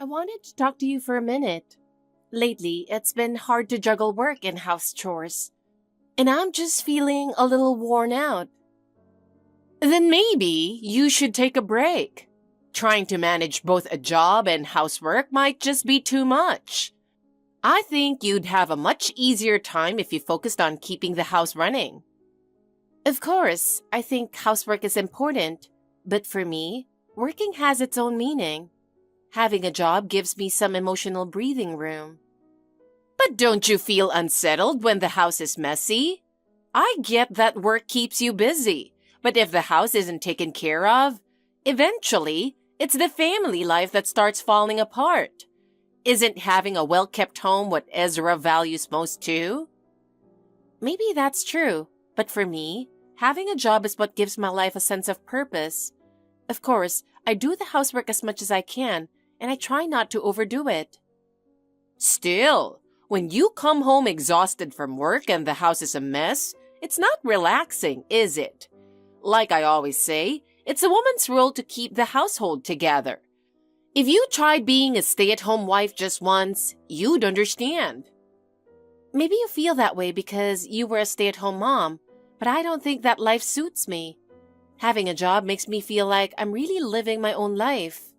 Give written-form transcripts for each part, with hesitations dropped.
I wanted to talk to you for a minute. Lately, it's been hard to juggle work and house chores, and I'm just feeling a little worn out. Then maybe you should take a break. Trying to manage both a job and housework might just be too much. I think you'd have a much easier time if you focused on keeping the house running. Of course, I think housework is important, but for me, working has its own meaning. Having a job gives me some emotional breathing room. But don't you feel unsettled when the house is messy? I get that work keeps you busy, but if the house isn't taken care of, eventually, it's the family life that starts falling apart. Isn't having a well-kept home what Ezra values most too? Maybe that's true, but for me, having a job is what gives my life a sense of purpose. Of course, I do the housework as much as I can, and I try not to overdo it. Still, when you come home exhausted from work and the house is a mess, it's not relaxing, is it? Like I always say, it's a woman's role to keep the household together. If you tried being a stay-at-home wife just once, you'd understand. Maybe you feel that way because you were a stay-at-home mom, but I don't think that life suits me. Having a job makes me feel like I'm really living my own life.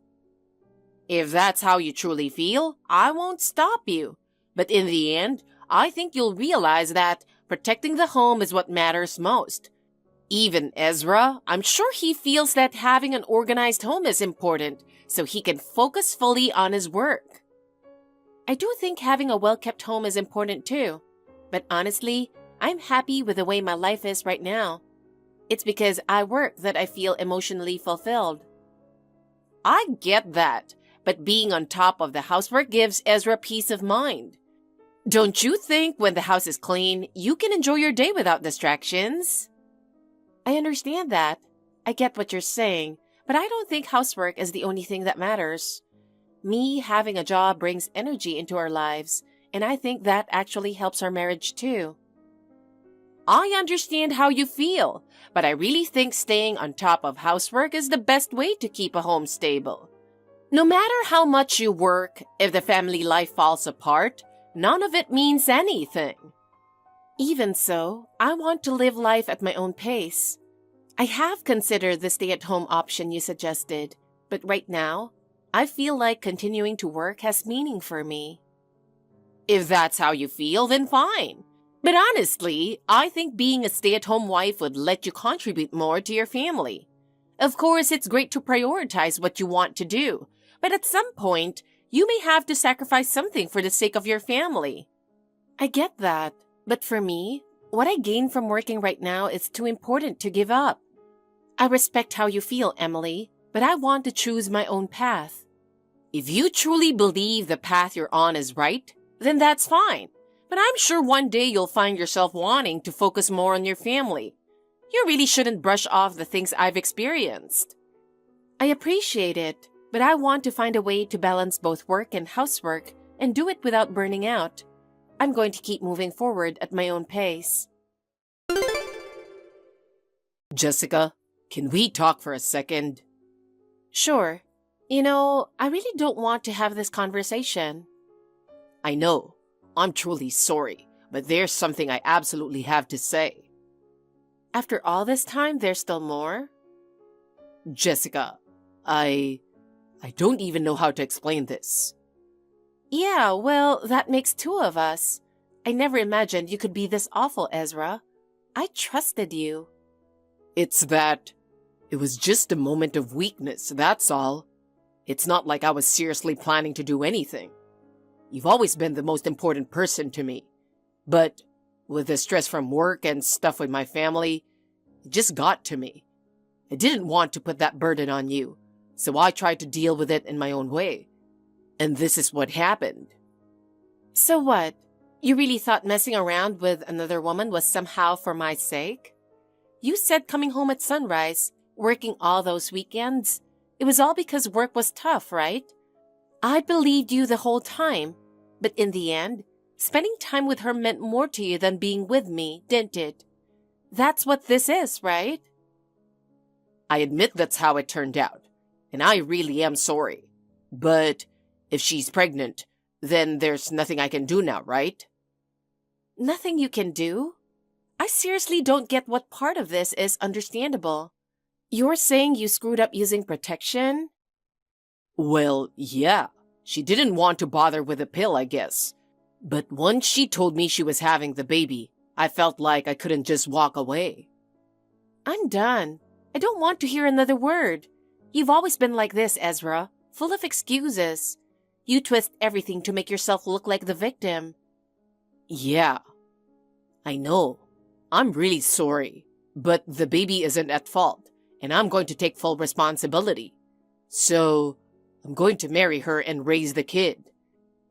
If that's how you truly feel, I won't stop you. But in the end, I think you'll realize that protecting the home is what matters most. Even Ezra, I'm sure he feels that having an organized home is important, so he can focus fully on his work. I do think having a well-kept home is important too, but honestly, I'm happy with the way my life is right now. It's because I work that I feel emotionally fulfilled. I get that, but being on top of the housework gives Ezra peace of mind. Don't you think when the house is clean, you can enjoy your day without distractions? I understand that. I get what you're saying, but I don't think housework is the only thing that matters. Me having a job brings energy into our lives, and I think that actually helps our marriage too. I understand how you feel, but I really think staying on top of housework is the best way to keep a home stable. No matter how much you work, if the family life falls apart, none of it means anything. Even so, I want to live life at my own pace. I have considered the stay-at-home option you suggested, but right now, I feel like continuing to work has meaning for me. If that's how you feel, then fine. But honestly, I think being a stay-at-home wife would let you contribute more to your family. Of course, it's great to prioritize what you want to do, but at some point, you may have to sacrifice something for the sake of your family. I get that, but for me, what I gain from working right now is too important to give up. I respect how you feel, Emily, but I want to choose my own path. If you truly believe the path you're on is right, then that's fine. But I'm sure one day you'll find yourself wanting to focus more on your family. You really shouldn't brush off the things I've experienced. I appreciate it, but I want to find a way to balance both work and housework and do it without burning out. I'm going to keep moving forward at my own pace. Jessica, can we talk for a second? Sure. I really don't want to have this conversation. I know. I'm truly sorry, but there's something I absolutely have to say. After all this time, there's still more? Jessica, I don't even know how to explain this. Yeah, well, that makes two of us. I never imagined you could be this awful, Ezra. I trusted you. It's that it was just a moment of weakness, that's all. It's not like I was seriously planning to do anything. You've always been the most important person to me. But with the stress from work and stuff with my family, it just got to me. I didn't want to put that burden on you, so I tried to deal with it in my own way. And this is what happened. So what? You really thought messing around with another woman was somehow for my sake? You said coming home at sunrise, working all those weekends, it was all because work was tough, right? I believed you the whole time, but in the end, spending time with her meant more to you than being with me, didn't it? That's what this is, right? I admit that's how it turned out, and I really am sorry. But If she's pregnant, then there's nothing I can do now, right? Nothing you can do? I seriously don't get what part of this is understandable. You're saying you screwed up using protection? Well, yeah. She didn't want to bother with a pill, I guess. But once she told me she was having the baby, I felt like I couldn't just walk away. I'm done. I don't want to hear another word. You've always been like this, Ezra, full of excuses. You twist everything to make yourself look like the victim. Yeah, I know. I'm really sorry. But the baby isn't at fault, and I'm going to take full responsibility. So, I'm going to marry her and raise the kid.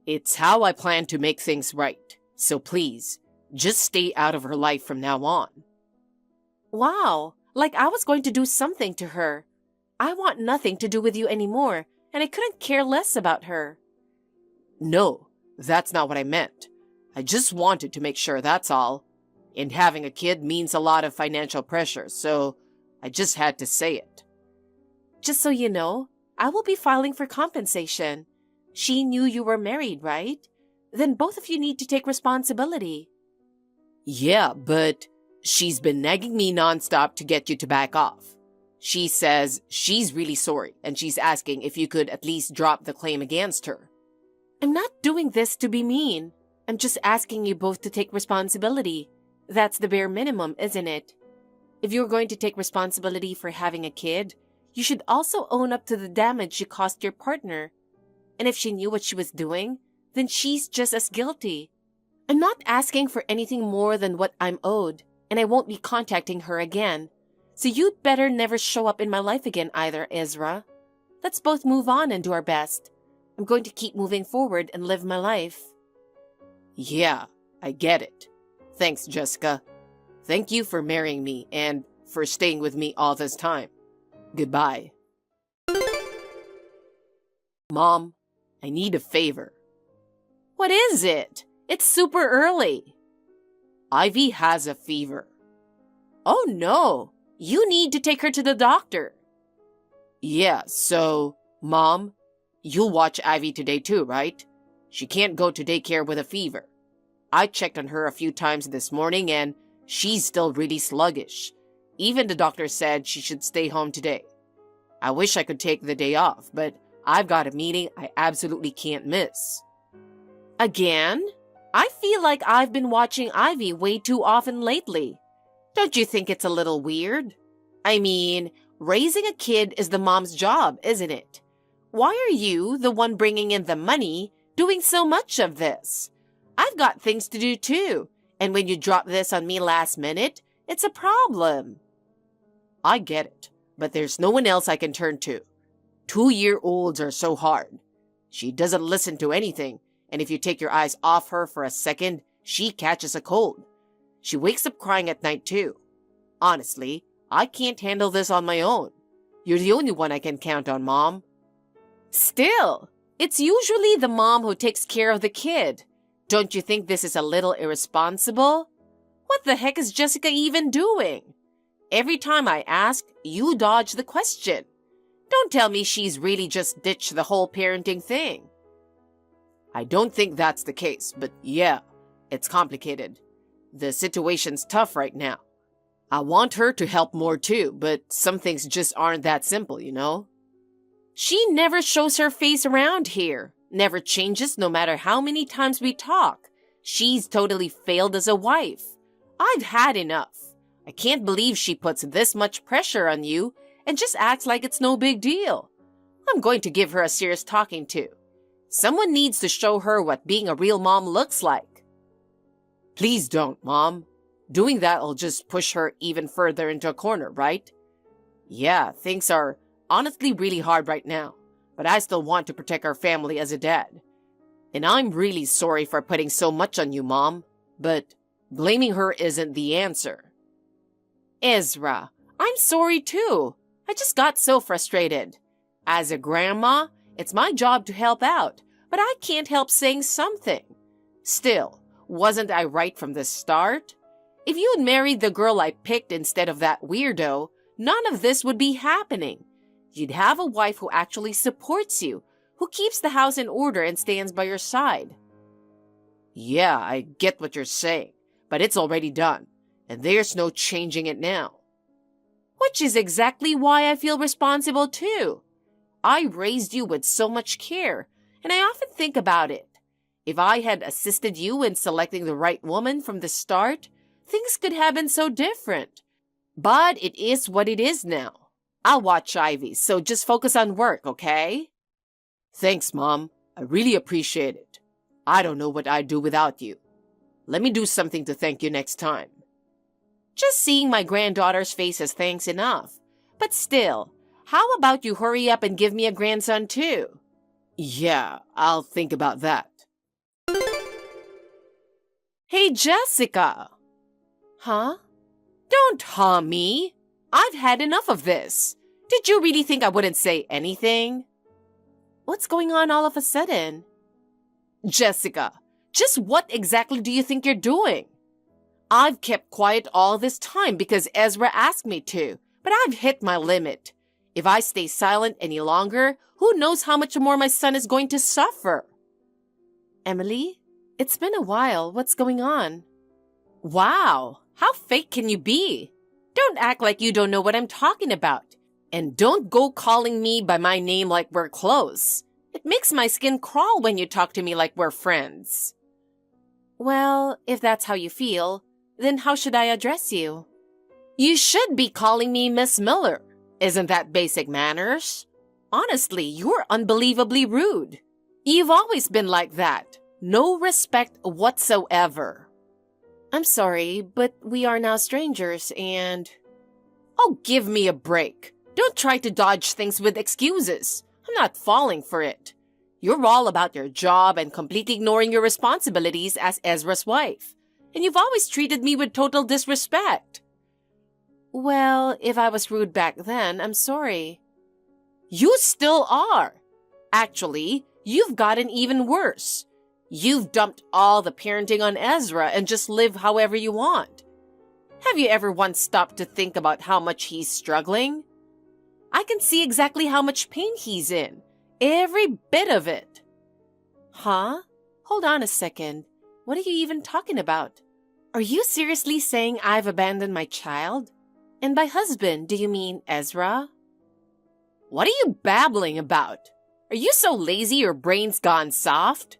It's how I plan to make things right. So please, just stay out of her life from now on. Wow, like I was going to do something to her. I want nothing to do with you anymore, and I couldn't care less about her. No, that's not what I meant. I just wanted to make sure, that's all. And having a kid means a lot of financial pressure, so I just had to say it. Just so you know, I will be filing for compensation. She knew you were married, right? Then both of you need to take responsibility. Yeah, but she's been nagging me nonstop to get you to back off. She says she's really sorry, and she's asking if you could at least drop the claim against her. I'm not doing this to be mean. I'm just asking you both to take responsibility. That's the bare minimum, isn't it? If you're going to take responsibility for having a kid, you should also own up to the damage you caused your partner. And if she knew what she was doing, then she's just as guilty. I'm not asking for anything more than what I'm owed, and I won't be contacting her again. So you'd better never show up in my life again either, Ezra. Let's both move on and do our best. I'm going to keep moving forward and live my life. Yeah, I get it. Thanks, Jessica. Thank you for marrying me and for staying with me all this time. Goodbye. Mom, I need a favor. What is it? It's super early. Ivy has a fever. Oh no! You need to take her to the doctor. Yeah, so, Mom, you'll watch Ivy today too, right? She can't go to daycare with a fever. I checked on her a few times this morning and she's still really sluggish. Even the doctor said she should stay home today. I wish I could take the day off, but I've got a meeting I absolutely can't miss. Again? I feel like I've been watching Ivy way too often lately. Don't you think it's a little weird? I mean, raising a kid is the mom's job, isn't it? Why are you, the one bringing in the money, doing so much of this? I've got things to do too, and when you drop this on me last minute, it's a problem. I get it, but there's no one else I can turn to. 2-year-olds are so hard. She doesn't listen to anything, and if you take your eyes off her for a second, she catches a cold. She wakes up crying at night too. Honestly, I can't handle this on my own. You're the only one I can count on, Mom. Still, it's usually the mom who takes care of the kid. Don't you think this is a little irresponsible? What the heck is Jessica even doing? Every time I ask, you dodge the question. Don't tell me she's really just ditched the whole parenting thing. I don't think that's the case, but yeah, it's complicated. The situation's tough right now. I want her to help more too, but some things just aren't that simple, you know? She never shows her face around here. Never changes no matter how many times we talk. She's totally failed as a wife. I've had enough. I can't believe she puts this much pressure on you and just acts like it's no big deal. I'm going to give her a serious talking to. Someone needs to show her what being a real mom looks like. Please don't, Mom. Doing that will just push her even further into a corner, right? Yeah, things are honestly really hard right now, but I still want to protect our family as a dad. And I'm really sorry for putting so much on you, Mom, but blaming her isn't the answer. Ezra, I'm sorry too. I just got so frustrated. As a grandma, it's my job to help out, but I can't help saying something. Still, wasn't I right from the start? If you had married the girl I picked instead of that weirdo, none of this would be happening. You'd have a wife who actually supports you, who who keeps the house in order and stands by your side. Yeah, I get what you're saying, but it's already done, and there's no changing it now. Which is exactly why I feel responsible too. I raised you with so much care, and I often think about it. If I had assisted you in selecting the right woman from the start, things could have been so different. But it is what it is now. I'll watch Ivy, so just focus on work, okay? Thanks, Mom. I really appreciate it. I don't know what I'd do without you. Let me do something to thank you next time. Just seeing my granddaughter's face is thanks enough. But still, how about you hurry up and give me a grandson too? Yeah, I'll think about that. Hey, Jessica! Huh? Don't huh me. I've had enough of this. Did you really think I wouldn't say anything? What's going on all of a sudden? Jessica, just what exactly do you think you're doing? I've kept quiet all this time because Ezra asked me to, but I've hit my limit. If I stay silent any longer, who knows how much more my son is going to suffer? Emily, it's been a while. What's going on? Wow, how fake can you be? Don't act like you don't know what I'm talking about. And don't go calling me by my name like we're close. It makes my skin crawl when you talk to me like we're friends. Well, if that's how you feel, then how should I address you? You should be calling me Miss Miller. Isn't that basic manners? Honestly, you're unbelievably rude. You've always been like that. No respect whatsoever. I'm sorry, but we are now strangers and... Oh, give me a break. Don't try to dodge things with excuses. I'm not falling for it. You're all about your job and completely ignoring your responsibilities as Ezra's wife. And you've always treated me with total disrespect. Well, if I was rude back then, I'm sorry. You still are. Actually, you've gotten even worse. You've dumped all the parenting on Ezra and just live however you want. Have you ever once stopped to think about how much he's struggling? I can see exactly how much pain he's in. Every bit of it. Huh? Hold on a second. What are you even talking about? Are you seriously saying I've abandoned my child? And by husband, do you mean Ezra? What are you babbling about? Are you so lazy your brain's gone soft?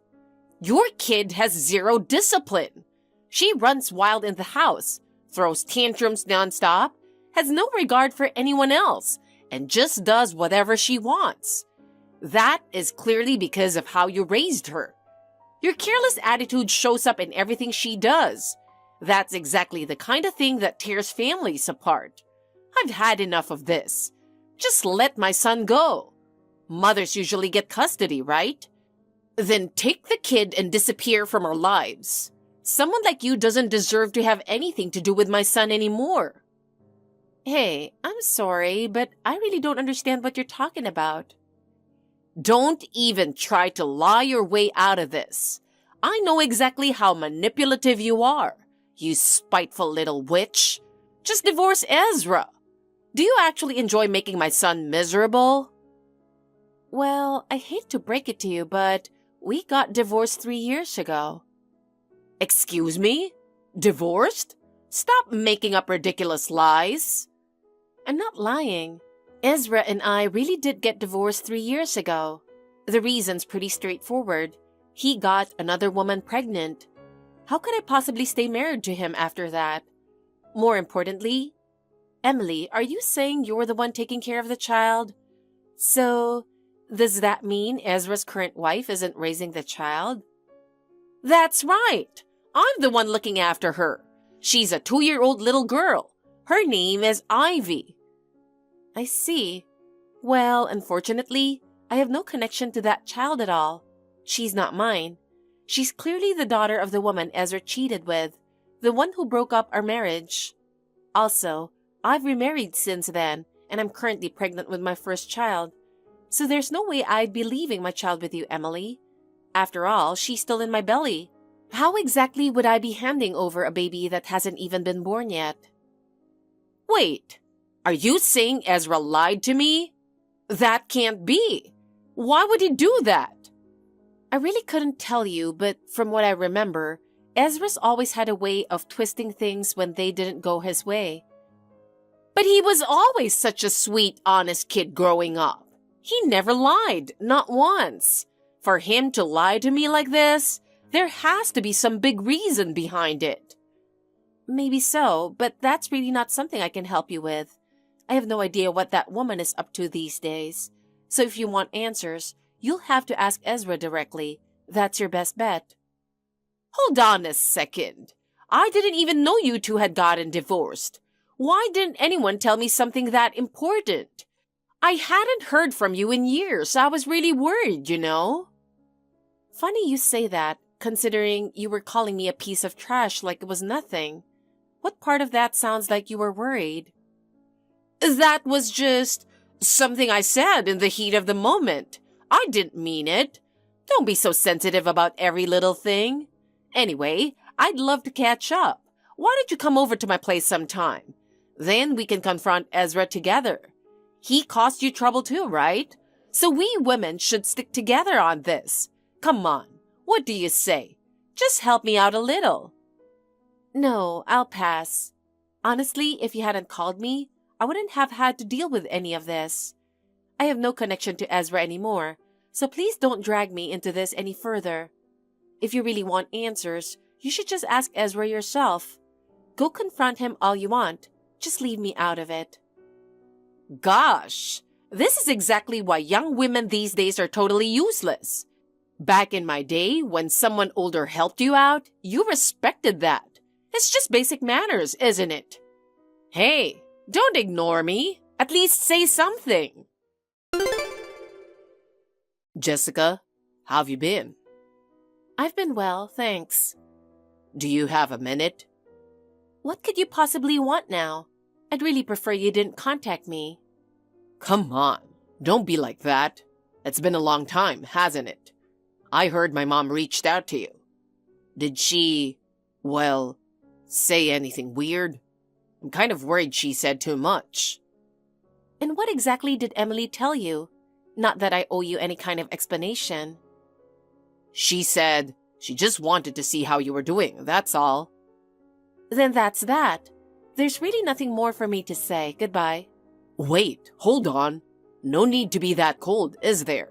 Your kid has zero discipline. She runs wild in the house, throws tantrums nonstop, has no regard for anyone else, and just does whatever she wants. That is clearly because of how you raised her. Your careless attitude shows up in everything she does. That's exactly the kind of thing that tears families apart. I've had enough of this. Just let my son go. Mothers usually get custody, right? Then take the kid and disappear from our lives. Someone like you doesn't deserve to have anything to do with my son anymore. Hey, I'm sorry, but I really don't understand what you're talking about. Don't even try to lie your way out of this. I know exactly how manipulative you are, you spiteful little witch. Just divorce Ezra. Do you actually enjoy making my son miserable? Well, I hate to break it to you, but we got divorced 3 years ago. Excuse me? Divorced? Stop making up ridiculous lies. I'm not lying. Ezra and I really did get divorced 3 years ago. The reason's pretty straightforward. He got another woman pregnant. How could I possibly stay married to him after that? More importantly, Emily, are you saying you're the one taking care of the child? So, does that mean Ezra's current wife isn't raising the child? That's right. I'm the one looking after her. She's a 2-year-old little girl. Her name is Ivy. I see. Well, unfortunately, I have no connection to that child at all. She's not mine. She's clearly the daughter of the woman Ezra cheated with, the one who broke up our marriage. Also, I've remarried since then, and I'm currently pregnant with my first child. So there's no way I'd be leaving my child with you, Emily. After all, she's still in my belly. How exactly would I be handing over a baby that hasn't even been born yet? Wait, are you saying Ezra lied to me? That can't be. Why would he do that? I really couldn't tell you, but from what I remember, Ezra's always had a way of twisting things when they didn't go his way. But he was always such a sweet, honest kid growing up. He never lied, not once. For him to lie to me like this, there has to be some big reason behind it. Maybe so, but that's really not something I can help you with. I have no idea what that woman is up to these days. So if you want answers, you'll have to ask Ezra directly. That's your best bet. Hold on a second. I didn't even know you two had gotten divorced. Why didn't anyone tell me something that important? I hadn't heard from you in years. I was really worried, you know? Funny you say that, considering you were calling me a piece of trash like it was nothing. What part of that sounds like you were worried? That was just something I said in the heat of the moment. I didn't mean it. Don't be so sensitive about every little thing. Anyway, I'd love to catch up. Why don't you come over to my place sometime? Then we can confront Ezra together. He caused you trouble too, right? So we women should stick together on this. Come on, what do you say? Just help me out a little. No, I'll pass. Honestly, if you hadn't called me, I wouldn't have had to deal with any of this. I have no connection to Ezra anymore, so please don't drag me into this any further. If you really want answers, you should just ask Ezra yourself. Go confront him all you want. Just leave me out of it. Gosh, this is exactly why young women these days are totally useless. Back in my day, when someone older helped you out, you respected that. It's just basic manners, isn't it? Hey, don't ignore me. At least say something. Jessica, how have you been? I've been well, thanks. Do you have a minute? What could you possibly want now? I'd really prefer you didn't contact me. Come on, don't be like that. It's been a long time, hasn't it? I heard my mom reached out to you. Did she, say anything weird? I'm kind of worried she said too much. And what exactly did Emily tell you? Not that I owe you any kind of explanation. She said she just wanted to see how you were doing, that's all. Then that's that. There's really nothing more for me to say. Goodbye. Wait, hold on. No need to be that cold, is there?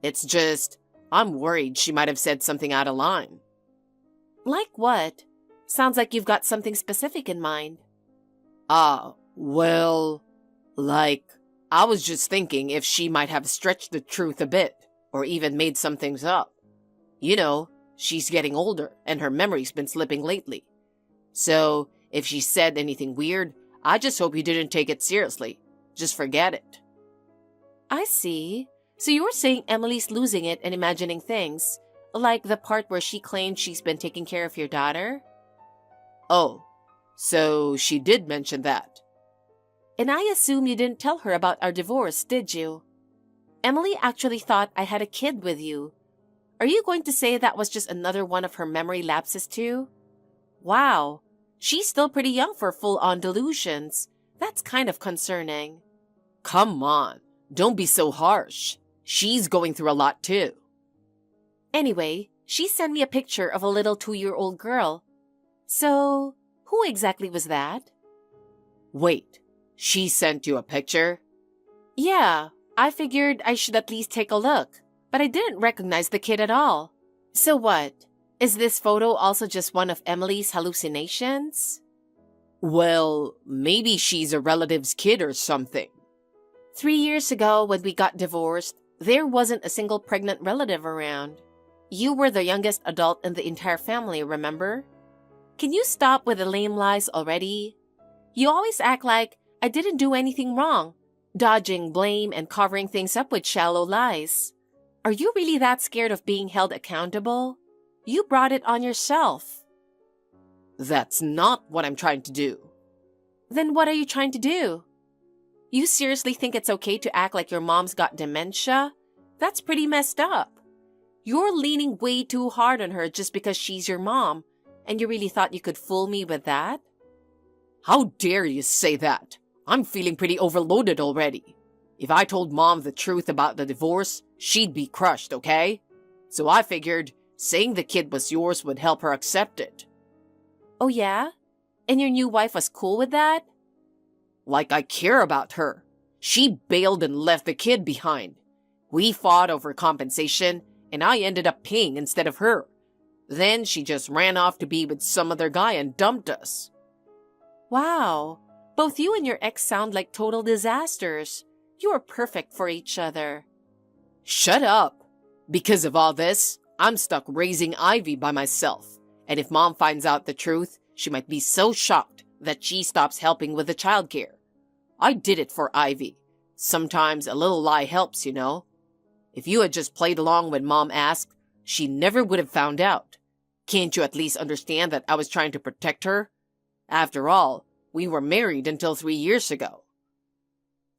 It's just, I'm worried she might have said something out of line. Like what? Sounds like you've got something specific in mind. I was just thinking if she might have stretched the truth a bit, or even made some things up. You know, she's getting older, and her memory's been slipping lately. So, if she said anything weird, I just hope you didn't take it seriously. Just forget it. I see. So you were saying Emily's losing it and imagining things, like the part where she claimed she's been taking care of your daughter? Oh, so she did mention that. And I assume you didn't tell her about our divorce, did you? Emily actually thought I had a kid with you. Are you going to say that was just another one of her memory lapses too? Wow, she's still pretty young for full-on delusions. That's kind of concerning. Come on, don't be so harsh. She's going through a lot too. Anyway, she sent me a picture of a little 2-year-old girl. So, who exactly was that? Wait, she sent you a picture? Yeah, I figured I should at least take a look, but I didn't recognize the kid at all. So what? Is this photo also just one of Emily's hallucinations? Well, maybe she's a relative's kid or something. 3 years ago, when we got divorced, there wasn't a single pregnant relative around. You were the youngest adult in the entire family, remember? Can you stop with the lame lies already? You always act like I didn't do anything wrong, dodging blame and covering things up with shallow lies. Are you really that scared of being held accountable? You brought it on yourself. That's not what I'm trying to do. Then what are you trying to do? You seriously think it's okay to act like your mom's got dementia? That's pretty messed up. You're leaning way too hard on her just because she's your mom, and you really thought you could fool me with that? How dare you say that? I'm feeling pretty overloaded already. If I told Mom the truth about the divorce, she'd be crushed, okay? So I figured saying the kid was yours would help her accept it. Oh yeah? And your new wife was cool with that? Like I care about her. She bailed and left the kid behind. We fought over compensation, and I ended up paying instead of her. Then she just ran off to be with some other guy and dumped us. Wow. Both you and your ex sound like total disasters. You are perfect for each other. Shut up. Because of all this, I'm stuck raising Ivy by myself. And if Mom finds out the truth, she might be so shocked that she stops helping with the childcare. I did it for Ivy. Sometimes a little lie helps, you know. If you had just played along when Mom asked, she never would have found out. Can't you at least understand that I was trying to protect her? After all, we were married until 3 years ago.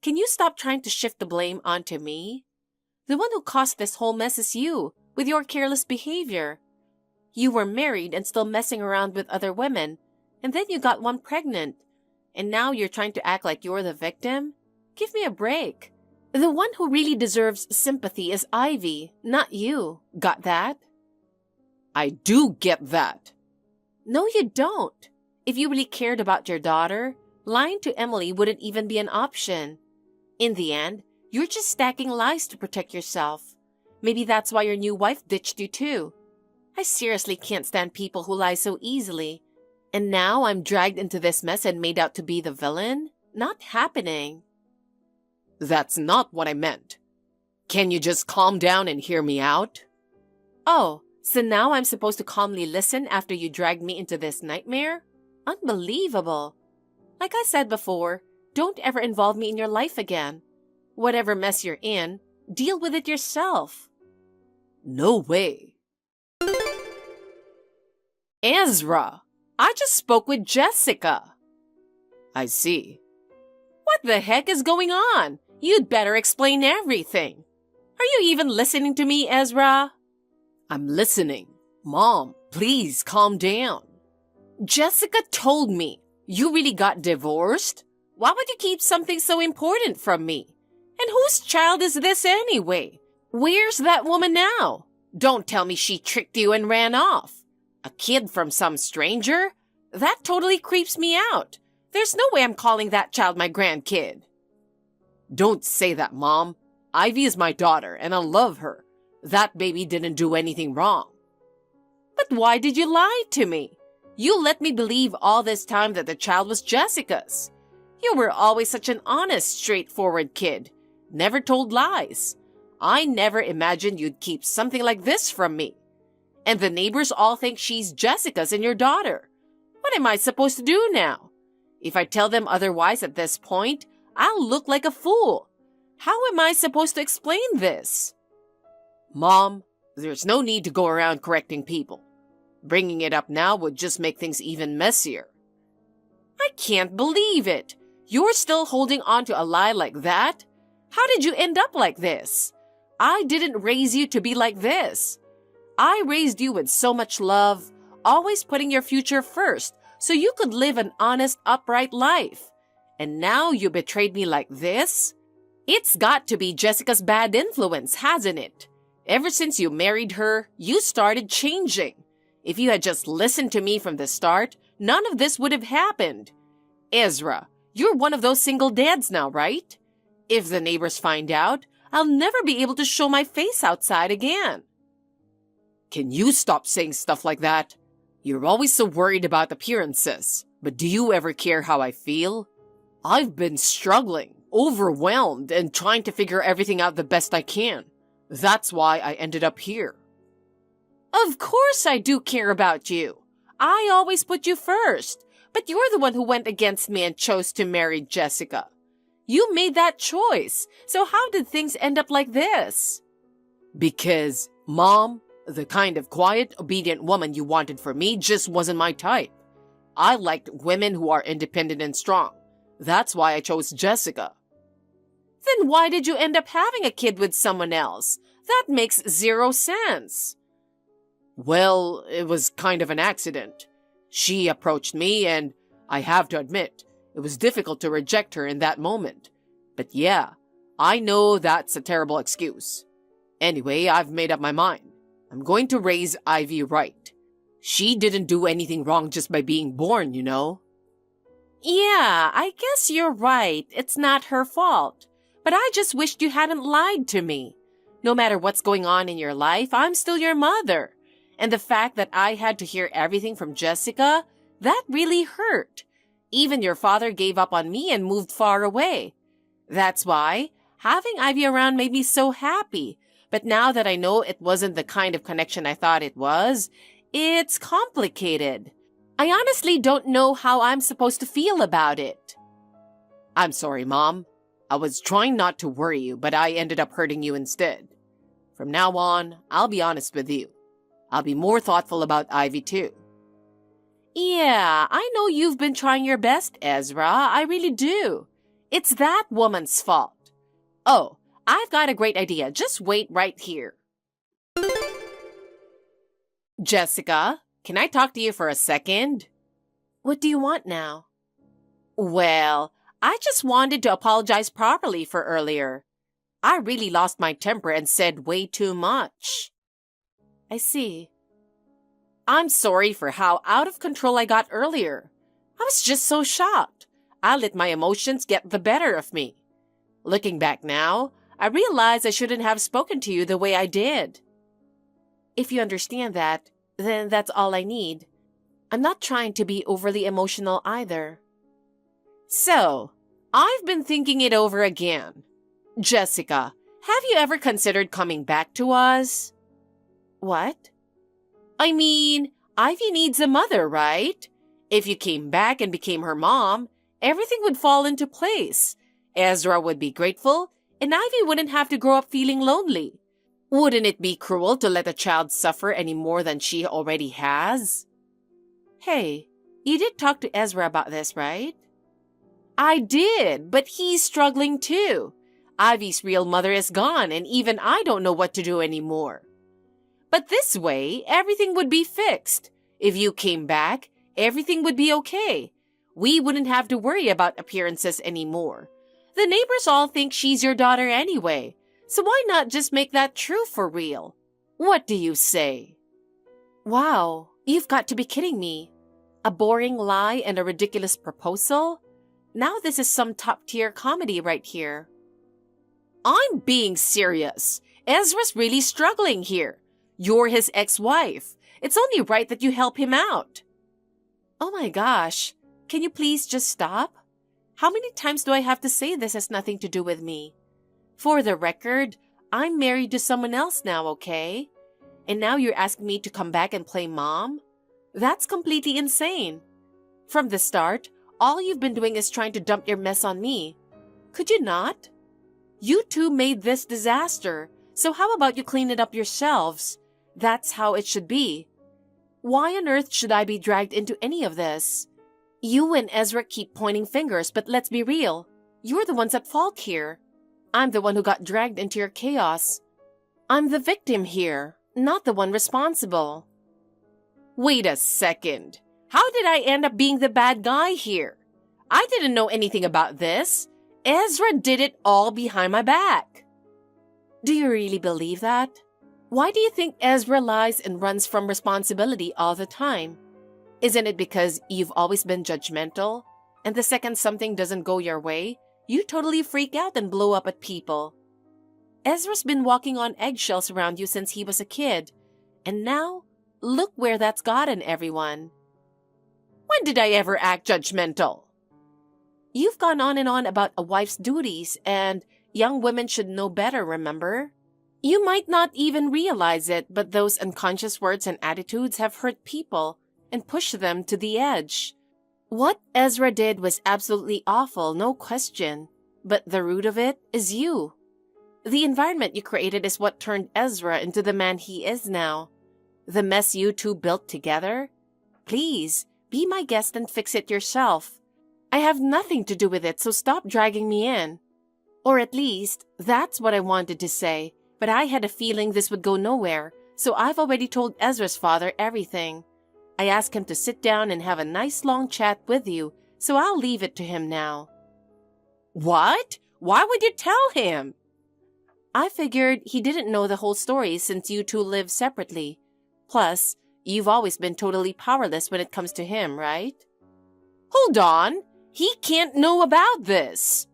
Can you stop trying to shift the blame onto me? The one who caused this whole mess is you, with your careless behavior. You were married and still messing around with other women, and then you got one pregnant. And now you're trying to act like you're the victim? Give me a break. The one who really deserves sympathy is Ivy, not you. Got that? I do get that. No, you don't. If you really cared about your daughter, lying to Emily wouldn't even be an option. In the end, you're just stacking lies to protect yourself. Maybe that's why your new wife ditched you too. I seriously can't stand people who lie so easily. And now I'm dragged into this mess and made out to be the villain? Not happening. That's not what I meant. Can you just calm down and hear me out? Oh, so now I'm supposed to calmly listen after you dragged me into this nightmare? Unbelievable. Like I said before, don't ever involve me in your life again. Whatever mess you're in, deal with it yourself. No way. Ezra, I just spoke with Jessica. I see. What the heck is going on? You'd better explain everything. Are you even listening to me, Ezra? I'm listening. Mom, please calm down. Jessica told me you really got divorced. Why would you keep something so important from me? And whose child is this anyway? Where's that woman now? Don't tell me she tricked you and ran off. A kid from some stranger? That totally creeps me out. There's no way I'm calling that child my grandkid. Don't say that, Mom. Ivy is my daughter, and I love her. That baby didn't do anything wrong. But why did you lie to me? You let me believe all this time that the child was Jessica's. You were always such an honest, straightforward kid. Never told lies. I never imagined you'd keep something like this from me. And the neighbors all think she's Jessica's and your daughter. What am I supposed to do now? If I tell them otherwise at this point, I'll look like a fool. How am I supposed to explain this? Mom, there's no need to go around correcting people. Bringing it up now would just make things even messier. I can't believe it. You're still holding on to a lie like that? How did you end up like this? I didn't raise you to be like this. I raised you with so much love, always putting your future first, so you could live an honest, upright life. And now you betrayed me like this? It's got to be Jessica's bad influence, hasn't it? Ever since you married her, you started changing. If you had just listened to me from the start, none of this would have happened. Ezra, you're one of those single dads now, right? If the neighbors find out, I'll never be able to show my face outside again. Can you stop saying stuff like that? You're always so worried about appearances, but do you ever care how I feel? I've been struggling, overwhelmed, and trying to figure everything out the best I can. That's why I ended up here. Of course I do care about you. I always put you first, but you're the one who went against me and chose to marry Jessica. You made that choice, so how did things end up like this? Because, Mom, the kind of quiet, obedient woman you wanted for me just wasn't my type. I liked women who are independent and strong. That's why I chose Jessica. Then why did you end up having a kid with someone else? That makes zero sense. Well, it was kind of an accident. She approached me, and I have to admit, it was difficult to reject her in that moment. But yeah, I know that's a terrible excuse. Anyway, I've made up my mind. I'm going to raise Ivy right. She didn't do anything wrong just by being born, you know. Yeah, I guess you're right. It's not her fault. But I just wished you hadn't lied to me. No matter what's going on in your life, I'm still your mother. And the fact that I had to hear everything from Jessica, that really hurt. Even your father gave up on me and moved far away. That's why having Ivy around made me so happy. But now that I know it wasn't the kind of connection I thought it was, it's complicated. I honestly don't know how I'm supposed to feel about it. I'm sorry, Mom. I was trying not to worry you, but I ended up hurting you instead. From now on, I'll be honest with you. I'll be more thoughtful about Ivy too. Yeah, I know you've been trying your best, Ezra. I really do. It's that woman's fault. Oh, I've got a great idea. Just wait right here. Jessica, can I talk to you for a second? What do you want now? Well, I just wanted to apologize properly for earlier. I really lost my temper and said way too much. I see. I'm sorry for how out of control I got earlier. I was just so shocked. I let my emotions get the better of me. Looking back now, I realize I shouldn't have spoken to you the way I did. If you understand that, then that's all I need. I'm not trying to be overly emotional either. So, I've been thinking it over again. Jessica, have you ever considered coming back to us? What? I mean, Ivy needs a mother, right? If you came back and became her mom, everything would fall into place. Ezra would be grateful, and Ivy wouldn't have to grow up feeling lonely. Wouldn't it be cruel to let a child suffer any more than she already has? Hey, you did talk to Ezra about this, right? I did, but he's struggling too. Ivy's real mother is gone, and even I don't know what to do anymore. But this way, everything would be fixed. If you came back, everything would be okay. We wouldn't have to worry about appearances anymore. The neighbors all think she's your daughter anyway, so why not just make that true for real? What do you say? Wow, you've got to be kidding me. A boring lie and a ridiculous proposal? Now this is some top-tier comedy right here. I'm being serious. Ezra's really struggling here. You're his ex-wife. It's only right that you help him out. Oh my gosh, can you please just stop? How many times do I have to say this has nothing to do with me? For the record, I'm married to someone else now, okay? And now you're asking me to come back and play mom? That's completely insane. From the start, all you've been doing is trying to dump your mess on me. Could you not? You two made this disaster, so how about you clean it up yourselves? That's how it should be. Why on earth should I be dragged into any of this? You and Ezra keep pointing fingers, but let's be real. You're the ones at fault here. I'm the one who got dragged into your chaos. I'm the victim here, not the one responsible. Wait a second. How did I end up being the bad guy here? I didn't know anything about this. Ezra did it all behind my back. Do you really believe that? Why do you think Ezra lies and runs from responsibility all the time? Isn't it because you've always been judgmental? And the second something doesn't go your way, you totally freak out and blow up at people. Ezra's been walking on eggshells around you since he was a kid. And now, look where that's gotten everyone. When did I ever act judgmental? You've gone on and on about a wife's duties, and young women should know better, remember? You might not even realize it, but those unconscious words and attitudes have hurt people and pushed them to the edge. What Ezra did was absolutely awful, no question. But the root of it is you. The environment you created is what turned Ezra into the man he is now. The mess you two built together? Please, be my guest and fix it yourself. I have nothing to do with it, so stop dragging me in. Or at least, that's what I wanted to say, but I had a feeling this would go nowhere, so I've already told Ezra's father everything. I asked him to sit down and have a nice long chat with you, so I'll leave it to him now. What? Why would you tell him? I figured he didn't know the whole story since you two live separately. Plus, you've always been totally powerless when it comes to him, right? Hold on. He can't know about this.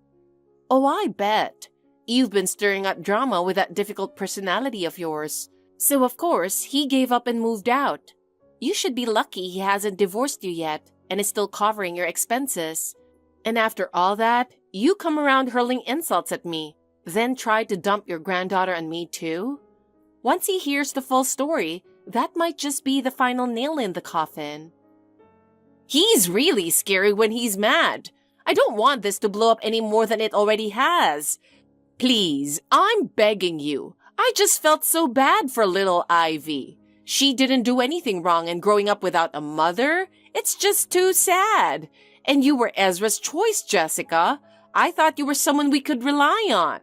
Oh, I bet. You've been stirring up drama with that difficult personality of yours. So, of course, he gave up and moved out. You should be lucky he hasn't divorced you yet and is still covering your expenses. And after all that, you come around hurling insults at me, then try to dump your granddaughter on me too? Once he hears the full story, that might just be the final nail in the coffin. He's really scary when he's mad. I don't want this to blow up any more than it already has. Please, I'm begging you. I just felt so bad for little Ivy. She didn't do anything wrong, and growing up without a mother, it's just too sad. And you were Ezra's choice, Jessica. I thought you were someone we could rely on.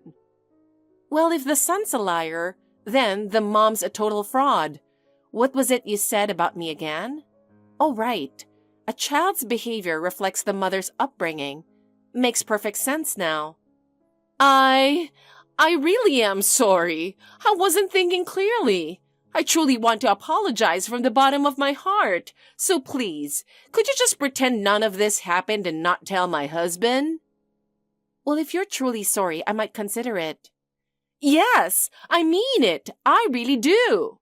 Well, if the son's a liar, then the mom's a total fraud. What was it you said about me again? Oh, right. A child's behavior reflects the mother's upbringing. Makes perfect sense now. I really am sorry. I wasn't thinking clearly. I truly want to apologize from the bottom of my heart. So please, could you just pretend none of this happened and not tell my husband? Well, if you're truly sorry, I might consider it. Yes, I mean it. I really do.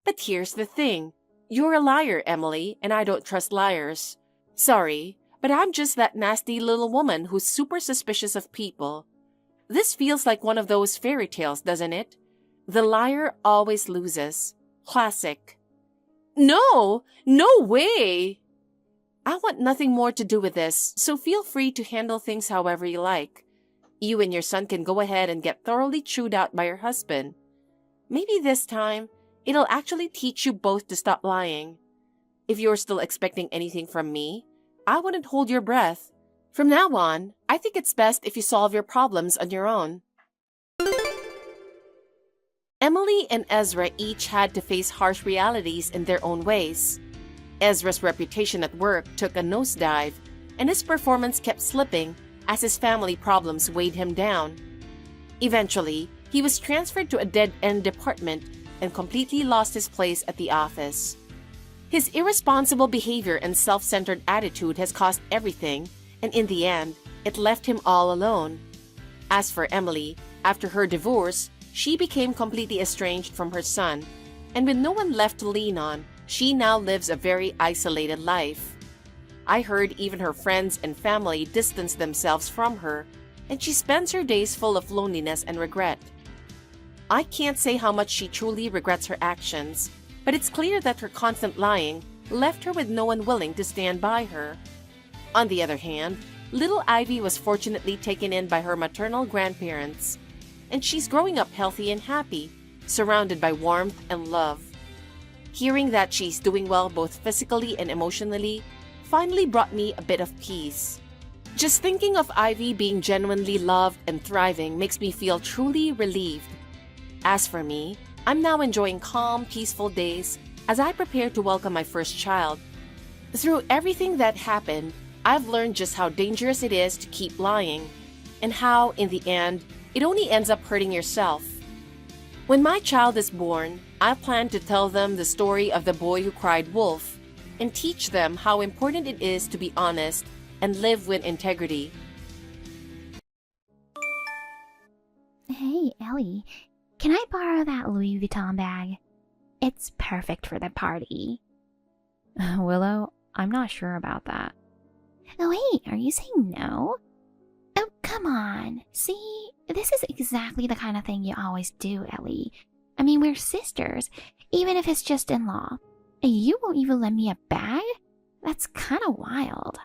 But here's the thing. You're a liar, Emily, and I don't trust liars. Sorry, but I'm just that nasty little woman who's super suspicious of people. This feels like one of those fairy tales, doesn't it? The liar always loses. Classic. No way! I want nothing more to do with this, so feel free to handle things however you like. You and your son can go ahead and get thoroughly chewed out by your husband. Maybe this time, it'll actually teach you both to stop lying. If you're still expecting anything from me, I wouldn't hold your breath. From now on, I think it's best if you solve your problems on your own. Emily and Ezra each had to face harsh realities in their own ways. Ezra's reputation at work took a nosedive, and his performance kept slipping as his family problems weighed him down. Eventually, he was transferred to a dead-end department and completely lost his place at the office. His irresponsible behavior and self-centered attitude has cost everything, and in the end, it left him all alone. As for Emily, after her divorce, she became completely estranged from her son, and with no one left to lean on, she now lives a very isolated life. I heard even her friends and family distance themselves from her, and she spends her days full of loneliness and regret. I can't say how much she truly regrets her actions, but it's clear that her constant lying left her with no one willing to stand by her. On the other hand, little Ivy was fortunately taken in by her maternal grandparents, and she's growing up healthy and happy, surrounded by warmth and love. Hearing that she's doing well both physically and emotionally finally brought me a bit of peace. Just thinking of Ivy being genuinely loved and thriving makes me feel truly relieved. As for me, I'm now enjoying calm, peaceful days as I prepare to welcome my first child. Through everything that happened, I've learned just how dangerous it is to keep lying, and how, in the end, it only ends up hurting yourself. When my child is born, I plan to tell them the story of the boy who cried wolf, and teach them how important it is to be honest and live with integrity. Hey, Ellie, can I borrow that Louis Vuitton bag? It's perfect for the party. Willow, I'm not sure about that. Oh, wait, are you saying no? Oh, come on. See, this is exactly the kind of thing you always do, Ellie. I mean, we're sisters, even if it's just in law. And you won't even lend me a bag? That's kind of wild.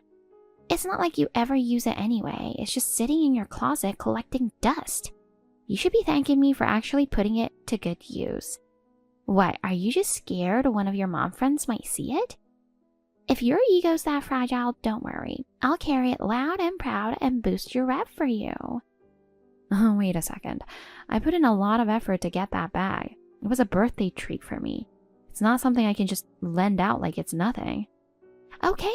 It's not like you ever use it anyway. It's just sitting in your closet collecting dust. You should be thanking me for actually putting it to good use. What, are you just scared one of your mom friends might see it? If your ego's that fragile, don't worry. I'll carry it loud and proud and boost your rep for you. Oh, wait a second. I put in a lot of effort to get that bag. It was a birthday treat for me. It's not something I can just lend out like it's nothing. Okay.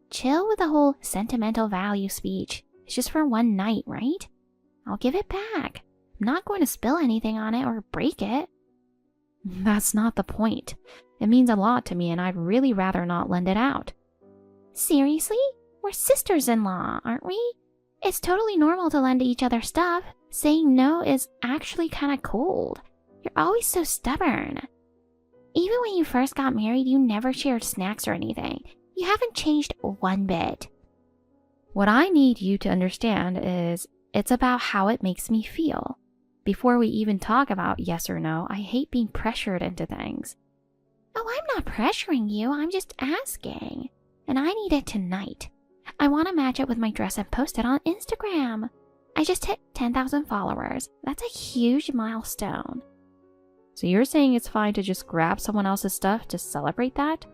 Chill with the whole sentimental value speech. It's just for one night, right? I'll give it back. I'm not going to spill anything on it or break it. That's not the point. It means a lot to me, and I'd really rather not lend it out. Seriously? We're sisters-in-law, aren't we? It's totally normal to lend each other stuff. Saying no is actually kind of cold. You're always so stubborn. Even when you first got married, you never shared snacks or anything. You haven't changed one bit. What I need you to understand is it's about how it makes me feel. Before we even talk about yes or no, I hate being pressured into things. Oh, I'm not pressuring you. I'm just asking. And I need it tonight. I want to match it with my dress and post it on Instagram. I just hit 10,000 followers. That's a huge milestone. So you're saying it's fine to just grab someone else's stuff to celebrate that?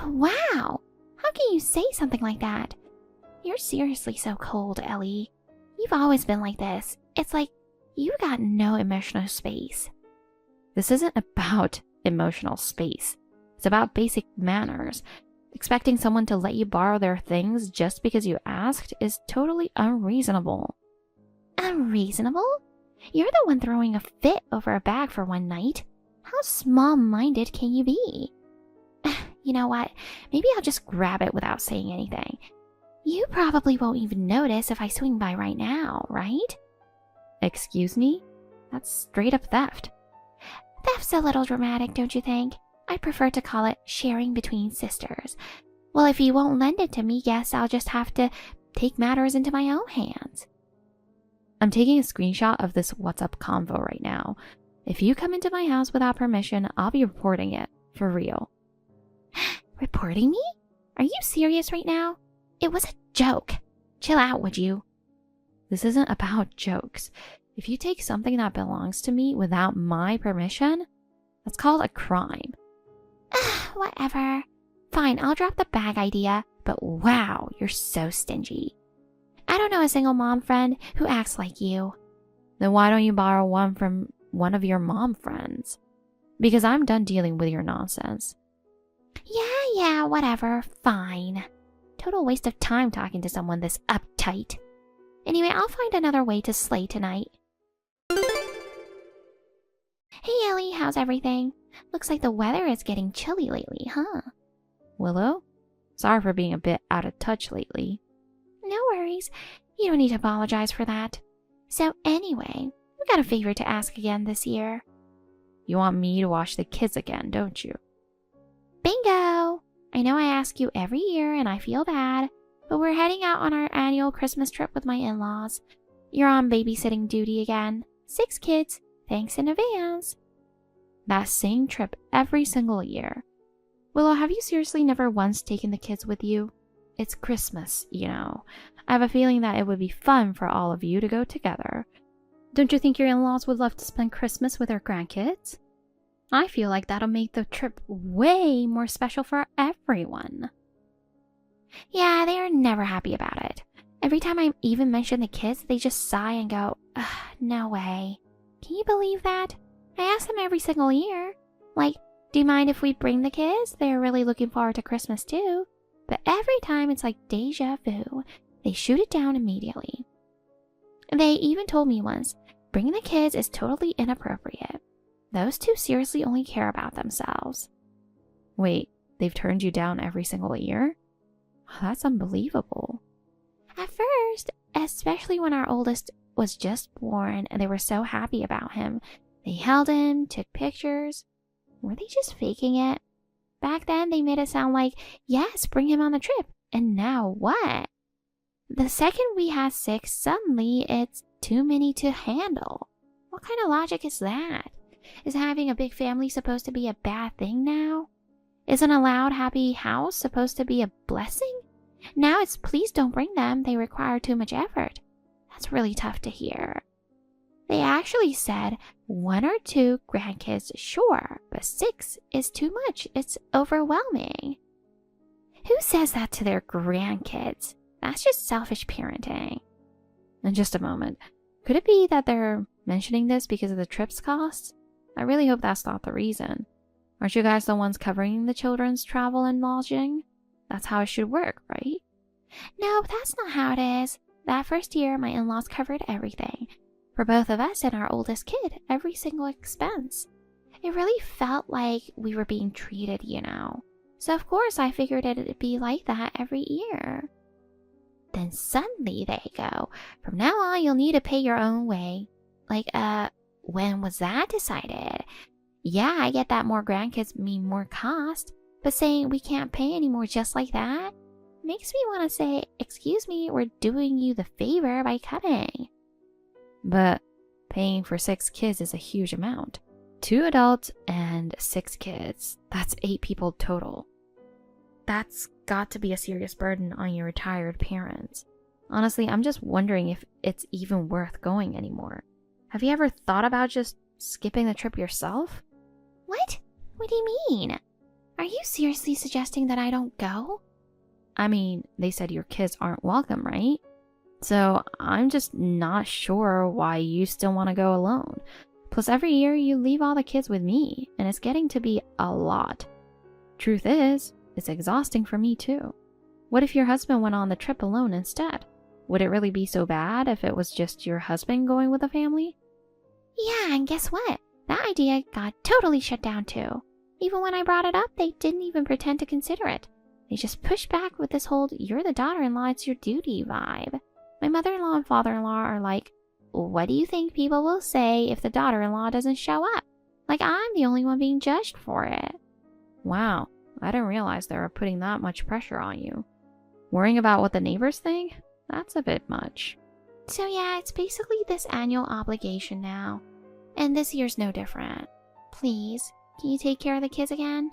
Wow. How can you say something like that? You're seriously so cold, Ellie. You've always been like this. It's like you got no emotional space. This isn't about emotional space. It's about basic manners. Expecting someone to let you borrow their things just because you asked is totally unreasonable. Unreasonable? You're the one throwing a fit over a bag for one night. How small-minded can you be? You know what? Maybe I'll just grab it without saying anything. You probably won't even notice if I swing by right now, right? Excuse me? That's straight up theft. Theft's a little dramatic, don't you think? I'd prefer to call it sharing between sisters. Well, if you won't lend it to me, guess I'll just have to take matters into my own hands. I'm taking a screenshot of this WhatsApp convo right now. If you come into my house without permission, I'll be reporting it. For real. Reporting me? Are you serious right now? It was a joke. Chill out, would you? This isn't about jokes. If you take something that belongs to me without my permission, that's called a crime. Whatever. Fine, I'll drop the bag idea, but wow, you're so stingy. I don't know a single mom friend who acts like you. Then why don't you borrow one from one of your mom friends? Because I'm done dealing with your nonsense. Yeah, whatever. Fine. Total waste of time talking to someone this uptight. Anyway, I'll find another way to slay tonight. Hey Ellie, how's everything? Looks like the weather is getting chilly lately, huh? Willow? Sorry for being a bit out of touch lately. No worries. You don't need to apologize for that. So anyway, we got a favor to ask again this year. You want me to watch the kids again, don't you? Bingo! I know I ask you every year and I feel bad, but we're heading out on our annual Christmas trip with my in-laws. You're on babysitting duty again. 6 kids. Thanks in advance. That same trip every single year. Willow, have you seriously never once taken the kids with you? It's Christmas, you know. I have a feeling that it would be fun for all of you to go together. Don't you think your in-laws would love to spend Christmas with their grandkids? I feel like that'll make the trip way more special for everyone. Yeah, they are never happy about it. Every time I even mention the kids, they just sigh and go, no way. Can you believe that? I ask them every single year. Like, do you mind if we bring the kids? They're really looking forward to Christmas too. But every time it's like deja vu. They shoot it down immediately. They even told me once, bringing the kids is totally inappropriate. Those two seriously only care about themselves. Wait, they've turned you down every single year? That's unbelievable. At first, especially when our oldest was just born and they were so happy about him. They held him, took pictures. Were they just faking it? Back then, they made it sound like, yes, bring him on the trip. And now what? The second we had 6, suddenly it's too many to handle. What kind of logic is that? Is having a big family supposed to be a bad thing now? Isn't a loud, happy house supposed to be a blessing? Now it's please don't bring them, they require too much effort. That's really tough to hear. They actually said 1 or 2 grandkids, sure, but 6 is too much. It's overwhelming. Who says that to their grandkids? That's just selfish parenting. In just a moment. Could it be that they're mentioning this because of the trip's costs? I really hope that's not the reason. Aren't you guys the ones covering the children's travel and lodging? That's how it should work, right? No, that's not how it is. That first year, my in-laws covered everything. For both of us and our oldest kid, every single expense. It really felt like we were being treated, you know. So of course I figured it'd be like that every year. Then suddenly they go, from now on you'll need to pay your own way. Like, when was that decided? Yeah, I get that more grandkids mean more cost, but saying we can't pay anymore just like that makes me want to say, excuse me, we're doing you the favor by cutting. But paying for 6 kids is a huge amount. 2 adults and 6 kids. That's 8 people total. That's got to be a serious burden on your retired parents. Honestly, I'm just wondering if it's even worth going anymore. Have you ever thought about just skipping the trip yourself? What? What do you mean? Are you seriously suggesting that I don't go? I mean, they said your kids aren't welcome, right? So I'm just not sure why you still want to go alone. Plus, every year you leave all the kids with me, and it's getting to be a lot. Truth is, it's exhausting for me too. What if your husband went on the trip alone instead? Would it really be so bad if it was just your husband going with the family? Yeah, and guess what? That idea got totally shut down too. Even when I brought it up, they didn't even pretend to consider it. They just pushed back with this whole "you're the daughter-in-law, it's your duty" vibe. My mother-in-law and father-in-law are like, what do you think people will say if the daughter-in-law doesn't show up? Like I'm the only one being judged for it. Wow, I didn't realize they were putting that much pressure on you. Worrying about what the neighbors think? That's a bit much. So yeah, it's basically this annual obligation now. And this year's no different. Please, can you take care of the kids again?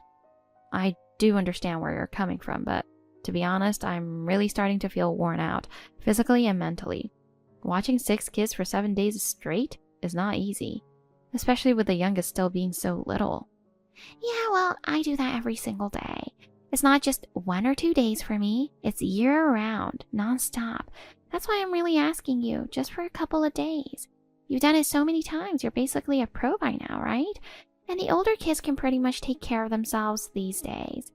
I do understand where you're coming from, but to be honest, I'm really starting to feel worn out, physically and mentally. Watching 6 kids for 7 days straight is not easy, especially with the youngest still being so little. Yeah, well, I do that every single day. It's not just 1 or 2 days for me, it's year-round, non-stop. That's why I'm really asking you, just for a couple of days. You've done it so many times, you're basically a pro by now, right? And the older kids can pretty much take care of themselves these days.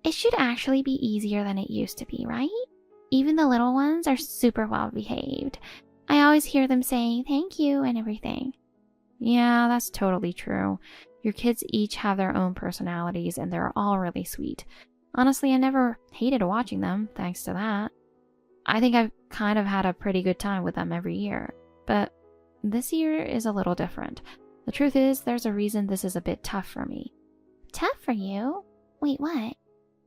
It should actually be easier than it used to be, right? Even the little ones are super well behaved. I always hear them saying thank you and everything. Yeah, that's totally true. Your kids each have their own personalities and they're all really sweet. Honestly, I never hated watching them, thanks to that. I think I've kind of had a pretty good time with them every year. But this year is a little different. The truth is, there's a reason this is a bit tough for me. Tough for you? Wait, what?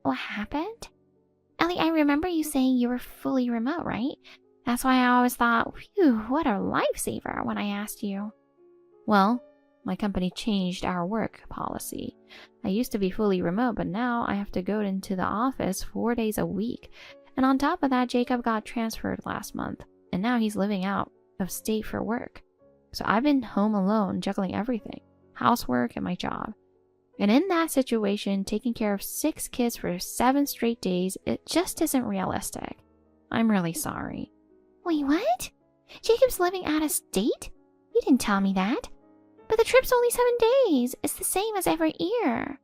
What happened? Ellie, I remember you saying you were fully remote, right? That's why I always thought, phew, what a lifesaver when I asked you. Well, my company changed our work policy. I used to be fully remote, but now I have to go into the office 4 days a week. And on top of that, Jacob got transferred last month, and now he's living out of state for work. So I've been home alone, juggling everything, housework and my job. And in that situation, taking care of 6 kids for 7 straight days, it just isn't realistic. I'm really sorry. Wait, what? Jacob's living out of state? You didn't tell me that. But the trip's only 7 days. It's the same as every year.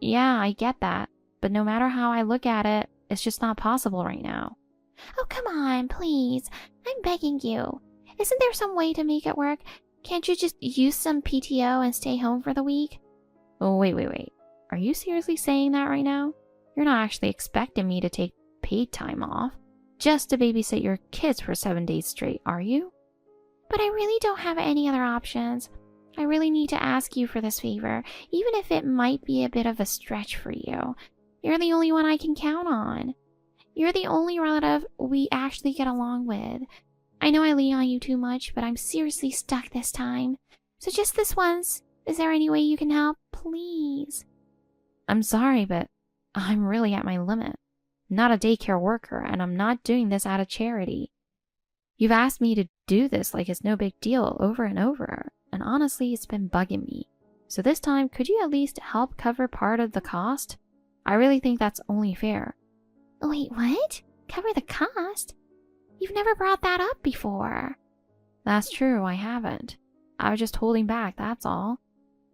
Yeah, I get that. But no matter how I look at it, it's just not possible right now. Oh, come on, please. I'm begging you. Isn't there some way to make it work? Can't you just use some PTO and stay home for the week? Oh, wait. Are you seriously saying that right now? You're not actually expecting me to take paid time off just to babysit your kids for 7 days straight, are you? But I really don't have any other options. I really need to ask you for this favor, even if it might be a bit of a stretch for you. You're the only one I can count on. You're the only relative we actually get along with. I know I lean on you too much, but I'm seriously stuck this time. So just this once, is there any way you can help? Please. I'm sorry, but I'm really at my limit. I'm not a daycare worker, and I'm not doing this out of charity. You've asked me to do this like it's no big deal over and over, and honestly, it's been bugging me. So this time, could you at least help cover part of the cost? I really think that's only fair. Wait, what? Cover the cost? You've never brought that up before. That's true, I haven't. I was just holding back, that's all.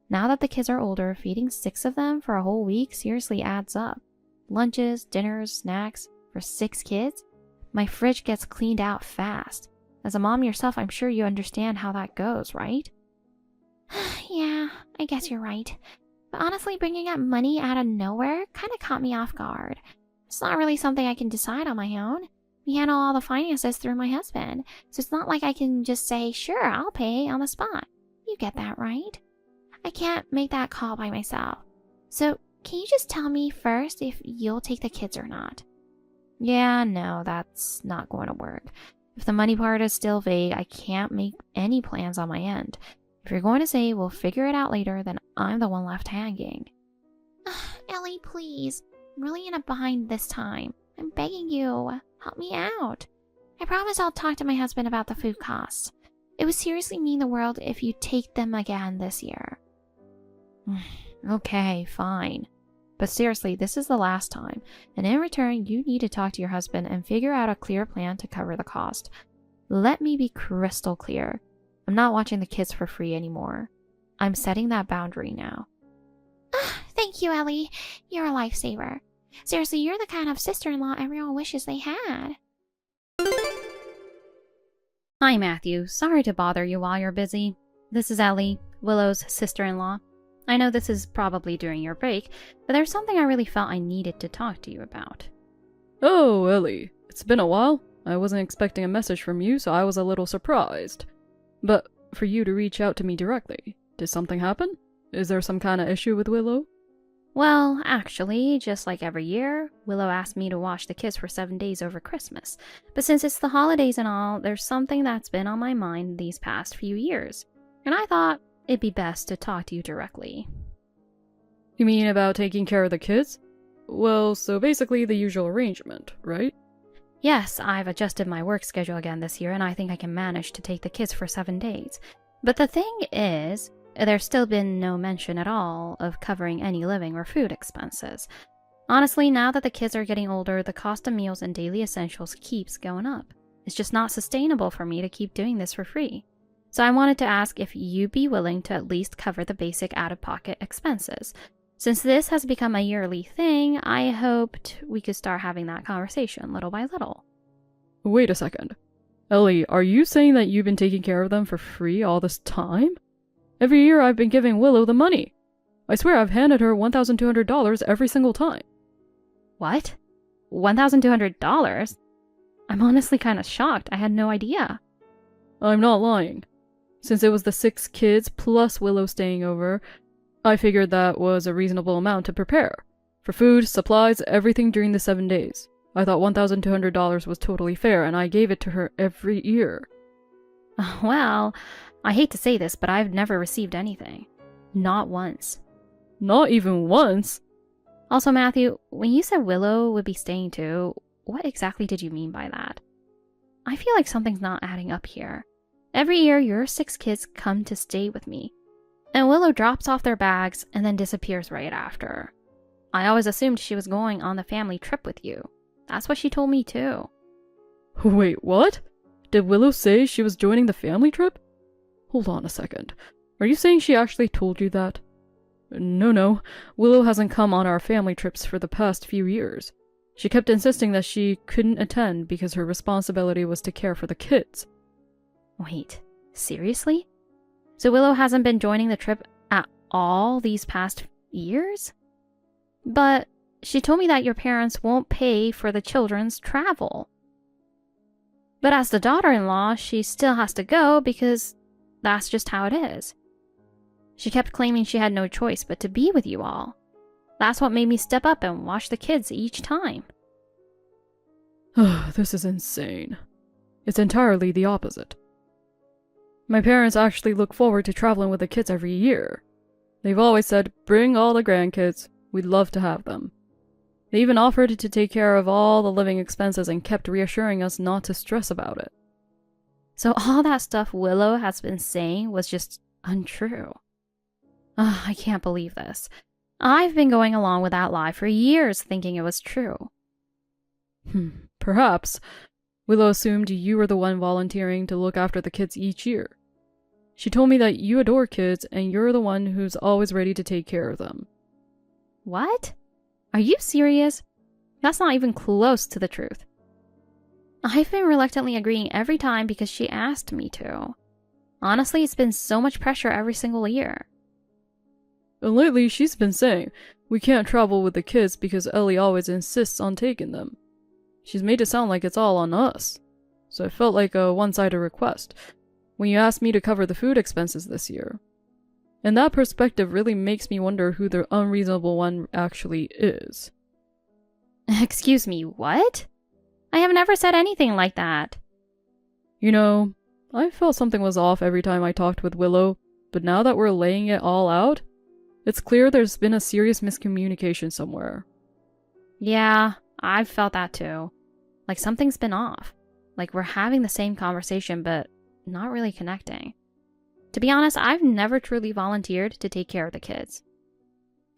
Now that the kids are older, feeding 6 of them for a whole week seriously adds up. Lunches, dinners, snacks for 6 kids? my fridge gets cleaned out fast. As a mom yourself, I'm sure you understand how that goes, right? Yeah, I guess you're right. But honestly, bringing up money out of nowhere kind of caught me off guard. It's not really something I can decide on my own. We handle all the finances through my husband, so it's not like I can just say, sure, I'll pay on the spot. You get that, right? I can't make that call by myself. So, can you just tell me first if you'll take the kids or not? Yeah, no, that's not going to work. If the money part is still vague, I can't make any plans on my end. If you're going to say we'll figure it out later, then I'm the one left hanging. Ellie, please. I'm really in a bind this time. I'm begging you. Help me out. I promise I'll talk to my husband about the food costs. It would seriously mean the world if you take them again this year. Okay, fine. But seriously, this is the last time. And in return, you need to talk to your husband and figure out a clear plan to cover the cost. Let me be crystal clear. I'm not watching the kids for free anymore. I'm setting that boundary now. Thank you, Ellie. You're a lifesaver. Seriously, you're the kind of sister-in-law everyone wishes they had. Hi, Matthew. Sorry to bother you while you're busy. This is Ellie, Willow's sister-in-law. I know this is probably during your break, but there's something I really felt I needed to talk to you about. Oh, Ellie. It's been a while. I wasn't expecting a message from you, so I was a little surprised. But for you to reach out to me directly, did something happen? Is there some kind of issue with Willow? Well, actually, just like every year, Willow asked me to watch the kids for 7 days over Christmas. But since it's the holidays and all, there's something that's been on my mind these past few years. And I thought it'd be best to talk to you directly. You mean about taking care of the kids? Well, so basically the usual arrangement, right? Yes, I've adjusted my work schedule again this year, and I think I can manage to take the kids for 7 days. But the thing is, there's still been no mention at all of covering any living or food expenses. Honestly, now that the kids are getting older, the cost of meals and daily essentials keeps going up. It's just not sustainable for me to keep doing this for free. So I wanted to ask if you'd be willing to at least cover the basic out-of-pocket expenses. Since this has become a yearly thing, I hoped we could start having that conversation little by little. Wait a second. Ellie, are you saying that you've been taking care of them for free all this time? Every year I've been giving Willow the money. I swear I've handed her $1,200 every single time. What? $1,200? I'm honestly kind of shocked. I had no idea. I'm not lying. Since it was the 6 kids plus Willow staying over, I figured that was a reasonable amount to prepare. For food, supplies, everything during the 7 days. I thought $1,200 was totally fair, and I gave it to her every year. Well, I hate to say this, but I've never received anything. Not once. Not even once? Also, Matthew, when you said Willow would be staying too, what exactly did you mean by that? I feel like something's not adding up here. Every year, your 6 kids come to stay with me, and Willow drops off their bags and then disappears right after. I always assumed she was going on the family trip with you. That's what she told me too. Wait, what? Did Willow say she was joining the family trip? Hold on a second. Are you saying she actually told you that? No. Willow hasn't come on our family trips for the past few years. She kept insisting that she couldn't attend because her responsibility was to care for the kids. Wait, seriously? So Willow hasn't been joining the trip at all these past years? But she told me that your parents won't pay for the children's travel. But as the daughter-in-law, she still has to go because that's just how it is. She kept claiming she had no choice but to be with you all. That's what made me step up and watch the kids each time. This is insane. It's entirely the opposite. My parents actually look forward to traveling with the kids every year. They've always said, bring all the grandkids, we'd love to have them. They even offered to take care of all the living expenses and kept reassuring us not to stress about it. So all that stuff Willow has been saying was just untrue. I can't believe this. I've been going along with that lie for years thinking it was true. Perhaps. Willow assumed you were the one volunteering to look after the kids each year. She told me that you adore kids and you're the one who's always ready to take care of them. What? Are you serious? That's not even close to the truth. I've been reluctantly agreeing every time because she asked me to. Honestly, it's been so much pressure every single year. And lately, she's been saying we can't travel with the kids because Ellie always insists on taking them. She's made it sound like it's all on us. So it felt like a one-sided request when you asked me to cover the food expenses this year. And that perspective really makes me wonder who the unreasonable one actually is. Excuse me, what? I have never said anything like that. You know, I felt something was off every time I talked with Willow, but now that we're laying it all out, it's clear there's been a serious miscommunication somewhere. Yeah, I've felt that too. Like something's been off. Like we're having the same conversation, but not really connecting. To be honest, I've never truly volunteered to take care of the kids.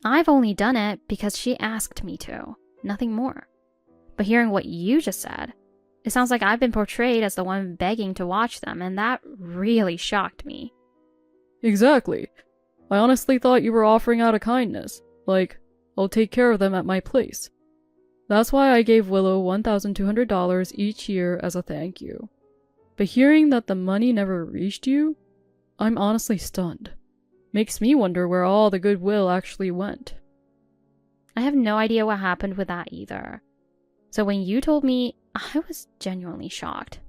I've only done it because she asked me to, nothing more. But hearing what you just said, it sounds like I've been portrayed as the one begging to watch them, and that really shocked me. Exactly. I honestly thought you were offering out a kindness, like, I'll take care of them at my place. That's why I gave Willow $1,200 each year as a thank you. But hearing that the money never reached you, I'm honestly stunned. Makes me wonder where all the goodwill actually went. I have no idea what happened with that either. So when you told me, I was genuinely shocked.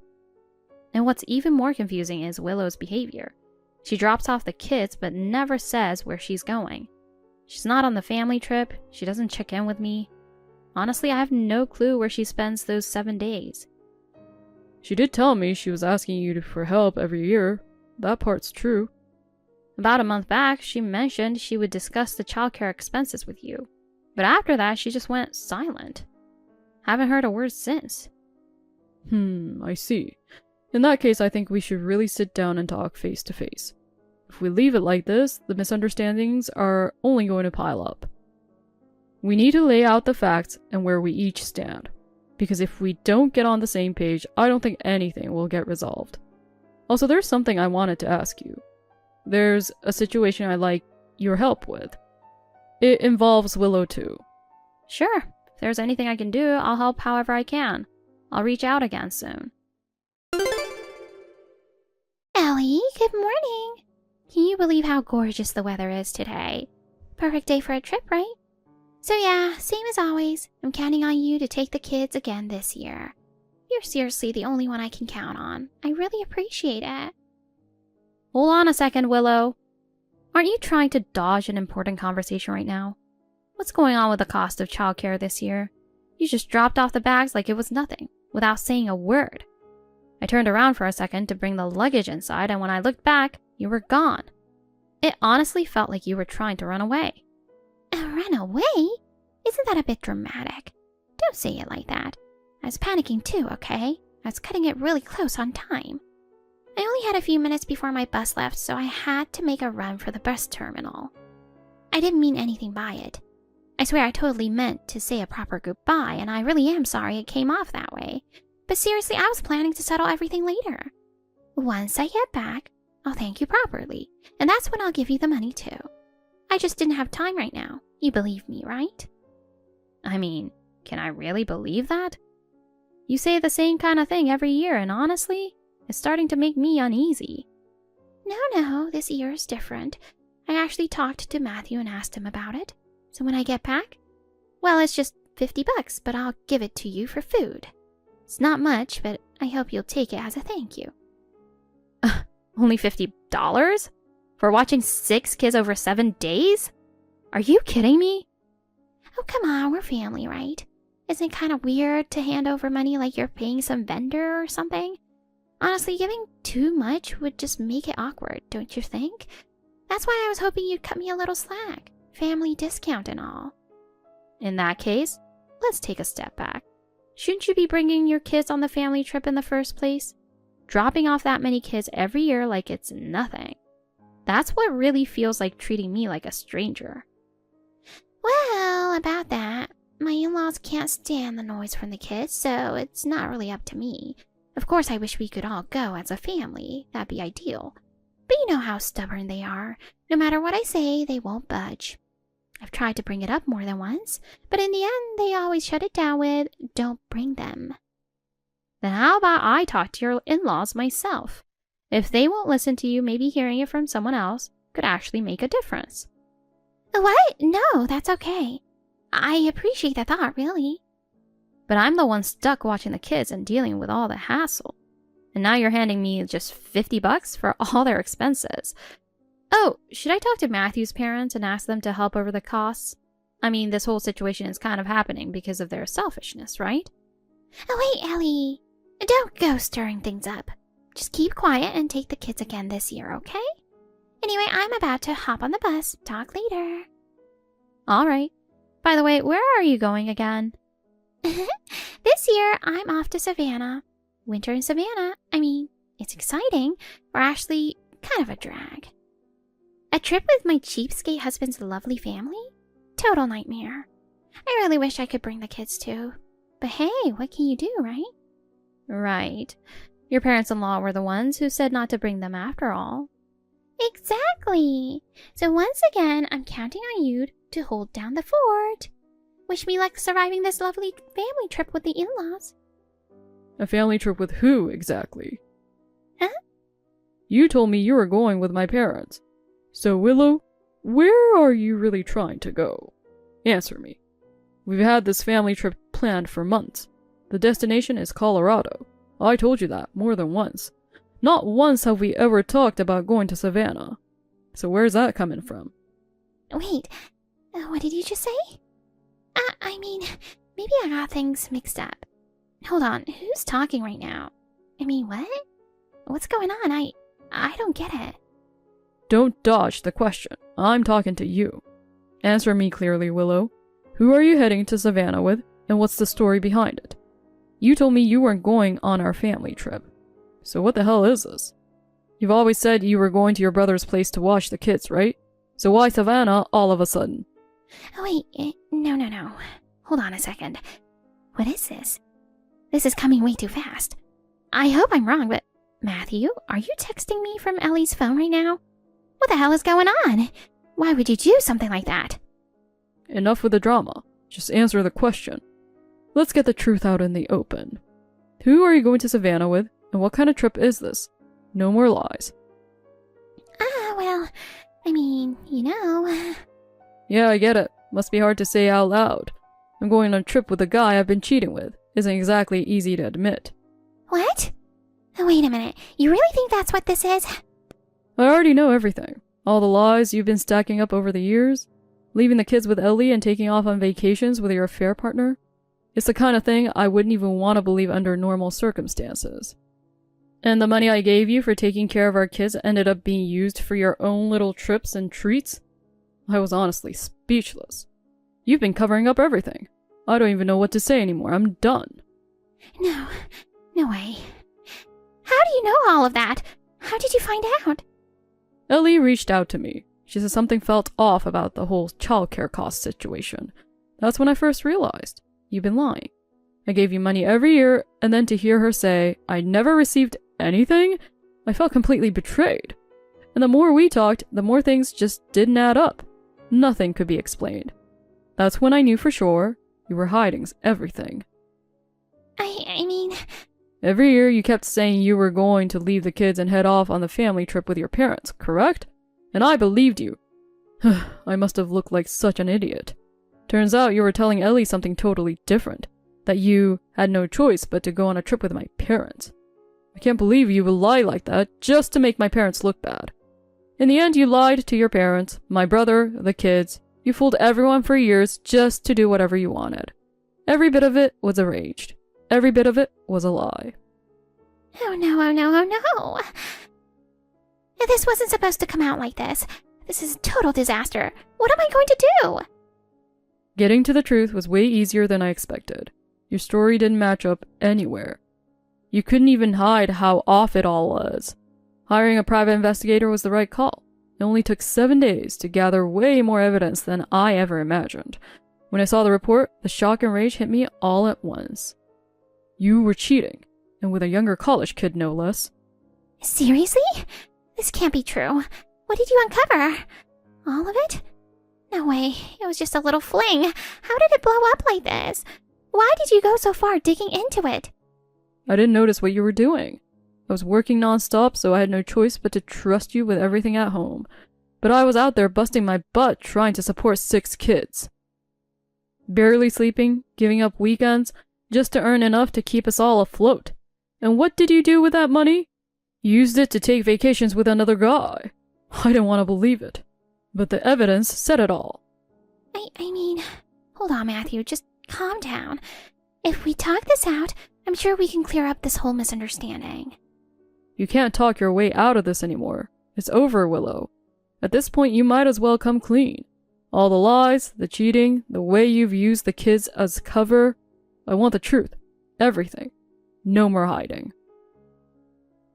And what's even more confusing is Willow's behavior. She drops off the kids but never says where she's going. She's not on the family trip, she doesn't check in with me. Honestly, I have no clue where she spends those 7 days. She did tell me she was asking you for help every year. That part's true. About a month back, she mentioned she would discuss the childcare expenses with you. But after that, she just went silent. Haven't heard a word since. I see. In that case, I think we should really sit down and talk face to face. If we leave it like this, the misunderstandings are only going to pile up. We need to lay out the facts and where we each stand. Because if we don't get on the same page, I don't think anything will get resolved. Also, there's something I wanted to ask you. There's a situation I'd like your help with. It involves Willow too. Sure, if there's anything I can do, I'll help however I can. I'll reach out again soon. Ellie, good morning. Can you believe how gorgeous the weather is today? Perfect day for a trip, right? So yeah, same as always. I'm counting on you to take the kids again this year. You're seriously the only one I can count on. I really appreciate it. Hold on a second, Willow. Aren't you trying to dodge an important conversation right now? What's going on with the cost of childcare this year? You just dropped off the bags like it was nothing, without saying a word. I turned around for a second to bring the luggage inside, and when I looked back, you were gone. It honestly felt like you were trying to run away. Run away? Isn't that a bit dramatic? Don't say it like that. I was panicking too, okay? I was cutting it really close on time. I only had a few minutes before my bus left, so I had to make a run for the bus terminal. I didn't mean anything by it. I swear I totally meant to say a proper goodbye, and I really am sorry it came off that way. But seriously, I was planning to settle everything later. Once I get back, I'll thank you properly, and that's when I'll give you the money too. I just didn't have time right now. You believe me, right? I mean, can I really believe that? You say the same kind of thing every year, and honestly, it's starting to make me uneasy. No, this year is different. I actually talked to Matthew and asked him about it. So when I get back, well, it's just $50, but I'll give it to you for food. It's not much, but I hope you'll take it as a thank you. Only $50? For watching 6 kids over 7 days? Are you kidding me? Oh, come on, we're family, right? Isn't it kind of weird to hand over money like you're paying some vendor or something? Honestly, giving too much would just make it awkward, don't you think? That's why I was hoping you'd cut me a little slack. Family discount and all. In that case, let's take a step back. Shouldn't you be bringing your kids on the family trip in the first place? Dropping off that many kids every year like it's nothing. That's what really feels like treating me like a stranger. Well, about that, my in-laws can't stand the noise from the kids, so it's not really up to me. Of course, I wish we could all go as a family. That'd be ideal. But you know how stubborn they are. No matter what I say, they won't budge. I've tried to bring it up more than once, but in the end, they always shut it down with, "Don't bring them." Then how about I talk to your in-laws myself? If they won't listen to you, maybe hearing it from someone else could actually make a difference. What? No, that's okay. I appreciate the thought, really. But I'm the one stuck watching the kids and dealing with all the hassle. And now you're handing me just $50 for all their expenses. Oh, should I talk to Matthew's parents and ask them to help over the costs? I mean, this whole situation is kind of happening because of their selfishness, right? Oh, wait, Ellie. Don't go stirring things up. Just keep quiet and take the kids again this year, okay? Anyway, I'm about to hop on the bus. Talk later. All right. By the way, where are you going again? This year, I'm off to Savannah. Winter in Savannah, I mean, it's exciting, or actually kind of a drag. A trip with my cheapskate husband's lovely family? Total nightmare. I really wish I could bring the kids too. But hey, what can you do, right? Right. Your parents-in-law were the ones who said not to bring them after all. Exactly. So once again, I'm counting on you to hold down the fort. Wish me luck surviving this lovely family trip with the in-laws. A family trip with who, exactly? Huh? You told me you were going with my parents. So, Willow, where are you really trying to go? Answer me. We've had this family trip planned for months. The destination is Colorado. I told you that more than once. Not once have we ever talked about going to Savannah. So where's that coming from? Wait, what did you just say? I mean, maybe I got things mixed up. Hold on, who's talking right now? I mean, what? What's going on? I don't get it. Don't dodge the question. I'm talking to you. Answer me clearly, Willow. Who are you heading to Savannah with, and what's the story behind it? You told me you weren't going on our family trip. So what the hell is this? You've always said you were going to your brother's place to watch the kids, right? So why Savannah all of a sudden? Oh, wait, no. Hold on a second. What is this? This is coming way too fast. I hope I'm wrong, but Matthew, are you texting me from Ellie's phone right now? What the hell is going on? Why would you do something like that? Enough with the drama. Just answer the question. Let's get the truth out in the open. Who are you going to Savannah with, and what kind of trip is this? No more lies. Well, I mean, you know. Yeah, I get it. Must be hard to say out loud. I'm going on a trip with a guy I've been cheating with. Isn't exactly easy to admit. What? Wait a minute. You really think that's what this is? I already know everything. All the lies you've been stacking up over the years. Leaving the kids with Ellie and taking off on vacations with your affair partner. It's the kind of thing I wouldn't even want to believe under normal circumstances. And the money I gave you for taking care of our kids ended up being used for your own little trips and treats? I was honestly speechless. You've been covering up everything. I don't even know what to say anymore. I'm done. No way. How do you know all of that? How did you find out? Ellie reached out to me. She said something felt off about the whole childcare cost situation. That's when I first realized. You've been lying. I gave you money every year, and then to hear her say I never received anything, I felt completely betrayed. And the more we talked, the more things just didn't add up. Nothing could be explained. That's when I knew for sure you were hiding everything. I mean... Every year you kept saying you were going to leave the kids and head off on the family trip with your parents, correct? And I believed you. I must have looked like such an idiot. Turns out you were telling Ellie something totally different. That you had no choice but to go on a trip with my parents. I can't believe you would lie like that just to make my parents look bad. In the end, you lied to your parents, my brother, the kids. You fooled everyone for years just to do whatever you wanted. Every bit of it was arranged. Every bit of it was a lie. Oh no. This wasn't supposed to come out like this. This is a total disaster. What am I going to do? Getting to the truth was way easier than I expected. Your story didn't match up anywhere. You couldn't even hide how off it all was. Hiring a private investigator was the right call. It only took 7 days to gather way more evidence than I ever imagined. When I saw the report, the shock and rage hit me all at once. You were cheating, and with a younger college kid no less. Seriously? This can't be true. What did you uncover? All of it? No way. It was just a little fling. How did it blow up like this? Why did you go so far digging into it? I didn't notice what you were doing. I was working nonstop, so I had no choice but to trust you with everything at home. But I was out there busting my butt trying to support 6 kids. Barely sleeping, giving up weekends, just to earn enough to keep us all afloat. And what did you do with that money? You used it to take vacations with another guy. I didn't want to believe it. But the evidence said it all. I mean, hold on, Matthew, just calm down. If we talk this out, I'm sure we can clear up this whole misunderstanding. You can't talk your way out of this anymore. It's over, Willow. At this point, you might as well come clean. All the lies, the cheating, the way you've used the kids as cover. I want the truth. Everything. No more hiding.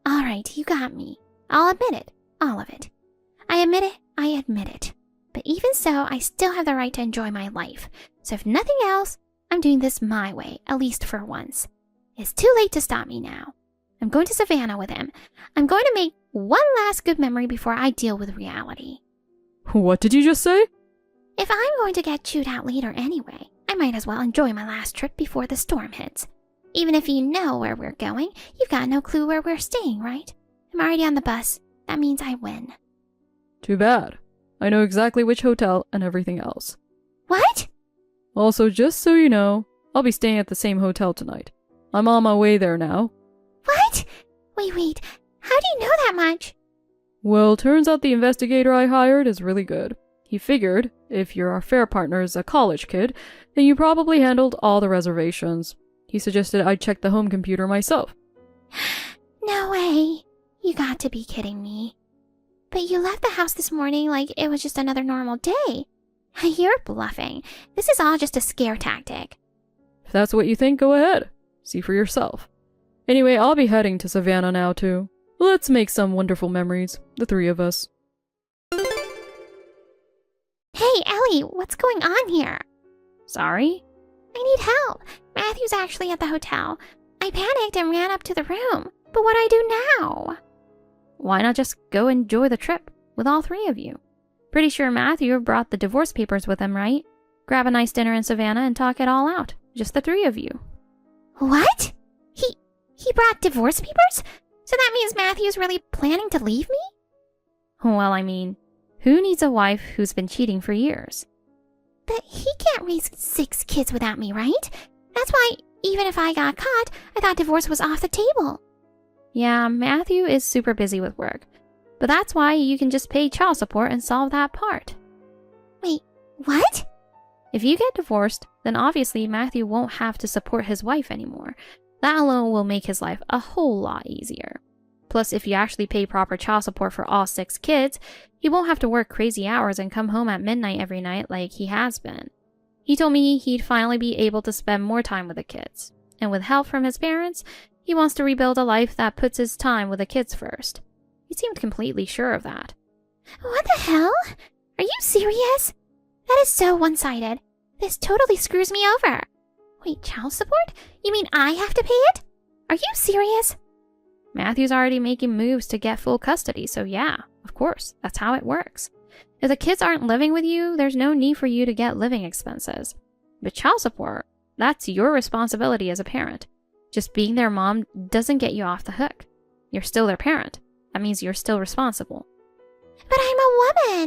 All right, you got me. I'll admit it. All of it. I admit it. I admit it. But even so, I still have the right to enjoy my life. So if nothing else, I'm doing this my way, at least for once. It's too late to stop me now. I'm going to Savannah with him. I'm going to make one last good memory before I deal with reality. What did you just say? If I'm going to get chewed out later anyway, I might as well enjoy my last trip before the storm hits. Even if you know where we're going, you've got no clue where we're staying, right? I'm already on the bus. That means I win. Too bad. I know exactly which hotel and everything else. What? Also, just so you know, I'll be staying at the same hotel tonight. I'm on my way there now. What? Wait. How do you know that much? Well, turns out the investigator I hired is really good. He figured, if your affair partner is a college kid, then you probably handled all the reservations. He suggested I check the home computer myself. No way. You got to be kidding me. But you left the house this morning like it was just another normal day. You're bluffing. This is all just a scare tactic. If that's what you think, go ahead. See for yourself. Anyway, I'll be heading to Savannah now, too. Let's make some wonderful memories, the 3 of us. Hey, Ellie, what's going on here? Sorry? I need help. Matthew's actually at the hotel. I panicked and ran up to the room. But what do I do now? Why not just go enjoy the trip with all 3 of you? Pretty sure Matthew brought the divorce papers with him, right? Grab a nice dinner in Savannah and talk it all out. Just the 3 of you. What? He brought divorce papers? So that means Matthew's really planning to leave me? Well, I mean, who needs a wife who's been cheating for years? But he can't raise 6 kids without me, right? That's why, even if I got caught, I thought divorce was off the table. Yeah, Matthew is super busy with work. But that's why you can just pay child support and solve that part. Wait, what? If you get divorced, then obviously Matthew won't have to support his wife anymore. That alone will make his life a whole lot easier. Plus, if you actually pay proper child support for all 6 kids, he won't have to work crazy hours and come home at midnight every night like he has been. He told me he'd finally be able to spend more time with the kids. And with help from his parents, he wants to rebuild a life that puts his time with the kids first. He seemed completely sure of that. What the hell? Are you serious? That is so one-sided. This totally screws me over. Wait, child support? You mean I have to pay it? Are you serious? Matthew's already making moves to get full custody, so yeah, of course, that's how it works. If the kids aren't living with you, there's no need for you to get living expenses. But child support, that's your responsibility as a parent. Just being their mom doesn't get you off the hook. You're still their parent. That means you're still responsible. But I'm a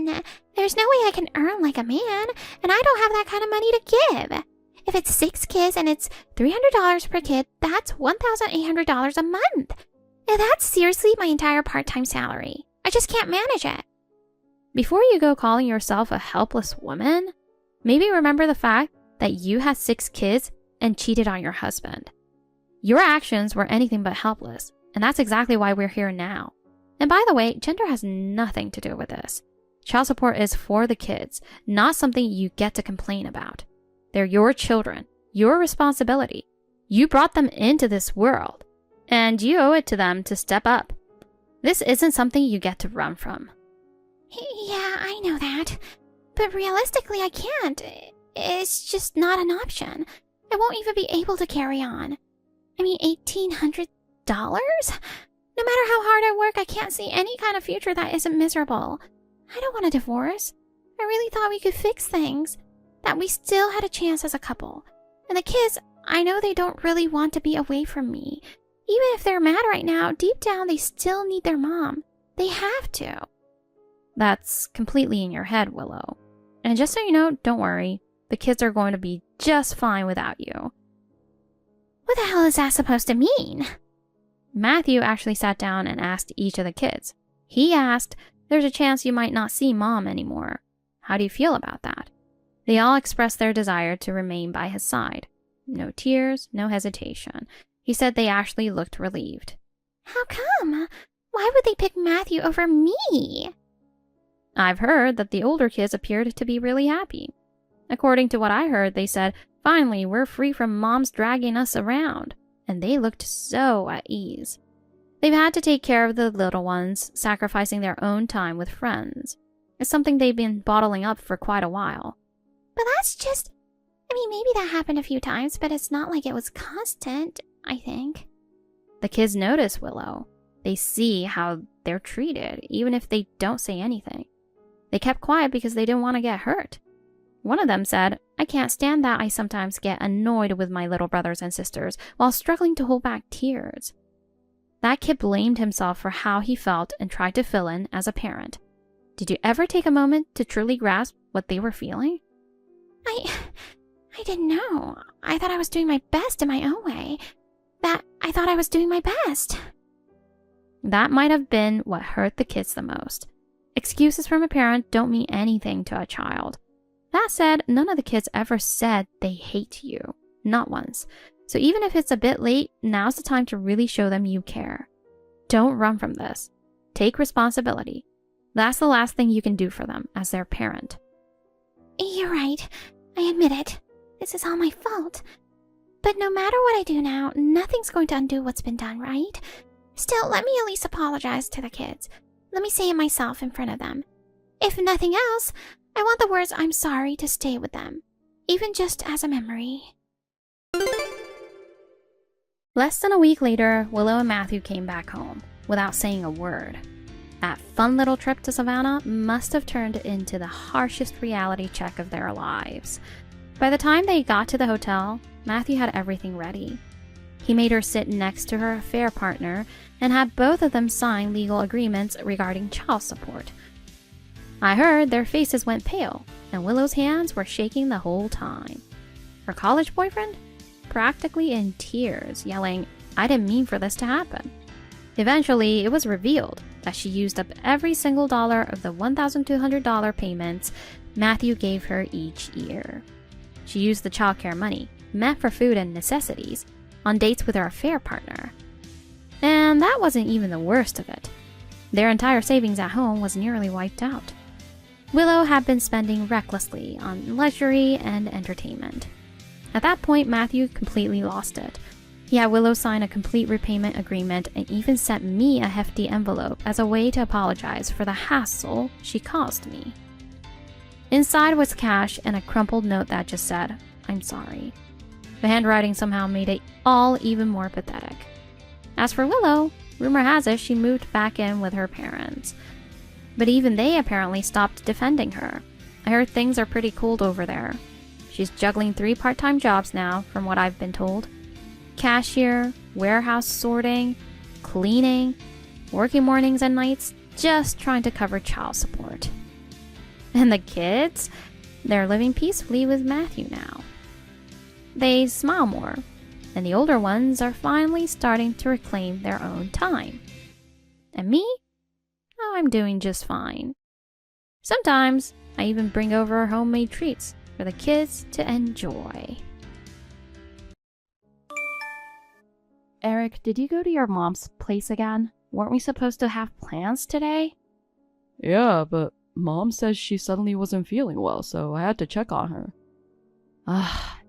woman. There's no way I can earn like a man, and I don't have that kind of money to give. If it's 6 kids and it's $300 per kid, that's $1,800 a month. That's seriously my entire part-time salary. I just can't manage it. Before you go calling yourself a helpless woman, maybe remember the fact that you had 6 kids and cheated on your husband. Your actions were anything but helpless, and that's exactly why we're here now. And by the way, gender has nothing to do with this. Child support is for the kids, not something you get to complain about. They're your children, your responsibility. You brought them into this world, and you owe it to them to step up. This isn't something you get to run from. Yeah, I know that. But realistically, I can't. It's just not an option. I won't even be able to carry on. I mean, $1,800? No matter how hard I work, I can't see any kind of future that isn't miserable. I don't want a divorce. I really thought we could fix things. That we still had a chance as a couple. And the kids, I know they don't really want to be away from me. Even if they're mad right now, deep down they still need their mom. They have to. That's completely in your head, Willow. And just so you know, don't worry. The kids are going to be just fine without you. What the hell is that supposed to mean? Matthew actually sat down and asked each of the kids. He asked, "There's a chance you might not see Mom anymore. How do you feel about that?" They all expressed their desire to remain by his side. No tears, no hesitation. He said they actually looked relieved. How come? Why would they pick Matthew over me? I've heard that the older kids appeared to be really happy. According to what I heard, they said, "Finally, we're free from Mom's dragging us around." And they looked so at ease. They've had to take care of the little ones, sacrificing their own time with friends. It's something they've been bottling up for quite a while. But that's just... maybe that happened a few times, but it's not like it was constant, I think. The kids notice, Willow. They see how they're treated, even if they don't say anything. They kept quiet because they didn't want to get hurt. One of them said, "I can't stand that I sometimes get annoyed with my little brothers and sisters while struggling to hold back tears." That kid blamed himself for how he felt and tried to fill in as a parent. Did you ever take a moment to truly grasp what they were feeling? I didn't know. I thought I was doing my best in my own way. I thought I was doing my best. That might have been what hurt the kids the most. Excuses from a parent don't mean anything to a child. That said, none of the kids ever said they hate you. Not once. So even if it's a bit late, now's the time to really show them you care. Don't run from this. Take responsibility. That's the last thing you can do for them as their parent. You're right. I admit it. This is all my fault. But no matter what I do now, nothing's going to undo what's been done, right? Still, let me at least apologize to the kids. Let me say it myself in front of them. If nothing else, I want the words "I'm sorry" to stay with them, even just as a memory. Less than a week later, Willow and Matthew came back home without saying a word. That fun little trip to Savannah must have turned into the harshest reality check of their lives. By the time they got to the hotel, Matthew had everything ready. He made her sit next to her affair partner and had both of them sign legal agreements regarding child support. I heard their faces went pale, and Willow's hands were shaking the whole time. Her college boyfriend? Practically in tears, yelling, "I didn't mean for this to happen." Eventually, it was revealed that she used up every single dollar of the $1,200 payments Matthew gave her each year. She used the childcare money, meant for food and necessities, on dates with her affair partner. And that wasn't even the worst of it. Their entire savings at home was nearly wiped out. Willow had been spending recklessly on luxury and entertainment. At that point, Matthew completely lost it. He had Willow sign a complete repayment agreement and even sent me a hefty envelope as a way to apologize for the hassle she caused me. Inside was cash and a crumpled note that just said, "I'm sorry." The handwriting somehow made it all even more pathetic. As for Willow, rumor has it she moved back in with her parents. But even they apparently stopped defending her. I heard things are pretty cold over there. She's juggling 3 part-time jobs now, from what I've been told. Cashier, warehouse sorting, cleaning, working mornings and nights, just trying to cover child support. And the kids? They're living peacefully with Matthew now. They smile more, and the older ones are finally starting to reclaim their own time. And me? Oh, I'm doing just fine. Sometimes I even bring over homemade treats for the kids to enjoy. Eric, did you go to your mom's place again? Weren't we supposed to have plans today? Yeah, but Mom says she suddenly wasn't feeling well, so I had to check on her.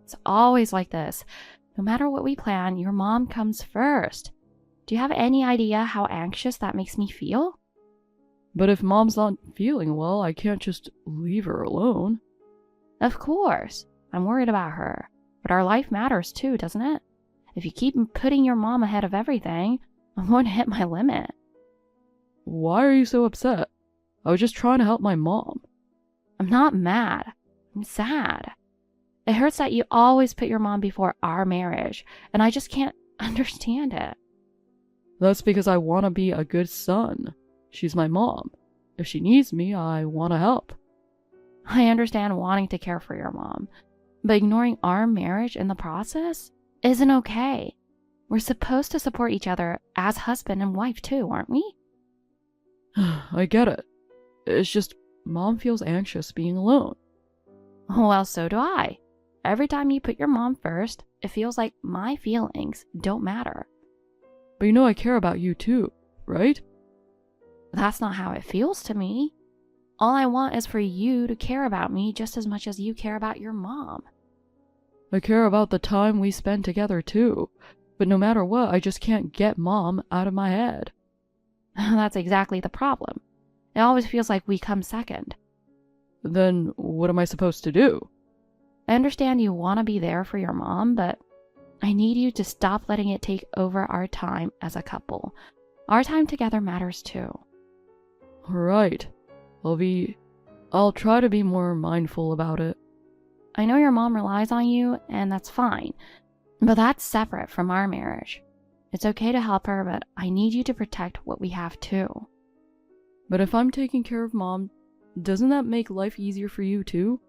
It's always like this. No matter what we plan, your mom comes first. Do you have any idea how anxious that makes me feel? But if Mom's not feeling well, I can't just leave her alone. Of course. I'm worried about her. But our life matters too, doesn't it? If you keep putting your mom ahead of everything, I'm going to hit my limit. Why are you so upset? I was just trying to help my mom. I'm not mad. I'm sad. It hurts that you always put your mom before our marriage, and I just can't understand it. That's because I want to be a good son. She's my mom. If she needs me, I want to help. I understand wanting to care for your mom, but ignoring our marriage in the process isn't okay. We're supposed to support each other as husband and wife too, aren't we? I get it. It's just Mom feels anxious being alone. Well, so do I. Every time you put your mom first, it feels like my feelings don't matter. But you know I care about you too, right? That's not how it feels to me. All I want is for you to care about me just as much as you care about your mom. I care about the time we spend together too. But no matter what, I just can't get Mom out of my head. That's exactly the problem. It always feels like we come second. Then what am I supposed to do? I understand you want to be there for your mom, but I need you to stop letting it take over our time as a couple. Our time together matters too. Right. I'll try to be more mindful about it. I know your mom relies on you, and that's fine. But that's separate from our marriage. It's okay to help her, but I need you to protect what we have too. But if I'm taking care of Mom, doesn't that make life easier for you too?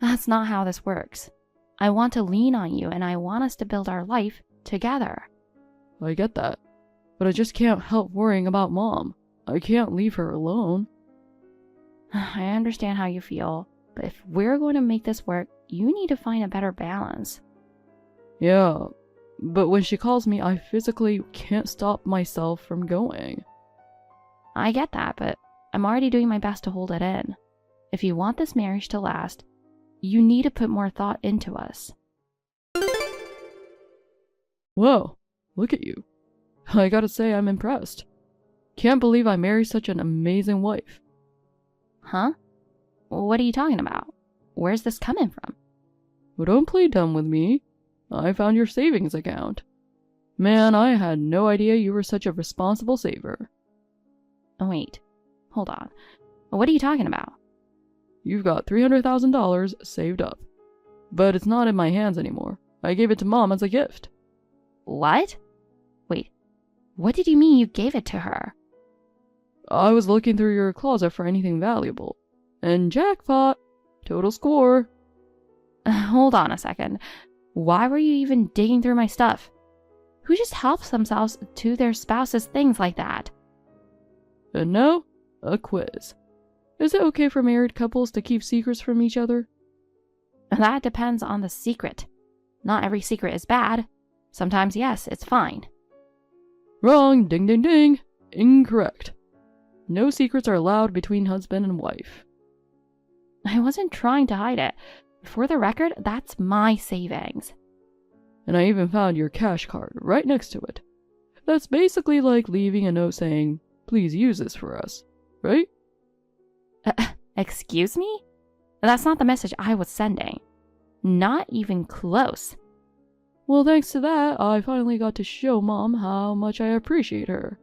That's not how this works. I want to lean on you, and I want us to build our life together. I get that. But I just can't help worrying about Mom. I can't leave her alone. I understand how you feel, but if we're going to make this work, you need to find a better balance. Yeah, but when she calls me, I physically can't stop myself from going. I get that, but I'm already doing my best to hold it in. If you want this marriage to last, you need to put more thought into us. Whoa, look at you. I gotta say, I'm impressed. Can't believe I married such an amazing wife. Huh? What are you talking about? Where's this coming from? Well, don't play dumb with me. I found your savings account. Man, I had no idea you were such a responsible saver. Oh, wait. Hold on. What are you talking about? You've got $300,000 saved up. But it's not in my hands anymore. I gave it to Mom as a gift. What? Wait. What did you mean you gave it to her? I was looking through your closet for anything valuable. And jackpot! Total score! Hold on a second. Why were you even digging through my stuff? Who just helps themselves to their spouse's things like that? And now, a quiz. Is it okay for married couples to keep secrets from each other? That depends on the secret. Not every secret is bad. Sometimes, yes, it's fine. Wrong! Ding ding ding! Incorrect. No secrets are allowed between husband and wife. I wasn't trying to hide it. For the record, that's my savings. And I even found your cash card right next to it. That's basically like leaving a note saying, please use this for us, right? Excuse me? That's not the message I was sending. Not even close. Well, thanks to that, I finally got to show Mom how much I appreciate her.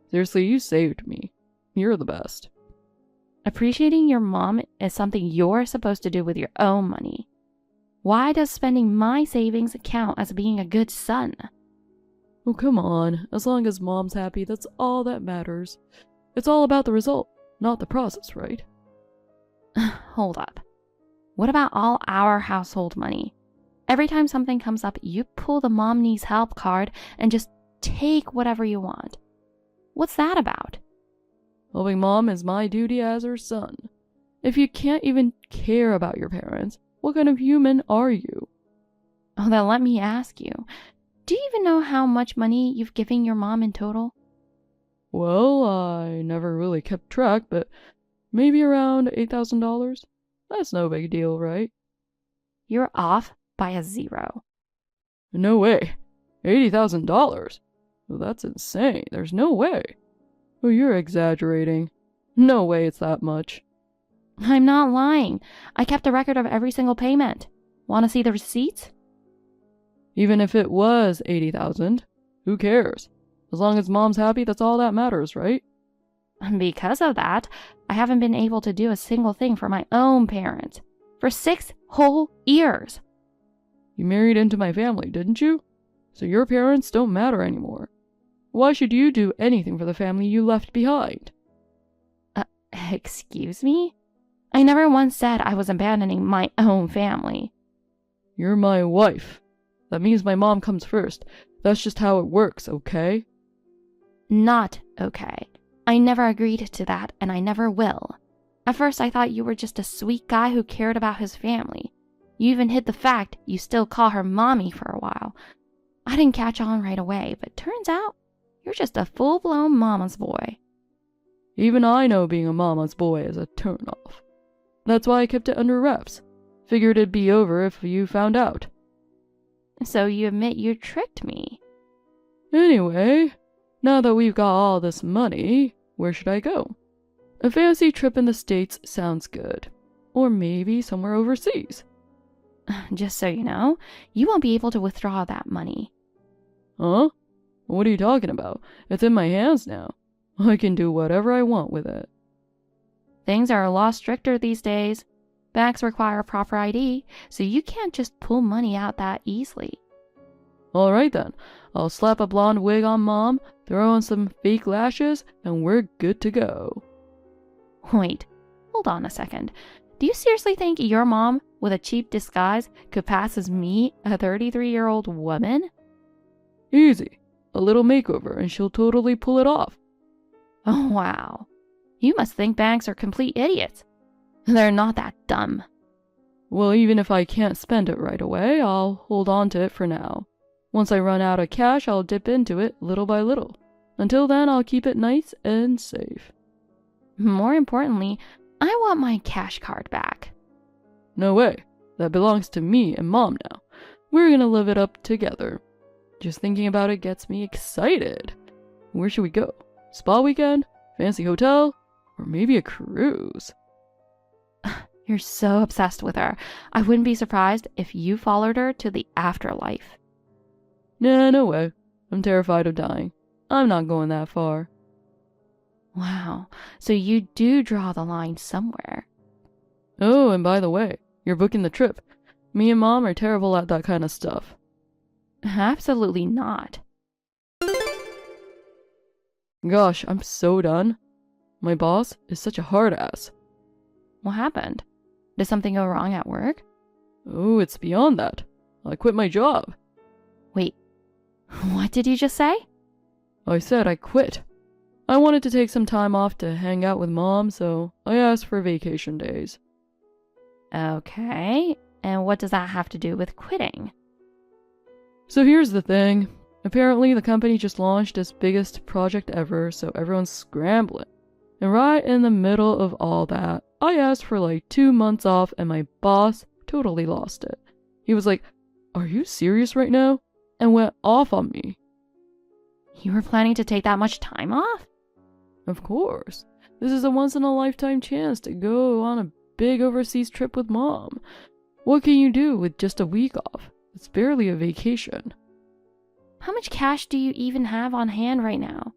Seriously, you saved me. You're the best. Appreciating your mom is something you're supposed to do with your own money. Why does spending my savings count as being a good son? Oh, come on. As long as Mom's happy, that's all that matters. It's all about the result, not the process, right? Hold up. What about all our household money? Every time something comes up, you pull the mom needs help card and just take whatever you want. What's that about? Helping Mom is my duty as her son. If you can't even care about your parents, what kind of human are you? Oh, then let me ask you. Do you even know how much money you've given your mom in total? Well, I never really kept track, but maybe around $8,000? That's no big deal, right? You're off by a zero. No way. $80,000? Well, that's insane. There's no way. Oh, you're exaggerating. No way it's that much. I'm not lying. I kept a record of every single payment. Want to see the receipts? Even if it was $80,000, who cares? As long as Mom's happy, that's all that matters, right? Because of that, I haven't been able to do a single thing for my own parents. For 6 whole years. You married into my family, didn't you? So your parents don't matter anymore. Why should you do anything for the family you left behind? Excuse me? I never once said I was abandoning my own family. You're my wife. That means my mom comes first. That's just how it works, okay? Not okay. I never agreed to that, and I never will. At first, I thought you were just a sweet guy who cared about his family. You even hid the fact you still call her mommy for a while. I didn't catch on right away, but turns out you're just a full-blown mama's boy. Even I know being a mama's boy is a turn-off. That's why I kept it under wraps. Figured it'd be over if you found out. So you admit you tricked me. Anyway, now that we've got all this money, where should I go? A fancy trip in the States sounds good. Or maybe somewhere overseas. Just so you know, you won't be able to withdraw that money. Huh? What are you talking about? It's in my hands now. I can do whatever I want with it. Things are a lot stricter these days. Banks require proper ID, so you can't just pull money out that easily. Alright then, I'll slap a blonde wig on Mom, throw on some fake lashes, and we're good to go. Wait, hold on a second. Do you seriously think your mom, with a cheap disguise, could pass as me, a 33-year-old woman? Easy. A little makeover and she'll totally pull it off. Oh, wow. You must think banks are complete idiots. They're not that dumb. Well, even if I can't spend it right away, I'll hold on to it for now. Once I run out of cash, I'll dip into it little by little. Until then, I'll keep it nice and safe. More importantly, I want my cash card back. No way. That belongs to me and Mom now. We're gonna live it up together. Just thinking about it gets me excited. Where should we go? Spa weekend? Fancy hotel? Or maybe a cruise? You're so obsessed with her. I wouldn't be surprised if you followed her to the afterlife. Nah, no way. I'm terrified of dying. I'm not going that far. Wow, so you do draw the line somewhere. Oh, and by the way, you're booking the trip. Me and Mom are terrible at that kind of stuff. Absolutely not. Gosh, I'm so done. My boss is such a hard ass. What happened? Did something go wrong at work? Oh, it's beyond that. I quit my job. Wait, what did you just say? I said I quit. I wanted to take some time off to hang out with Mom, so I asked for vacation days. Okay, and what does that have to do with quitting? So here's the thing. Apparently the company just launched its biggest project ever, so everyone's scrambling. And right in the middle of all that, I asked for like 2 months off and my boss totally lost it. He was like, "Are you serious right now?" and went off on me. You were planning to take that much time off? Of course. This is a once-in-a-lifetime chance to go on a big overseas trip with Mom. What can you do with just a week off? It's barely a vacation. How much cash do you even have on hand right now?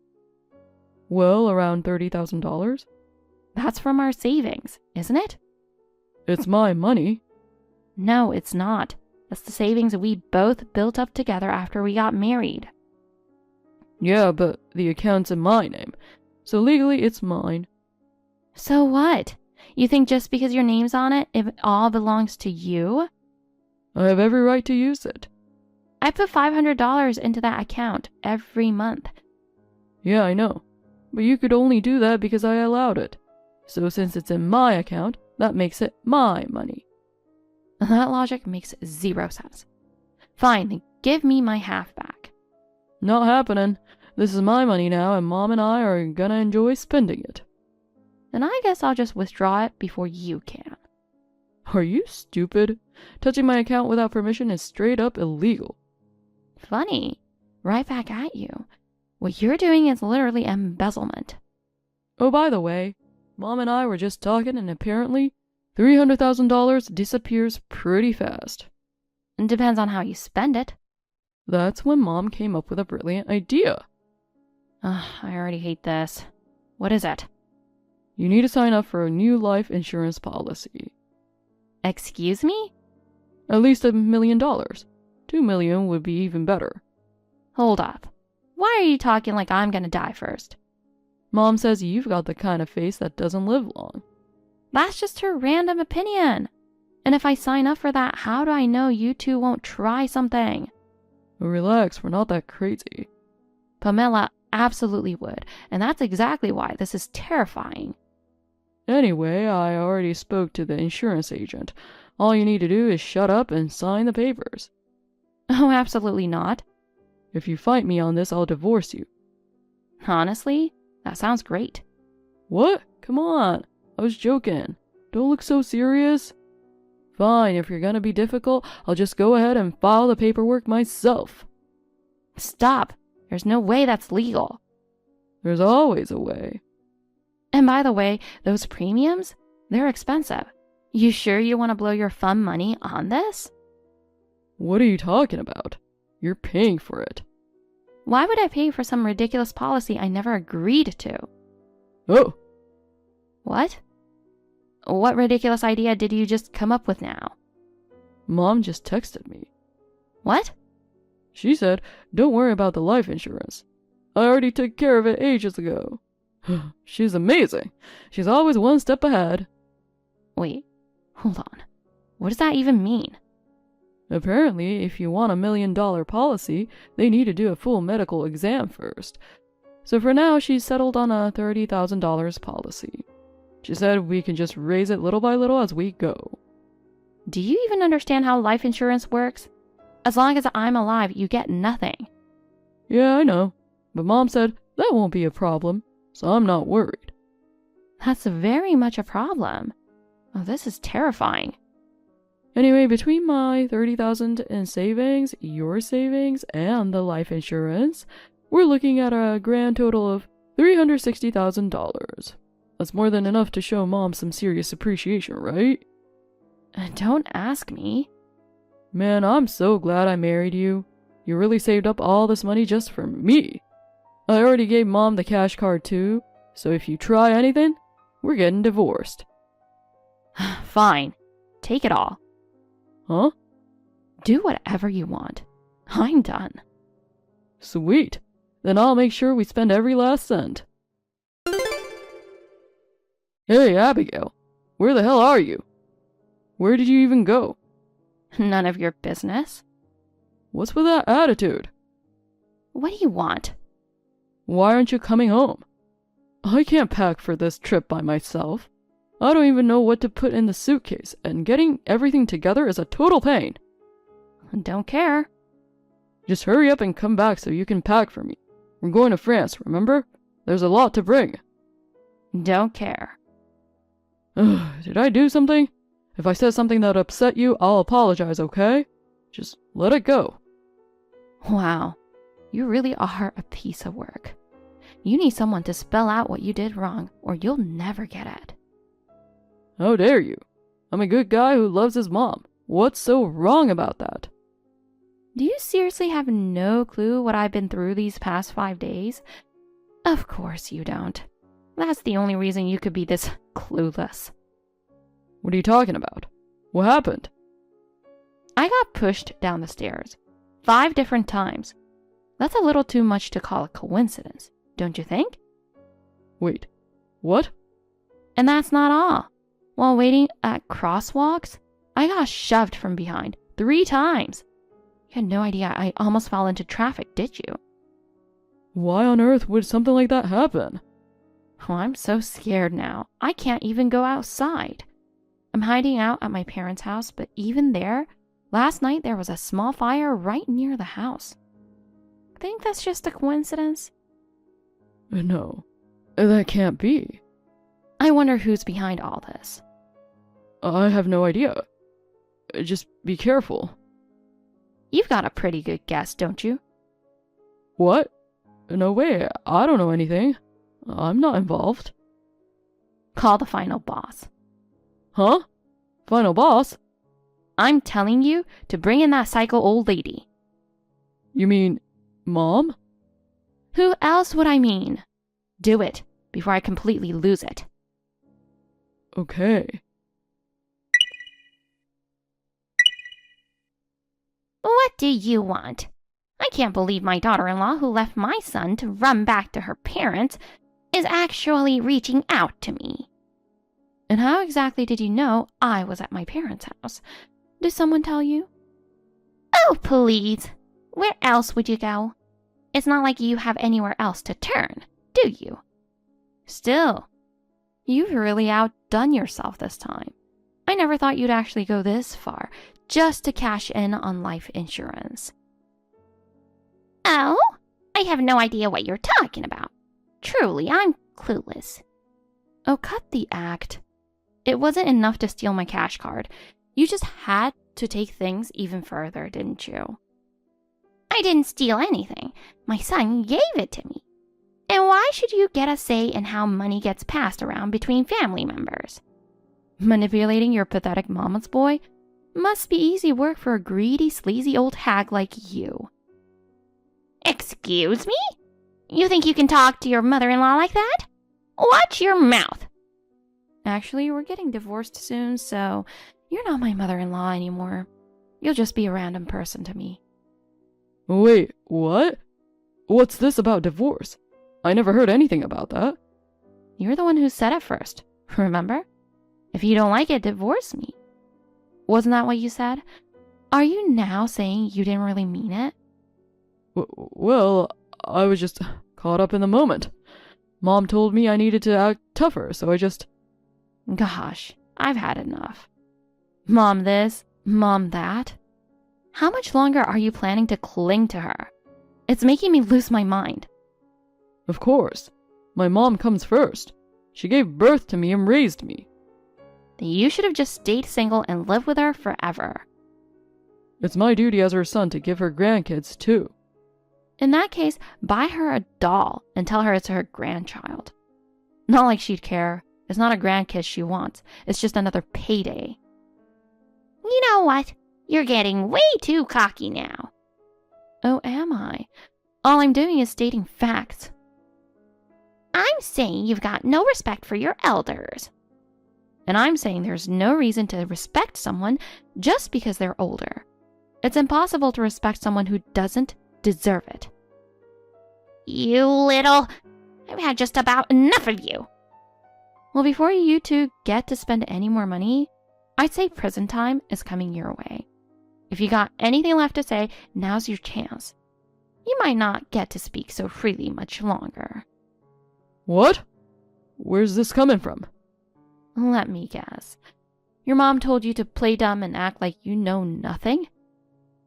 Well, around $30,000. That's from our savings, isn't it? It's my money. No, it's not. That's the savings we both built up together after we got married. Yeah, but the account's in my name, so legally it's mine. So what? You think just because your name's on it, it all belongs to you? I have every right to use it. I put $500 into that account every month. Yeah, I know. But you could only do that because I allowed it. So since it's in my account, that makes it my money. That logic makes 0 sense. Fine, then give me my half back. Not happening. This is my money now, and Mom and I are gonna enjoy spending it. Then I guess I'll just withdraw it before you can. Are you stupid? Touching my account without permission is straight up illegal. Funny. Right back at you. What you're doing is literally embezzlement. Oh, by the way, Mom and I were just talking, and apparently $300,000 disappears pretty fast. It depends on how you spend it. That's when Mom came up with a brilliant idea. Ugh, I already hate this. What is it? You need to sign up for a new life insurance policy. Excuse me? At least $1 million. $2 million would be even better. Hold up. Why are you talking like I'm gonna die first? Mom says you've got the kind of face that doesn't live long. That's just her random opinion. And if I sign up for that, how do I know you two won't try something? Relax, we're not that crazy. Pamela absolutely would, and that's exactly why this is terrifying. Anyway, I already spoke to the insurance agent. All you need to do is shut up and sign the papers. Oh, absolutely not. If you fight me on this, I'll divorce you. Honestly, that sounds great. What? Come on. I was joking. Don't look so serious. Fine, if you're gonna be difficult, I'll just go ahead and file the paperwork myself. Stop. There's no way that's legal. There's always a way. And by the way, those premiums, they're expensive. You sure you want to blow your fun money on this? What are you talking about? You're paying for it. Why would I pay for some ridiculous policy I never agreed to? Oh, What? What ridiculous idea did you just come up with now? Mom just texted me. What? She said, don't worry about the life insurance. I already took care of it ages ago. She's amazing. She's always one step ahead. Wait, hold on. What does that even mean? Apparently, if you want $1 million policy, they need to do a full medical exam first. So for now, she's settled on a $30,000 policy. She said we can just raise it little by little as we go. Do you even understand how life insurance works? As long as I'm alive, you get nothing. Yeah, I know. But Mom said that won't be a problem, so I'm not worried. That's very much a problem. Oh, this is terrifying. Anyway, between my $30,000 in savings, your savings, and the life insurance, we're looking at a grand total of $360,000. That's more than enough to show Mom some serious appreciation, right? Don't ask me. Man, I'm so glad I married you. You really saved up all this money just for me. I already gave Mom the cash card too, so if you try anything, we're getting divorced. Fine. Take it all. Huh? Do whatever you want. I'm done. Sweet. Then I'll make sure we spend every last cent. Hey, Abigail. Where the hell are you? Where did you even go? None of your business. What's with that attitude? What do you want? Why aren't you coming home? I can't pack for this trip by myself. I don't even know what to put in the suitcase, and getting everything together is a total pain. Don't care. Just hurry up and come back so you can pack for me. We're going to France, remember? There's a lot to bring. Don't care. Did I do something? If I said something that upset you, I'll apologize, okay? Just let it go. Wow. You really are a piece of work. You need someone to spell out what you did wrong, or you'll never get it. How dare you? I'm a good guy who loves his mom. What's so wrong about that? Do you seriously have no clue what I've been through these past 5 days? Of course you don't. That's the only reason you could be this clueless. What are you talking about? What happened? I got pushed down the stairs 5 different times. That's a little too much to call a coincidence, don't you think? Wait, what? And that's not all. While waiting at crosswalks, I got shoved from behind 3 times. You had no idea I almost fell into traffic, did you? Why on earth would something like that happen? Oh, I'm so scared now. I can't even go outside. I'm hiding out at my parents' house, but even there, last night there was a small fire right near the house. Think that's just a coincidence? No, that can't be. I wonder who's behind all this. I have no idea. Just be careful. You've got a pretty good guess, don't you? What? No way, I don't know anything. I'm not involved. Call the final boss. Huh? Final boss? I'm telling you to bring in that psycho old lady. You mean Mom? Who else would I mean? Do it before I completely lose it. Okay. What do you want? I can't believe my daughter-in-law, who left my son to run back to her parents, is actually reaching out to me. And how exactly did you know I was at my parents' house? Did someone tell you? Oh, please. Where else would you go? It's not like you have anywhere else to turn, do you? Still, you've really outdone yourself this time. I never thought you'd actually go this far, just to cash in on life insurance. Oh? I have no idea what you're talking about. Truly, I'm clueless. Oh, cut the act. It wasn't enough to steal my cash card. You just had to take things even further, didn't you? I didn't steal anything. My son gave it to me. And why should you get a say in how money gets passed around between family members? Manipulating your pathetic mama's boy must be easy work for a greedy, sleazy old hag like you. Excuse me? You think you can talk to your mother-in-law like that? Watch your mouth. Actually, we're getting divorced soon, so you're not my mother-in-law anymore. You'll just be a random person to me. Wait, what? What's this about divorce? I never heard anything about that. You're the one who said it first, remember? If you don't like it, divorce me. Wasn't that what you said? Are you now saying you didn't really mean it? Well, I was just caught up in the moment. Mom told me I needed to act tougher, so I just... Gosh, I've had enough. Mom this, mom that. How much longer are you planning to cling to her? It's making me lose my mind. Of course. My mom comes first. She gave birth to me and raised me. You should have just stayed single and lived with her forever. It's my duty as her son to give her grandkids, too. In that case, buy her a doll and tell her it's her grandchild. Not like she'd care. It's not a grandkid she wants. It's just another payday. You know what? You're getting way too cocky now. Oh, am I? All I'm doing is stating facts. I'm saying you've got no respect for your elders. And I'm saying there's no reason to respect someone just because they're older. It's impossible to respect someone who doesn't deserve it. You little... I've had just about enough of you. Well, before you two get to spend any more money, I'd say prison time is coming your way. If you got anything left to say, now's your chance. You might not get to speak so freely much longer. What? Where's this coming from? Let me guess. Your mom told you to play dumb and act like you know nothing?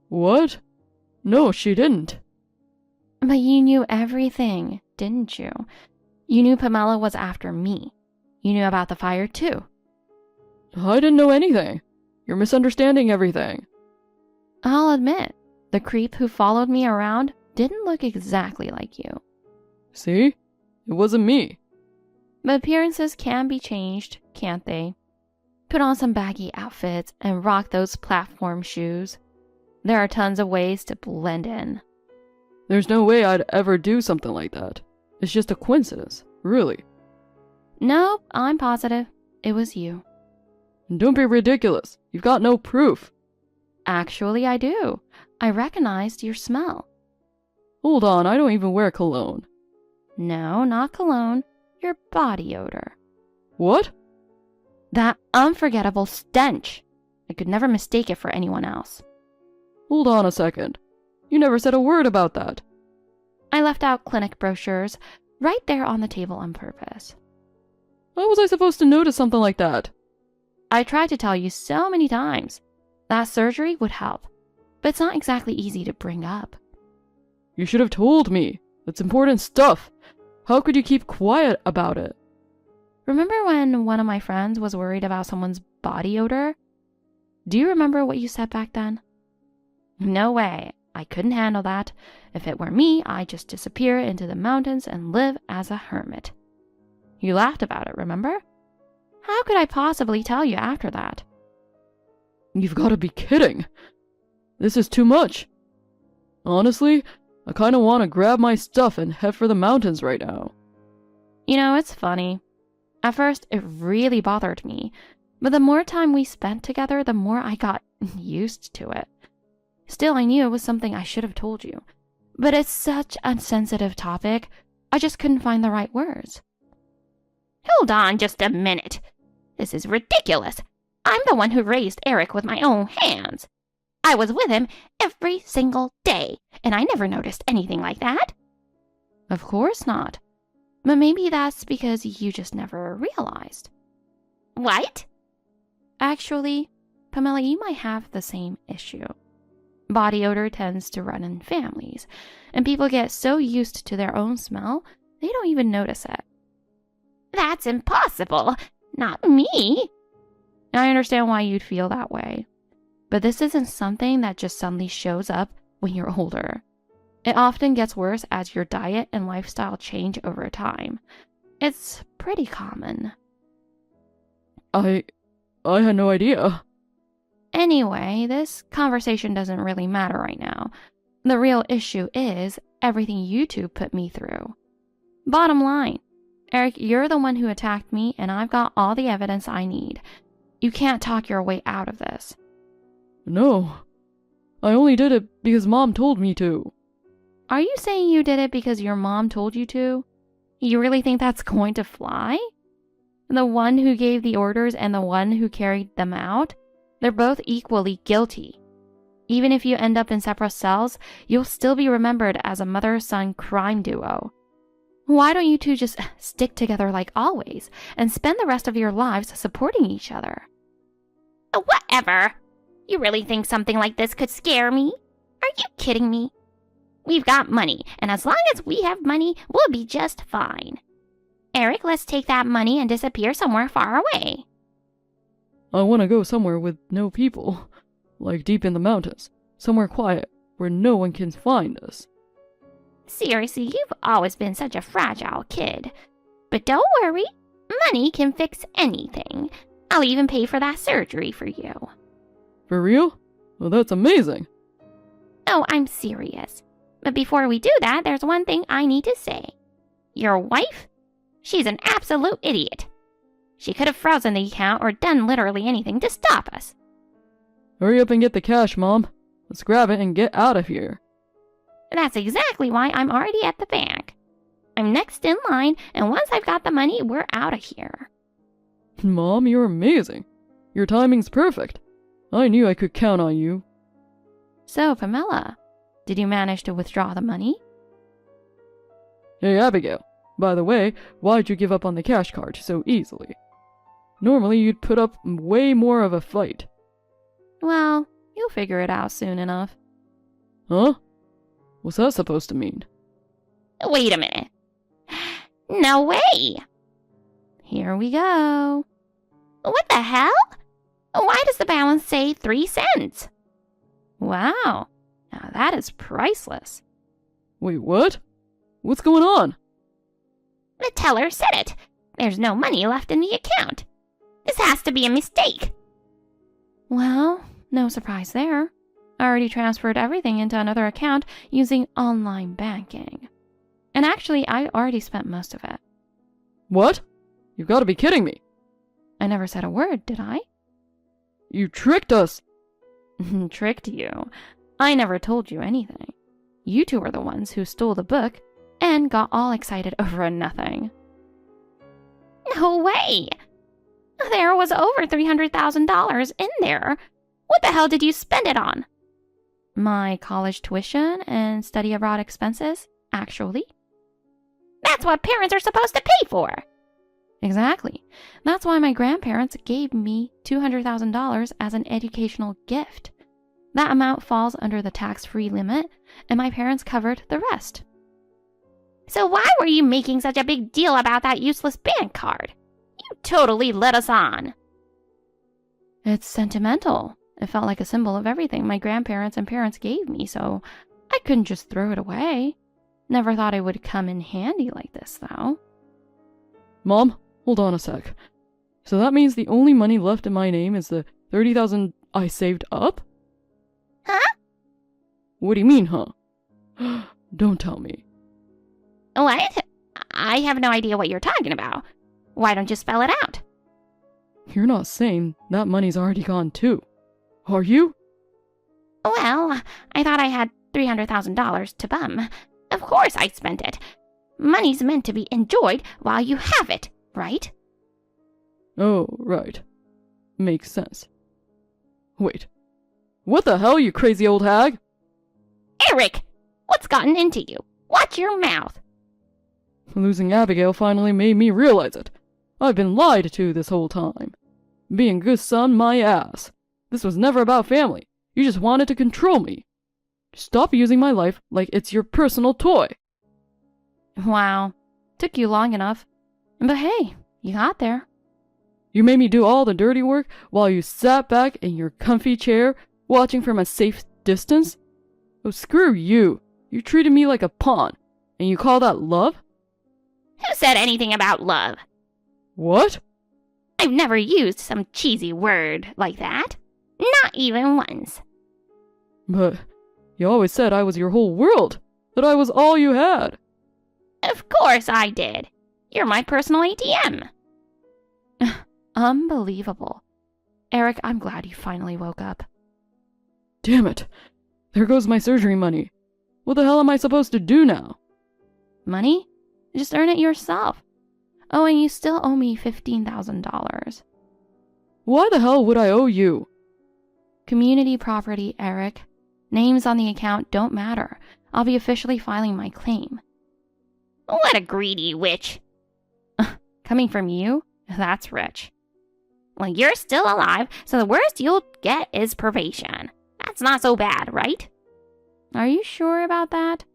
What? No, she didn't. But you knew everything, didn't you? You knew Pamela was after me. You knew about the fire, too. I didn't know anything. You're misunderstanding everything. I'll admit, the creep who followed me around didn't look exactly like you. See? It wasn't me. But appearances can be changed, can't they? Put on some baggy outfits and rock those platform shoes. There are tons of ways to blend in. There's no way I'd ever do something like that. It's just a coincidence, really. Nope, I'm positive. It was you. Don't be ridiculous. You've got no proof. Actually, I do. I recognized your smell. Hold on, I don't even wear cologne. No, not cologne. Your body odor. What? That unforgettable stench. I could never mistake it for anyone else. Hold on a second. You never said a word about that. I left out clinic brochures right there on the table on purpose. How was I supposed to notice something like that? I tried to tell you so many times that surgery would help, but it's not exactly easy to bring up. You should have told me. It's important stuff. How could you keep quiet about it? Remember when one of my friends was worried about someone's body odor? Do you remember what you said back then? No way. I couldn't handle that. If it were me, I'd just disappear into the mountains and live as a hermit. You laughed about it, remember? How could I possibly tell you after that? You've got to be kidding. This is too much. Honestly, I kind of want to grab my stuff and head for the mountains right now. You know, it's funny. At first, it really bothered me. But the more time we spent together, the more I got used to it. Still, I knew it was something I should have told you. but it's such a sensitive topic, I just couldn't find the right words. Hold on just a minute. This is ridiculous. I'm the one who raised Eric with my own hands. I was with him every single day, and I never noticed anything like that. Of course not. But maybe that's because you just never realized. What? Actually, Pamela, you might have the same issue. Body odor tends to run in families, and people get so used to their own smell, they don't even notice it. That's impossible. Not me. I understand why you'd feel that way. But this isn't something that just suddenly shows up when you're older. It often gets worse as your diet and lifestyle change over time. It's pretty common. I had no idea. Anyway, this conversation doesn't really matter right now. The real issue is everything you two put me through. Bottom line, Eric, you're the one who attacked me, and I've got all the evidence I need. You can't talk your way out of this. No. I only did it because Mom told me to. Are you saying you did it because your mom told you to? You really think that's going to fly? The one who gave the orders and the one who carried them out? They're both equally guilty. Even if you end up in separate cells, you'll still be remembered as a mother-son crime duo. Why don't you two just stick together like always and spend the rest of your lives supporting each other? Whatever. You really think something like this could scare me? Are you kidding me? We've got money, and as long as we have money, we'll be just fine. Eric, let's take that money and disappear somewhere far away. I want to go somewhere with no people. Like deep in the mountains. Somewhere quiet, where no one can find us. Seriously, you've always been such a fragile kid. But don't worry, money can fix anything. I'll even pay for that surgery for you. For real? Well, that's amazing. Oh, I'm serious. But before we do that, there's one thing I need to say. Your wife? She's an absolute idiot. She could have frozen the account or done literally anything to stop us. Hurry up and get the cash, Mom. Let's grab it and get out of here. That's exactly why I'm already at the bank. I'm next in line, and once I've got the money, we're out of here. Mom, you're amazing. Your timing's perfect. I knew I could count on you. So, Pamela, did you manage to withdraw the money? Hey, Abigail. By the way, why'd you give up on the cash card so easily? Normally, you'd put up way more of a fight. Well, you'll figure it out soon enough. Huh? What's that supposed to mean? Wait a minute. No way! Here we go. What the hell? Why does the balance say 3 cents? Wow. Now that is priceless. Wait, what? What's going on? The teller said it. There's no money left in the account. This has to be a mistake. Well, no surprise there. I already transferred everything into another account using online banking. And actually, I already spent most of it. What? You've got to be kidding me. I never said a word, did I? You tricked us. Tricked you? I never told you anything. You two were the ones who stole the book and got all excited over nothing. No way! There was over $300,000 in there. What the hell did you spend it on? My college tuition and study abroad expenses, actually. That's what parents are supposed to pay for. Exactly. That's why my grandparents gave me $200,000 as an educational gift. That amount falls under the tax-free limit, and my parents covered the rest. So why were you making such a big deal about that useless bank card? You totally led us on. It's sentimental. It felt like a symbol of everything my grandparents and parents gave me, so I couldn't just throw it away. Never thought it would come in handy like this, though. Mom, hold on a sec. So that means the only money left in my name is the $30,000 I saved up? Huh? What do you mean, huh? Don't tell me. What? I have no idea what you're talking about. Why don't you spell it out? You're not saying that money's already gone too, are you? Well, I thought I had $300,000 to bum. Of course I spent it. Money's meant to be enjoyed while you have it, right? Oh, right. Makes sense. Wait. What the hell, you crazy old hag? Eric! What's gotten into you? Watch your mouth. Losing Abigail finally made me realize it. I've been lied to this whole time. Being a good son, my ass. This was never about family. You just wanted to control me. Stop using my life like it's your personal toy. Wow. Took you long enough. But hey, you got there. You made me do all the dirty work while you sat back in your comfy chair, watching from a safe distance? Oh, screw you. You treated me like a pawn. And you call that love? Who said anything about love? What? I've never used some cheesy word like that. Not even once. But you always said I was your whole world. That I was all you had. Of course I did. You're my personal ATM. Unbelievable. Eric, I'm glad you finally woke up. Damn it. There goes my surgery money. What the hell am I supposed to do now? Money? Just earn it yourself. Oh, and you still owe me $15,000. Why the hell would I owe you? Community property, Eric. Names on the account don't matter. I'll be officially filing my claim. What a greedy witch. Coming from you? That's rich. Well, you're still alive, so the worst you'll get is probation. That's not so bad, right? Are you sure about that?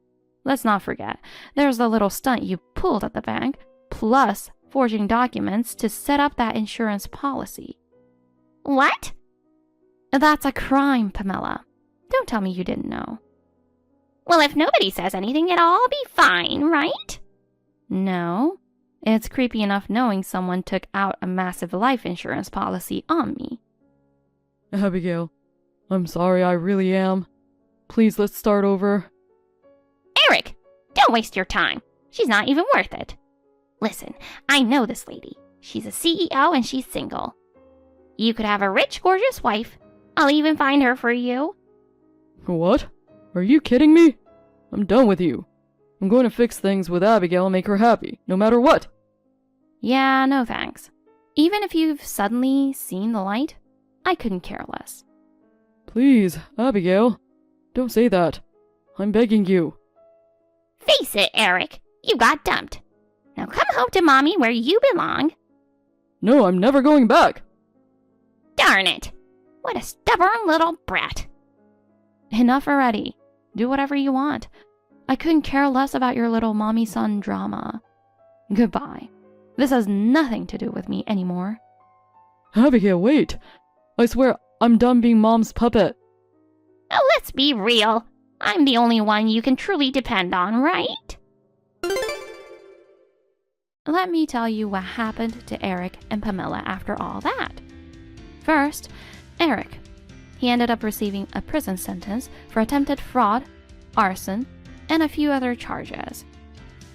Let's not forget, there's the little stunt you pulled at the bank, plus forging documents to set up that insurance policy. What? That's a crime, Pamela. Don't tell me you didn't know. Well, if nobody says anything, it'll all be fine, right? No. It's creepy enough knowing someone took out a massive life insurance policy on me. Abigail, I'm sorry, I really am. Please, let's start over. Eric, don't waste your time. She's not even worth it. Listen, I know this lady. She's a CEO and she's single. You could have a rich, gorgeous wife. I'll even find her for you. What? Are you kidding me? I'm done with you. I'm going to fix things with Abigail and make her happy, no matter what. Yeah, no thanks. Even if you've suddenly seen the light, I couldn't care less. Please, Abigail, don't say that. I'm begging you. Face it, Eric. You got dumped. Now come home to Mommy where you belong. No, I'm never going back. Darn it. What a stubborn little brat. Enough already. Do whatever you want. I couldn't care less about your little mommy-son drama. Goodbye. This has nothing to do with me anymore. Abigail, wait. I swear I'm done being Mom's puppet. Oh, let's be real. I'm the only one you can truly depend on, right? Let me tell you what happened to Eric and Pamela after all that. First, Eric. He ended up receiving a prison sentence for attempted fraud, arson, and a few other charges.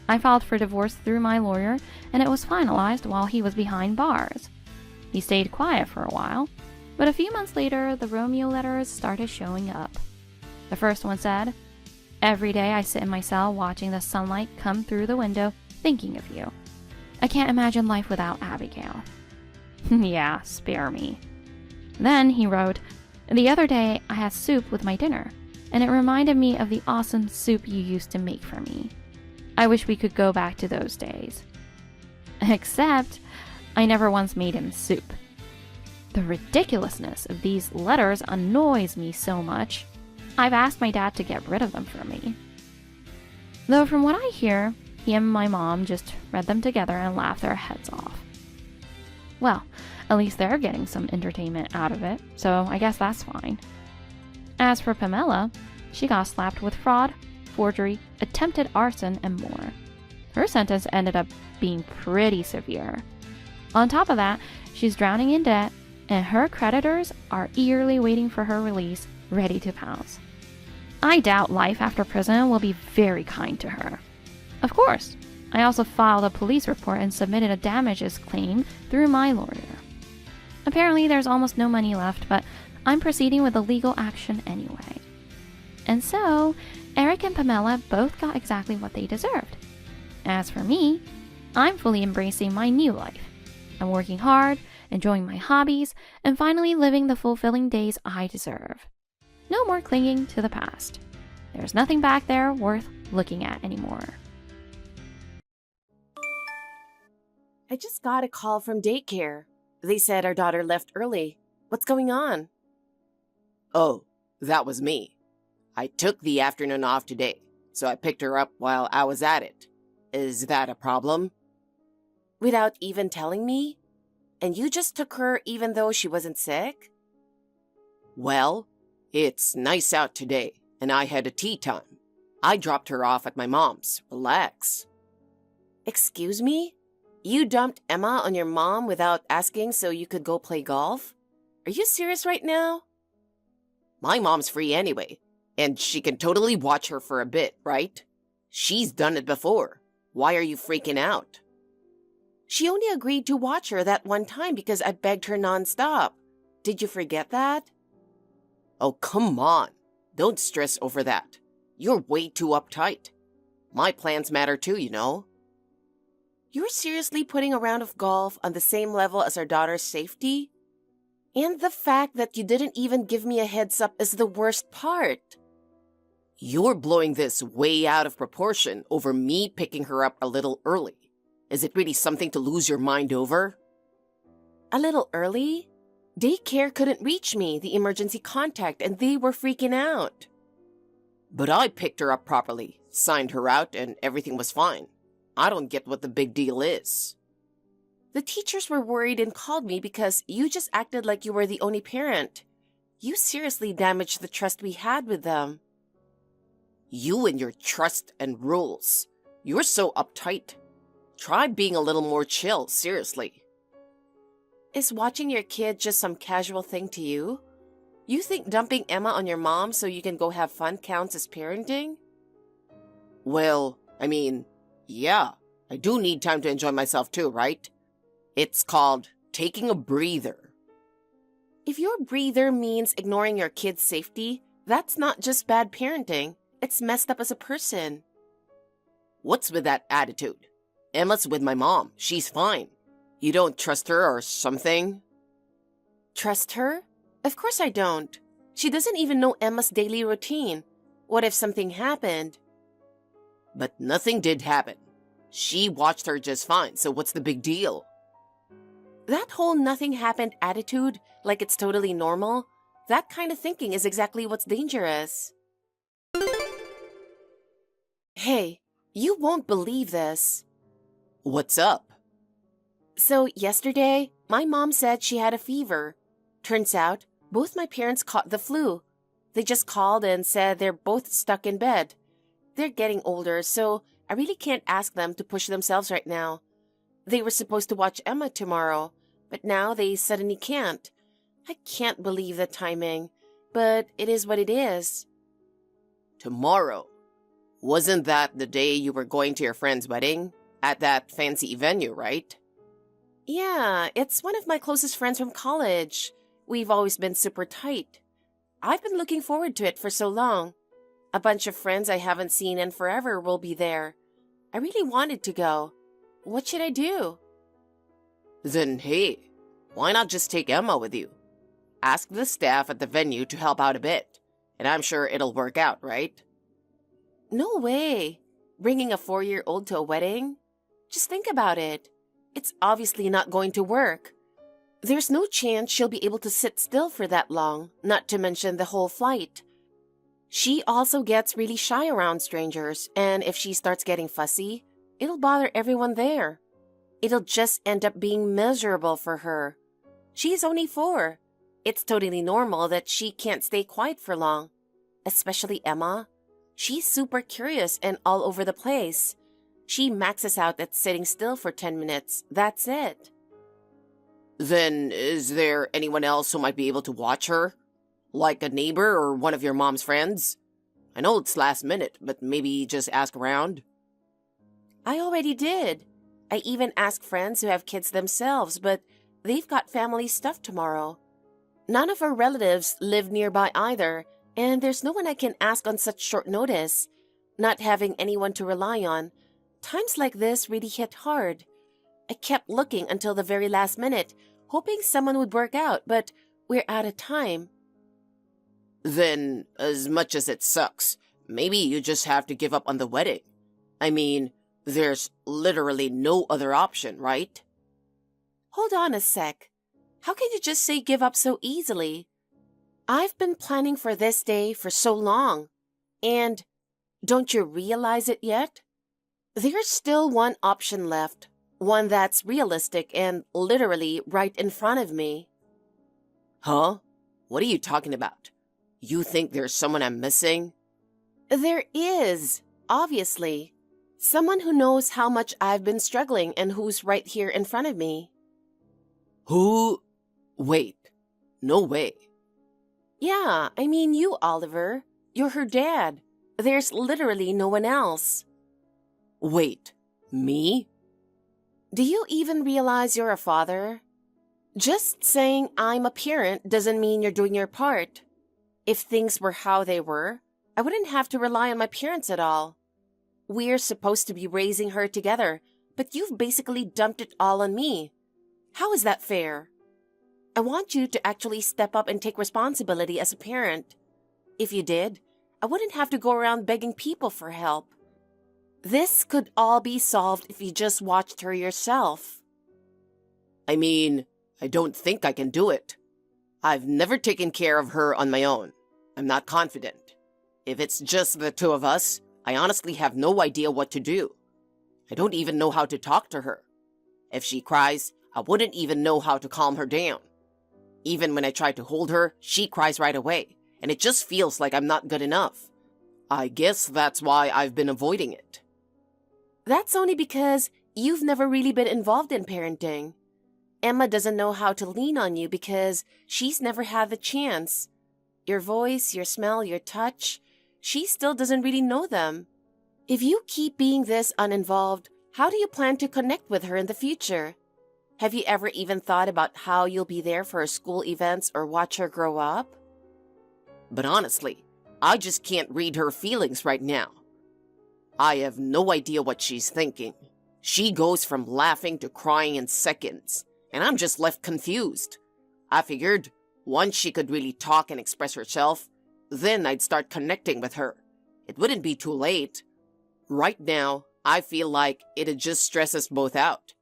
I filed for divorce through my lawyer, and it was finalized while he was behind bars. He stayed quiet for a while, but a few months later, the Romeo letters started showing up. The first one said, "Every day I sit in my cell watching the sunlight come through the window, thinking of you. I can't imagine life without Abigail." Yeah, spare me. Then he wrote, "The other day I had soup with my dinner, and it reminded me of the awesome soup you used to make for me. I wish we could go back to those days." Except, I never once made him soup. The ridiculousness of these letters annoys me so much, I've asked my dad to get rid of them for me. Though from what I hear, he and my mom just read them together and laughed their heads off. Well, at least they're getting some entertainment out of it, so I guess that's fine. As for Pamela, she got slapped with fraud, forgery, attempted arson, and more. Her sentence ended up being pretty severe. On top of that, she's drowning in debt, and her creditors are eagerly waiting for her release, ready to pounce. I doubt life after prison will be very kind to her. Of course, I also filed a police report and submitted a damages claim through my lawyer. Apparently, there's almost no money left, but I'm proceeding with the legal action anyway. And so, Eric and Pamela both got exactly what they deserved. As for me, I'm fully embracing my new life. I'm working hard, enjoying my hobbies, and finally living the fulfilling days I deserve. No more clinging to the past. There's nothing back there worth looking at anymore. I just got a call from daycare. They said our daughter left early. What's going on? Oh, that was me. I took the afternoon off today, so I picked her up while I was at it. Is that a problem? Without even telling me? And you just took her even though she wasn't sick? Well, it's nice out today, and I had a tea time. I dropped her off at my mom's. Relax. Excuse me? You dumped Emma on your mom without asking so you could go play golf? Are you serious right now? My mom's free anyway, and she can totally watch her for a bit, right? She's done it before. Why are you freaking out? She only agreed to watch her that one time because I begged her nonstop. Did you forget that? Oh, come on. Don't stress over that. You're way too uptight. My plans matter too, you know. You're seriously putting a round of golf on the same level as our daughter's safety? And the fact that you didn't even give me a heads up is the worst part. You're blowing this way out of proportion over me picking her up a little early. Is it really something to lose your mind over? A little early? Daycare couldn't reach me, the emergency contact, and they were freaking out. But I picked her up properly, signed her out, and everything was fine. I don't get what the big deal is. The teachers were worried and called me because you just acted like you were the only parent. You seriously damaged the trust we had with them. You and your trust and rules. You're so uptight. Try being a little more chill, seriously. Is watching your kid just some casual thing to you? You think dumping Emma on your mom so you can go have fun counts as parenting? Well, yeah, I do need time to enjoy myself too, right? It's called taking a breather. If your breather means ignoring your kid's safety, that's not just bad parenting. It's messed up as a person. What's with that attitude? Emma's with my mom. She's fine. You don't trust her or something? Trust her? Of course I don't. She doesn't even know Emma's daily routine. What if something happened? But nothing did happen. She watched her just fine, so what's the big deal? That whole nothing happened attitude, like it's totally normal, that kind of thinking is exactly what's dangerous. Hey, you won't believe this. What's up? So yesterday, my mom said she had a fever. Turns out, both my parents caught the flu. They just called and said they're both stuck in bed. They're getting older, so I really can't ask them to push themselves right now. They were supposed to watch Emma tomorrow, but now they suddenly can't. I can't believe the timing, but it is what it is. Tomorrow? Wasn't that the day you were going to your friend's wedding? At that fancy venue, right? Yeah, it's one of my closest friends from college. We've always been super tight. I've been looking forward to it for so long. A bunch of friends I haven't seen in forever will be there. I really wanted to go. What should I do? Then hey, why not just take Emma with you? Ask the staff at the venue to help out a bit, and I'm sure it'll work out, right? No way. Bringing a 4-year-old to a wedding? Just think about it. It's obviously not going to work. There's no chance she'll be able to sit still for that long, not to mention the whole flight. She also gets really shy around strangers, and if she starts getting fussy, it'll bother everyone there. It'll just end up being miserable for her. She's only 4. It's totally normal that she can't stay quiet for long. Especially Emma. She's super curious and all over the place. She maxes out at sitting still for 10 minutes. That's it. Then is there anyone else who might be able to watch her? Like a neighbor or one of your mom's friends? I know it's last minute, but maybe just ask around. I already did. I even asked friends who have kids themselves, but they've got family stuff tomorrow. None of our relatives live nearby either, And there's no one I can ask on such short notice. Not having anyone to rely on, times like this really hit hard. I kept looking until the very last minute, hoping someone would work out, but we're out of time. Then, as much as it sucks, maybe you just have to give up on the wedding. I mean, there's literally no other option, right? Hold on a sec. How can you just say give up so easily? I've been planning for this day for so long. And don't you realize it yet? There's still one option left. One that's realistic and literally right in front of me. Huh? What are you talking about? You think there's someone I'm missing? There is, obviously. Someone who knows how much I've been struggling and who's right here in front of me. Who? Wait. No way. Yeah, I mean you, Oliver. You're her dad. There's literally no one else. Wait. Me? Do you even realize you're a father? Just saying I'm a parent doesn't mean you're doing your part. If things were how they were, I wouldn't have to rely on my parents at all. We're supposed to be raising her together, but you've basically dumped it all on me. How is that fair? I want you to actually step up and take responsibility as a parent. If you did, I wouldn't have to go around begging people for help. This could all be solved if you just watched her yourself. I mean, I don't think I can do it. I've never taken care of her on my own. I'm not confident. If it's just the two of us, I honestly have no idea what to do. I don't even know how to talk to her. If she cries, I wouldn't even know how to calm her down. Even when I try to hold her, she cries right away, and it just feels like I'm not good enough. I guess that's why I've been avoiding it. That's only because you've never really been involved in parenting. Emma doesn't know how to lean on you because she's never had the chance. Your voice, your smell, your touch, she still doesn't really know them. If you keep being this uninvolved, how do you plan to connect with her in the future? Have you ever even thought about how you'll be there for her school events or watch her grow up? But honestly, I just can't read her feelings right now. I have no idea what she's thinking. She goes from laughing to crying in seconds, and I'm just left confused. I figured once she could really talk and express herself, then I'd start connecting with her. It wouldn't be too late. Right now, I feel like it'd just stress us both out.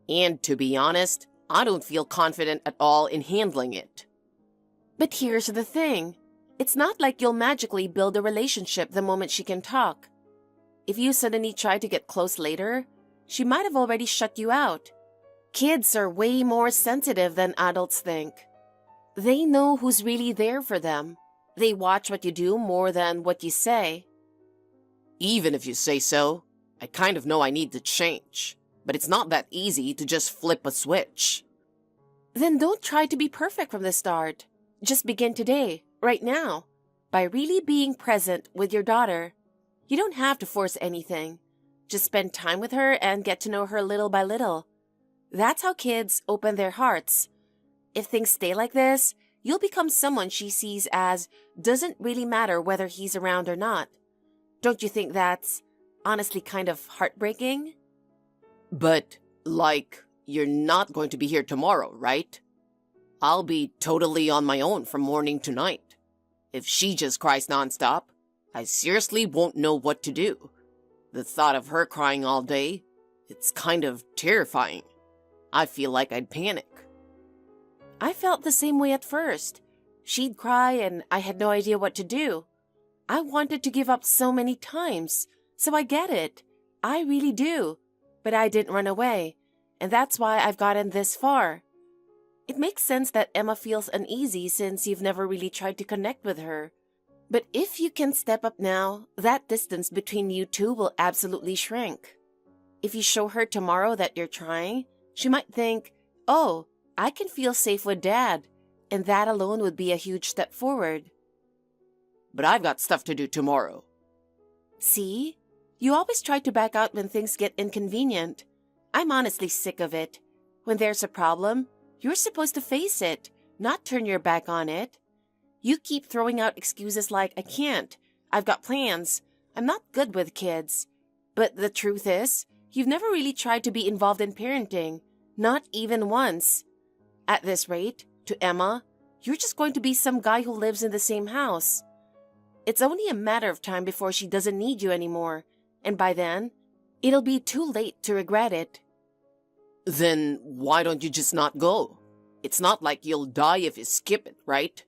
And to be honest, I don't feel confident at all in handling it. But here's the thing. It's not like you'll magically build a relationship the moment she can talk. If you suddenly try to get close later, she might have already shut you out. Kids are way more sensitive than adults think. They know who's really there for them. They watch what you do more than what you say. Even if you say so, I kind of know I need to change. But it's not that easy to just flip a switch. Then don't try to be perfect from the start. Just begin today, right now, by really being present with your daughter. You don't have to force anything. Just spend time with her and get to know her little by little. That's how kids open their hearts. If things stay like this, you'll become someone she sees as doesn't really matter whether he's around or not. Don't you think that's honestly kind of heartbreaking? But, you're not going to be here tomorrow, right? I'll be totally on my own from morning to night. If she just cries nonstop, I seriously won't know what to do. The thought of her crying all day, it's kind of terrifying. I feel like I'd panic. I felt the same way at first. She'd cry and I had no idea what to do. I wanted to give up so many times, so I get it. I really do. But I didn't run away, and that's why I've gotten this far. It makes sense that Emma feels uneasy since you've never really tried to connect with her. But if you can step up now, that distance between you two will absolutely shrink. If you show her tomorrow that you're trying, she might think, oh, I can feel safe with Dad, and that alone would be a huge step forward. But I've got stuff to do tomorrow. See? You always try to back out when things get inconvenient. I'm honestly sick of it. When there's a problem, you're supposed to face it, not turn your back on it. You keep throwing out excuses like, I can't, I've got plans, I'm not good with kids. But the truth is, you've never really tried to be involved in parenting, not even once. At this rate, to Emma, you're just going to be some guy who lives in the same house. It's only a matter of time before she doesn't need you anymore, and by then, it'll be too late to regret it. Then why don't you just not go? It's not like you'll die if you skip it, right?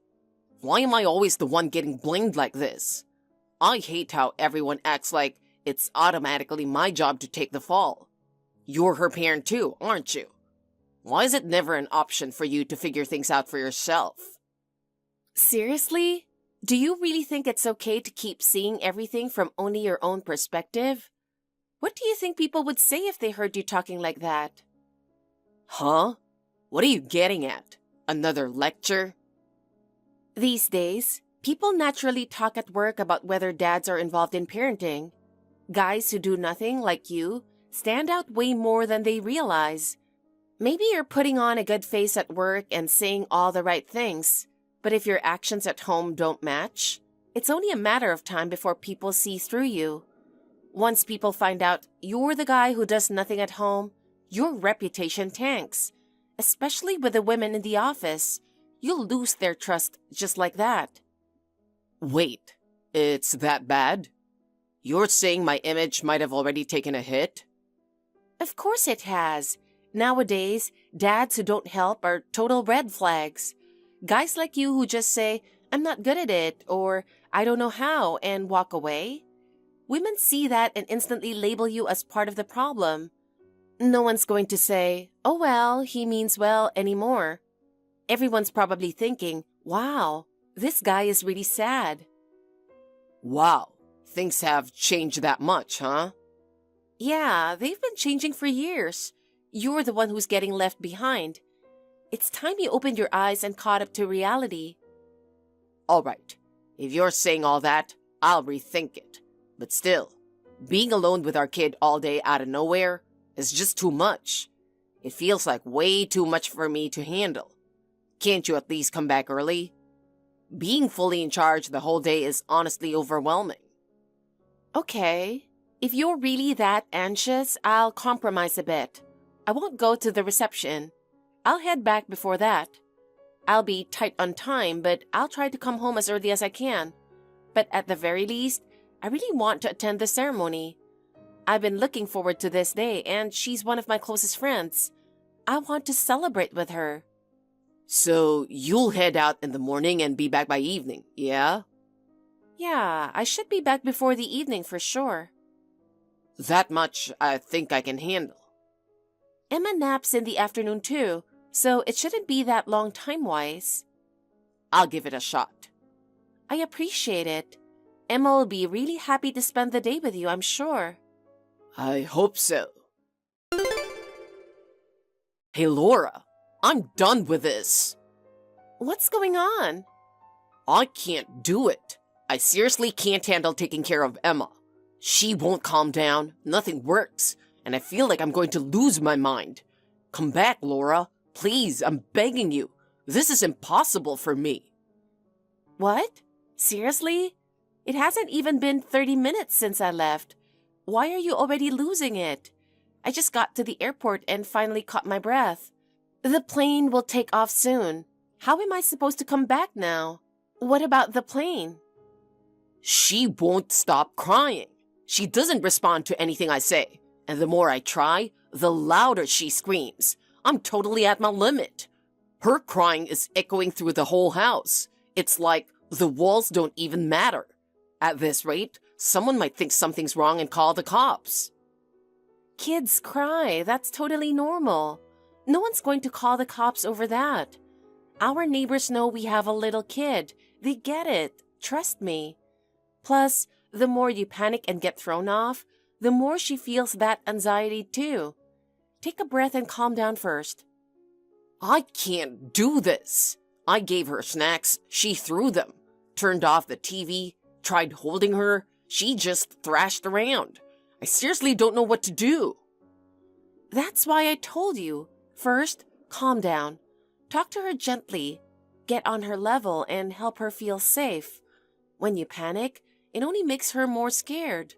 Why am I always the one getting blamed like this? I hate how everyone acts like it's automatically my job to take the fall. You're her parent too, aren't you? Why is it never an option for you to figure things out for yourself? Seriously? Do you really think it's okay to keep seeing everything from only your own perspective? What do you think people would say if they heard you talking like that? Huh? What are you getting at? Another lecture? These days, people naturally talk at work about whether dads are involved in parenting. Guys who do nothing, like you, stand out way more than they realize. Maybe you're putting on a good face at work and saying all the right things, but if your actions at home don't match, it's only a matter of time before people see through you. Once people find out you're the guy who does nothing at home, your reputation tanks. Especially with the women in the office. You'll lose their trust just like that. Wait, it's that bad? You're saying my image might have already taken a hit? Of course it has. Nowadays, dads who don't help are total red flags. Guys like you who just say, I'm not good at it, or I don't know how, and walk away. Women see that and instantly label you as part of the problem. No one's going to say, oh well, he means well anymore. Everyone's probably thinking, wow, this guy is really sad. Wow, things have changed that much, huh? Yeah, they've been changing for years. You're the one who's getting left behind. It's time you opened your eyes and caught up to reality. All right, if you're saying all that, I'll rethink it. But still, being alone with our kid all day out of nowhere is just too much. It feels like way too much for me to handle. Can't you at least come back early? Being fully in charge the whole day is honestly overwhelming. Okay, if you're really that anxious, I'll compromise a bit. I won't go to the reception. I'll head back before that. I'll be tight on time, but I'll try to come home as early as I can. But at the very least, I really want to attend the ceremony. I've been looking forward to this day, and she's one of my closest friends. I want to celebrate with her. So you'll head out in the morning and be back by evening, yeah? Yeah, I should be back before the evening for sure. That much I think I can handle. Emma naps in the afternoon too, so it shouldn't be that long time-wise. I'll give it a shot. I appreciate it. Emma will be really happy to spend the day with you, I'm sure. I hope so. Hey, Laura, I'm done with this. What's going on? I can't do it. I seriously can't handle taking care of Emma. She won't calm down, nothing works, and I feel like I'm going to lose my mind. Come back, Laura. Please, I'm begging you. This is impossible for me. What? Seriously? It hasn't even been 30 minutes since I left. Why are you already losing it? I just got to the airport and finally caught my breath. The plane will take off soon. How am I supposed to come back now? What about the plane? She won't stop crying. She doesn't respond to anything I say. And the more I try, the louder she screams. I'm totally at my limit. Her crying is echoing through the whole house. It's like the walls don't even matter. At this rate, someone might think something's wrong and call the cops. Kids cry. That's totally normal. No one's going to call the cops over that. Our neighbors know we have a little kid. They get it. Trust me. Plus, the more you panic and get thrown off, the more she feels that anxiety too. Take a breath and calm down first. I can't do this. I gave her snacks. She threw them. Turned off the TV. Tried holding her. She just thrashed around. I seriously don't know what to do. That's why I told you. First, calm down. Talk to her gently. get on her level and help her feel safe. When you panic, it only makes her more scared.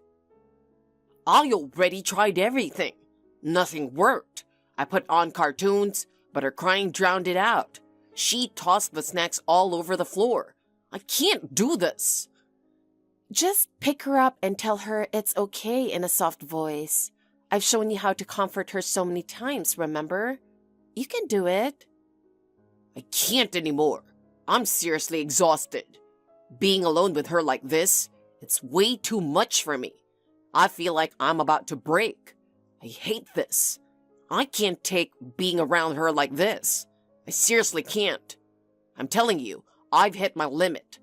I already tried everything. Nothing worked. I put on cartoons, but her crying drowned it out. She tossed the snacks all over the floor. I can't do this. Just pick her up and tell her it's okay in a soft voice. I've shown you how to comfort her so many times, remember? You can do it. I can't anymore. I'm seriously exhausted. Being alone with her like this, it's way too much for me. I feel like I'm about to break. I hate this. I can't take being around her like this. I seriously can't. I'm telling you, I've hit my limit.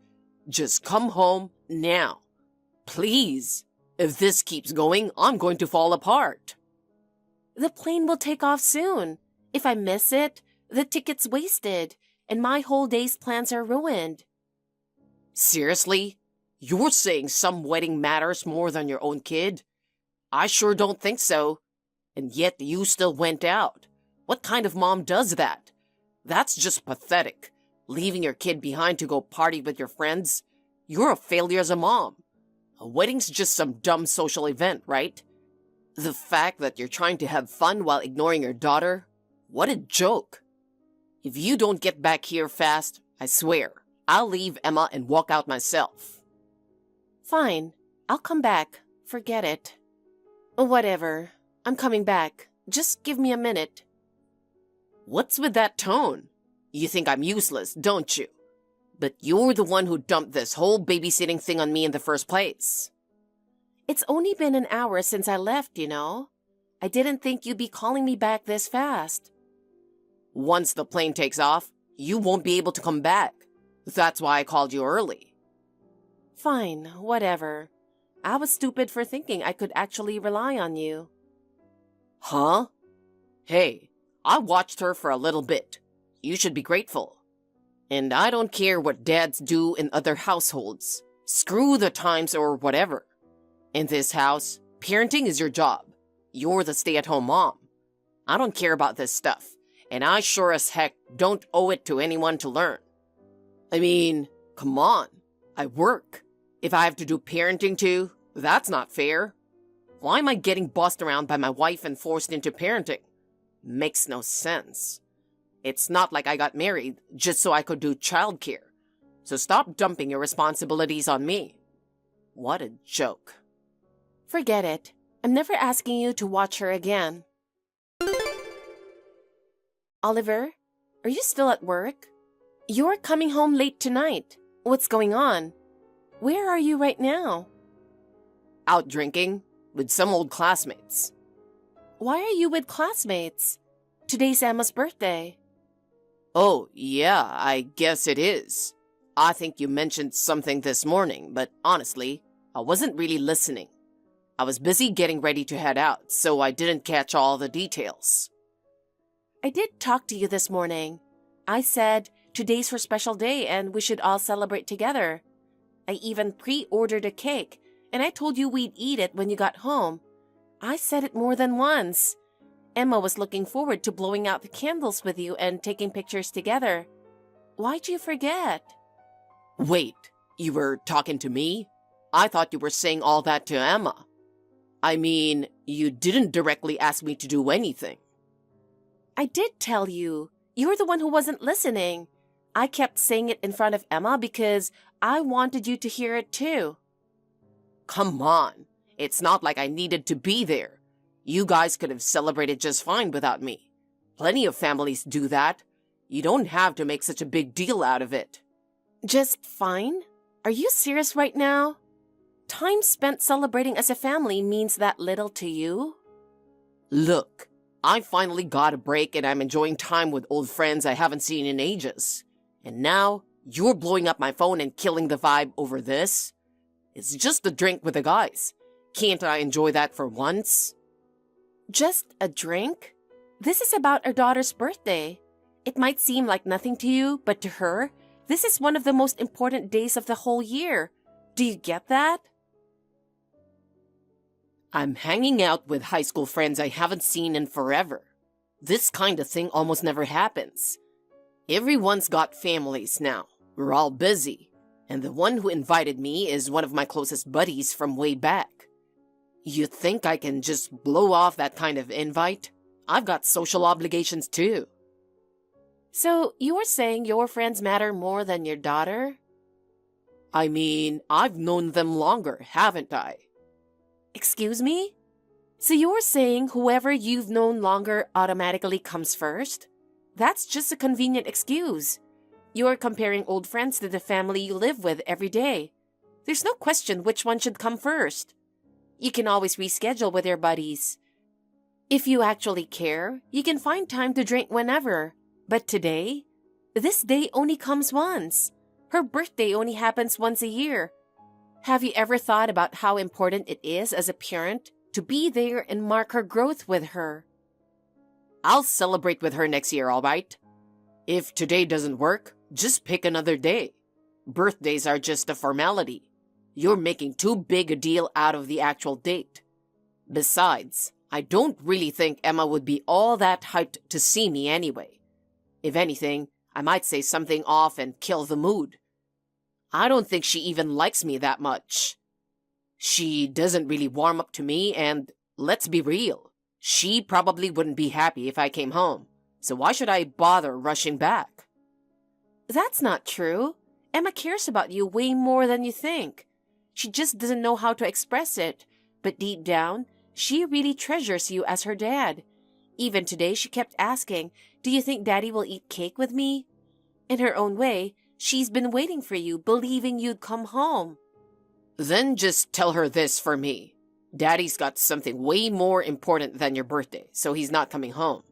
Just come home now. Please. If this keeps going, I'm going to fall apart. The plane will take off soon. If I miss it, the ticket's wasted, and my whole day's plans are ruined. Seriously? You're saying some wedding matters more than your own kid? I sure don't think so. And yet you still went out. What kind of mom does that? That's just pathetic. Leaving your kid behind to go party with your friends? You're a failure as a mom. A wedding's just some dumb social event, right? The fact that you're trying to have fun while ignoring your daughter? What a joke. If you don't get back here fast, I swear, I'll leave Emma and walk out myself. Fine. I'll come back. Forget it. Whatever. I'm coming back. Just give me a minute. What's with that tone? You think I'm useless, don't you? But you're the one who dumped this whole babysitting thing on me in the first place. It's only been an hour since I left, you know. I didn't think you'd be calling me back this fast. Once the plane takes off, you won't be able to come back. That's why I called you early. Fine, whatever. I was stupid for thinking I could actually rely on you. Huh? Hey, I watched her for a little bit. You should be grateful. And I don't care what dads do in other households. Screw the times or whatever. In this house, parenting is your job. You're the stay-at-home mom. I don't care about this stuff, and I sure as heck don't owe it to anyone to learn. I mean, come on. I work. If I have to do parenting too, that's not fair. Why am I getting bossed around by my wife and forced into parenting? Makes no sense. It's not like I got married just so I could do childcare. So stop dumping your responsibilities on me. What a joke. Forget it. I'm never asking you to watch her again. Oliver, are you still at work? You're coming home late tonight. What's going on? Where are you right now? Out drinking with some old classmates. Why are you with classmates? Today's Emma's birthday. Oh, yeah, I guess it is. I think you mentioned something this morning, but honestly, I wasn't really listening. I was busy getting ready to head out, so I didn't catch all the details. I did talk to you this morning. I said today's her special day and we should all celebrate together. I even pre-ordered a cake, and I told you we'd eat it when you got home. I said it more than once. Emma was looking forward to blowing out the candles with you and taking pictures together. Why'd you forget? Wait, you were talking to me? I thought you were saying all that to Emma. I mean, you didn't directly ask me to do anything. I did tell you. You're the one who wasn't listening. I kept saying it in front of Emma because I wanted you to hear it too. Come on. It's not like I needed to be there. You guys could have celebrated just fine without me. Plenty of families do that. You don't have to make such a big deal out of it. Just fine? Are you serious right now? Time spent celebrating as a family means that little to you? Look, I finally got a break and I'm enjoying time with old friends I haven't seen in ages. And now, you're blowing up my phone and killing the vibe over this? It's just a drink with the guys. Can't I enjoy that for once? Just a drink? This is about our daughter's birthday. It might seem like nothing to you, but to her, this is one of the most important days of the whole year. Do you get that? I'm hanging out with high school friends I haven't seen in forever. This kind of thing almost never happens. Everyone's got families now. We're all busy. And the one who invited me is one of my closest buddies from way back. You think I can just blow off that kind of invite? I've got social obligations too. So you're saying your friends matter more than your daughter? I mean, I've known them longer, haven't I? Excuse me? So you're saying whoever you've known longer automatically comes first? That's just a convenient excuse. You're comparing old friends to the family you live with every day. There's no question which one should come first. You can always reschedule with your buddies. If you actually care, you can find time to drink whenever. But today, this day only comes once. Her birthday only happens once a year. Have you ever thought about how important it is as a parent to be there and mark her growth with her? I'll celebrate with her next year, all right? If today doesn't work, just pick another day. Birthdays are just a formality. You're making too big a deal out of the actual date. Besides, I don't really think Emma would be all that hyped to see me anyway. If anything, I might say something off and kill the mood. I don't think she even likes me that much. She doesn't really warm up to me, and let's be real, she probably wouldn't be happy if I came home. So why should I bother rushing back? That's not true. Emma cares about you way more than you think. She just doesn't know how to express it. But deep down, she really treasures you as her dad. Even today, she kept asking, "Do you think Daddy will eat cake with me?" In her own way, she's been waiting for you, believing you'd come home. Then just tell her this for me. Daddy's got something way more important than your birthday, so he's not coming home.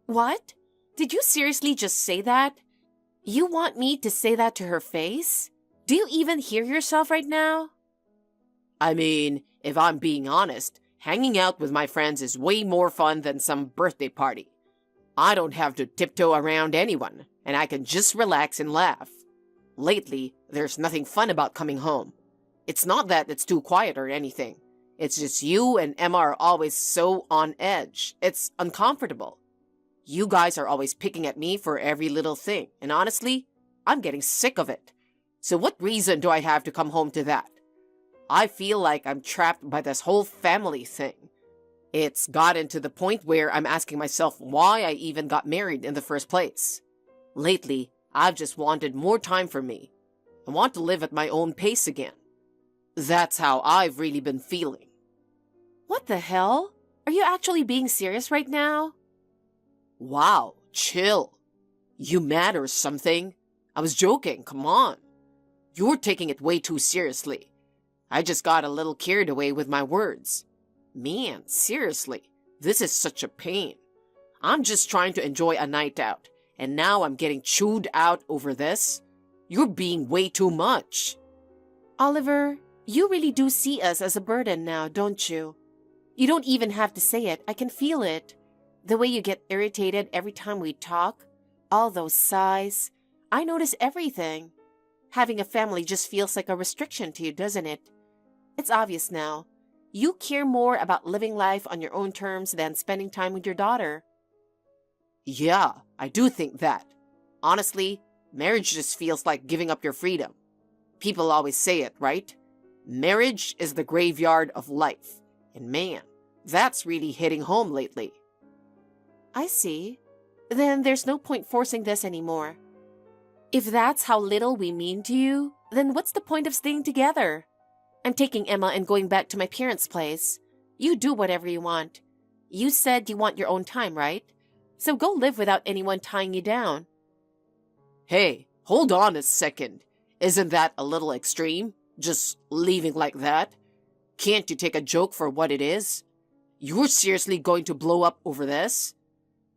What? Did you seriously just say that? You want me to say that to her face? Do you even hear yourself right now? I mean, if I'm being honest, hanging out with my friends is way more fun than some birthday party. I don't have to tiptoe around anyone, and I can just relax and laugh. Lately, there's nothing fun about coming home. It's not that it's too quiet or anything. It's just you and Emma are always so on edge. It's uncomfortable. You guys are always picking at me for every little thing, and honestly, I'm getting sick of it. So what reason do I have to come home to that? I feel like I'm trapped by this whole family thing. It's gotten to the point where I'm asking myself why I even got married in the first place. Lately, I've just wanted more time for me. I want to live at my own pace again. That's how I've really been feeling. What the hell? Are you actually being serious right now? Wow, chill. You mad or something? I was joking, come on. You're taking it way too seriously. I just got a little carried away with my words. Man, seriously, this is such a pain. I'm just trying to enjoy a night out, and now I'm getting chewed out over this? You're being way too much. Oliver, you really do see us as a burden now, don't you? You don't even have to say it. I can feel it. The way you get irritated every time we talk, all those sighs. I notice everything. Having a family just feels like a restriction to you, doesn't it? It's obvious now. You care more about living life on your own terms than spending time with your daughter. Yeah, I do think that. Honestly, marriage just feels like giving up your freedom. People always say it, right? Marriage is the graveyard of life. And man, that's really hitting home lately. I see. Then there's no point forcing this anymore. If that's how little we mean to you, then what's the point of staying together? I'm taking Emma and going back to my parents' place. You do whatever you want. You said you want your own time, right? So go live without anyone tying you down. Hey, hold on a second. Isn't that a little extreme? Just leaving like that? Can't you take a joke for what it is? You're seriously going to blow up over this?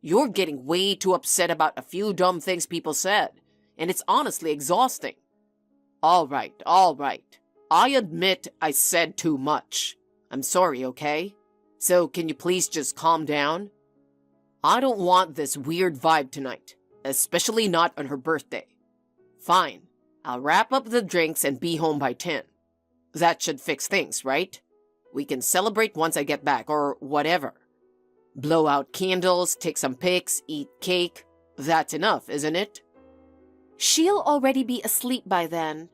You're getting way too upset about a few dumb things people said, and it's honestly exhausting. All right. I admit I said too much. I'm sorry, okay? So can you please just calm down? I don't want this weird vibe tonight, especially not on her birthday. Fine, I'll wrap up the drinks and be home by 10. That should fix things, right? We can celebrate once I get back, or whatever. Blow out candles, take some pics, eat cake. That's enough, isn't it? She'll already be asleep by then.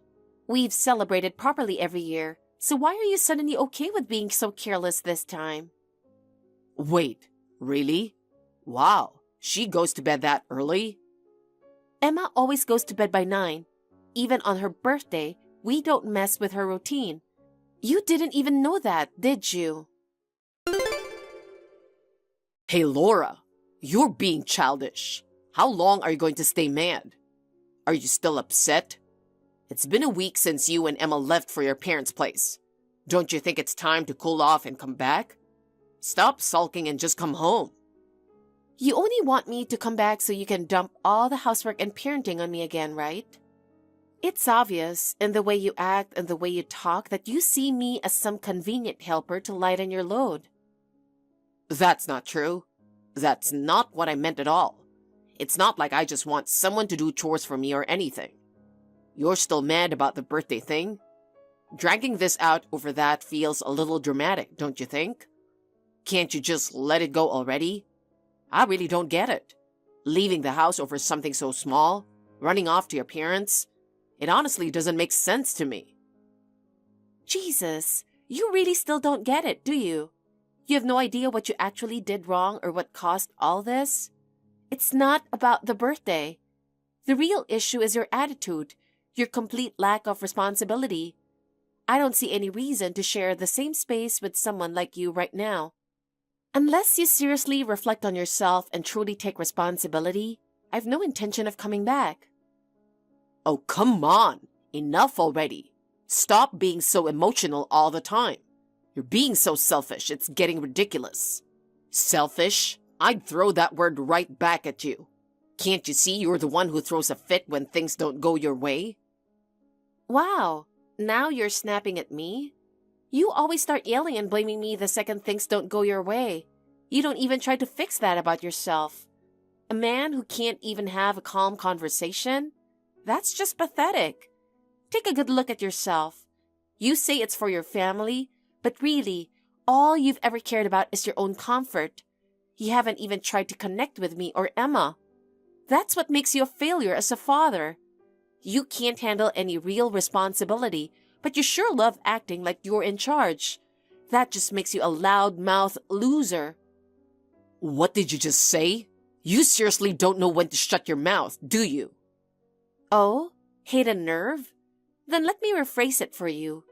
We've celebrated properly every year, so why are you suddenly okay with being so careless this time? Wait, really? Wow, she goes to bed that early? Emma always goes to bed by 9. Even on her birthday, we don't mess with her routine. You didn't even know that, did you? Hey, Laura, you're being childish. How long are you going to stay mad? Are you still upset? It's been a week since you and Emma left for your parents' place. Don't you think it's time to cool off and come back? Stop sulking and just come home. You only want me to come back so you can dump all the housework and parenting on me again, right? It's obvious in the way you act and the way you talk that you see me as some convenient helper to lighten your load. That's not true. That's not what I meant at all. It's not like I just want someone to do chores for me or anything. You're still mad about the birthday thing? Dragging this out over that feels a little dramatic, don't you think? Can't you just let it go already? I really don't get it. Leaving the house over something so small, running off to your parents, it honestly doesn't make sense to me. Jesus, you really still don't get it, do you? You have no idea what you actually did wrong or what caused all this? It's not about the birthday. The real issue is your attitude, your complete lack of responsibility. I don't see any reason to share the same space with someone like you right now. Unless you seriously reflect on yourself and truly take responsibility, I've no intention of coming back. Oh, come on. Enough already. Stop being so emotional all the time. You're being so selfish, it's getting ridiculous. Selfish? I'd throw that word right back at you. Can't you see you're the one who throws a fit when things don't go your way? Wow, now you're snapping at me? You always start yelling and blaming me the second things don't go your way. You don't even try to fix that about yourself. A man who can't even have a calm conversation? That's just pathetic. Take a good look at yourself. You say it's for your family, but really, all you've ever cared about is your own comfort. You haven't even tried to connect with me or Emma. That's what makes you a failure as a father. You can't handle any real responsibility, but you sure love acting like you're in charge. That just makes you a loud-mouthed loser. What did you just say? You seriously don't know when to shut your mouth, do you? Oh? Hate a nerve? Then let me rephrase it for you.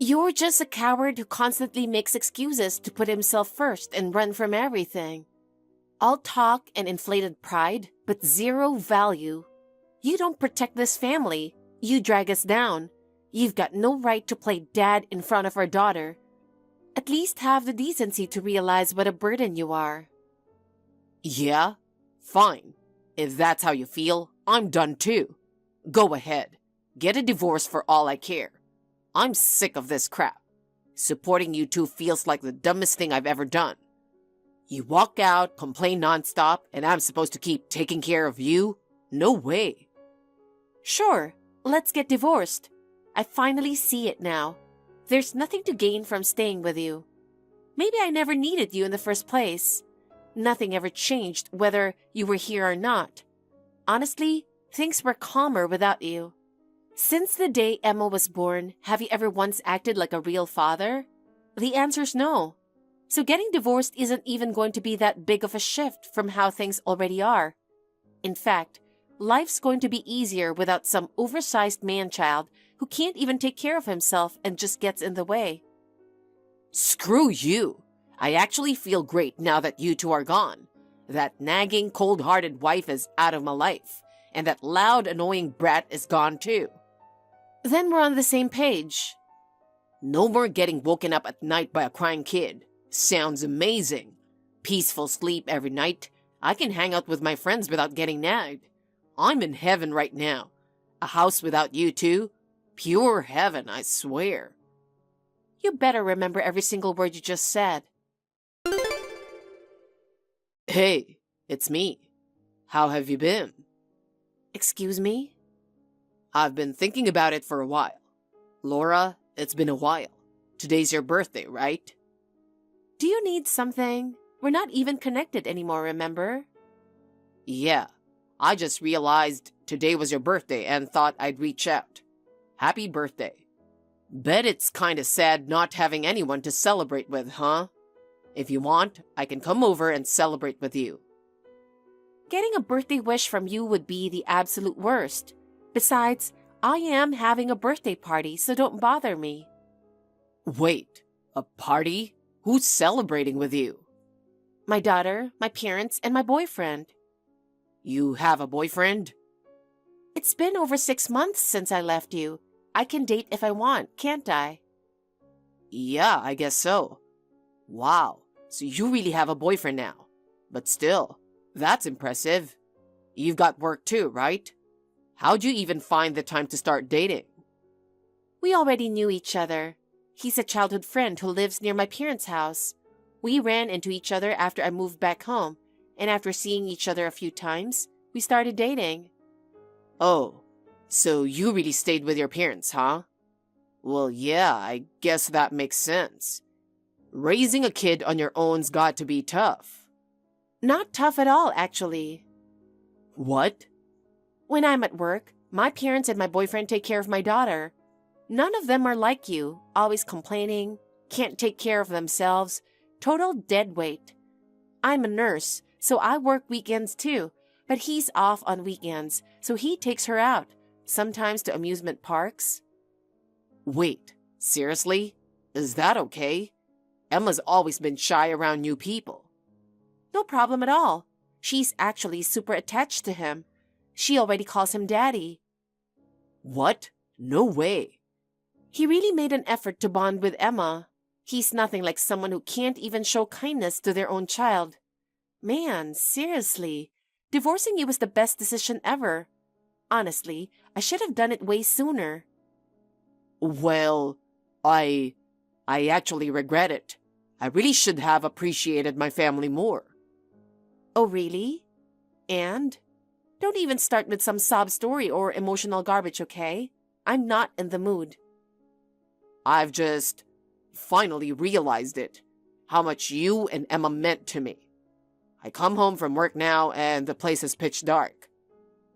You're just a coward who constantly makes excuses to put himself first and run from everything. All talk and inflated pride, but zero value. You don't protect this family. You drag us down. You've got no right to play dad in front of our daughter. At least have the decency to realize what a burden you are. Yeah? Fine. If that's how you feel, I'm done too. Go ahead. Get a divorce for all I care. I'm sick of this crap. Supporting you two feels like the dumbest thing I've ever done. You walk out, complain nonstop, and I'm supposed to keep taking care of you? No way. Sure, let's get divorced. I finally see it now. There's nothing to gain from staying with you. Maybe I never needed you in the first place. Nothing ever changed whether you were here or not. Honestly, things were calmer without you. Since the day Emma was born, have you ever once acted like a real father? The answer's no. So getting divorced isn't even going to be that big of a shift from how things already are. In fact, life's going to be easier without some oversized man-child who can't even take care of himself and just gets in the way. Screw you. I actually feel great now that you two are gone. That nagging, cold-hearted wife is out of my life, and that loud, annoying brat is gone too. Then we're on the same page. No more getting woken up at night by a crying kid. Sounds amazing. Peaceful sleep every night. I can hang out with my friends without getting nagged. I'm in heaven right now. A house without you two? Pure heaven, I swear. You better remember every single word you just said. Hey, it's me. How have you been? Excuse me? I've been thinking about it for a while. Laura, it's been a while. Today's your birthday, right? Do you need something? We're not even connected anymore, remember? Yeah, I just realized today was your birthday and thought I'd reach out. Happy birthday. Bet it's kinda sad not having anyone to celebrate with, huh? If you want, I can come over and celebrate with you. Getting a birthday wish from you would be the absolute worst. Besides, I am having a birthday party, so don't bother me. Wait, a party? Who's celebrating with you? My daughter, my parents, and my boyfriend. You have a boyfriend? It's been over 6 months since I left you. I can date if I want, can't I? Yeah, I guess so. Wow, so you really have a boyfriend now. But still, that's impressive. You've got work too, right? How'd you even find the time to start dating? We already knew each other. He's a childhood friend who lives near my parents' house. We ran into each other after I moved back home, and after seeing each other a few times, we started dating. Oh, so you really stayed with your parents, huh? Well, yeah, I guess that makes sense. Raising a kid on your own's got to be tough. Not tough at all, actually. What? When I'm at work, my parents and my boyfriend take care of my daughter. None of them are like you, always complaining, can't take care of themselves, total deadweight. I'm a nurse, so I work weekends too, but he's off on weekends, so he takes her out, sometimes to amusement parks. Wait, seriously? Is that okay? Emma's always been shy around new people. No problem at all. She's actually super attached to him. She already calls him daddy. What? No way. He really made an effort to bond with Emma. He's nothing like someone who can't even show kindness to their own child. Man, seriously, divorcing you was the best decision ever. Honestly, I should have done it way sooner. Well, I actually regret it. I really should have appreciated my family more. Oh, really? And? Don't even start with some sob story or emotional garbage, okay? I'm not in the mood. I've just finally realized it, how much you and Emma meant to me. I come home from work now and the place is pitch dark.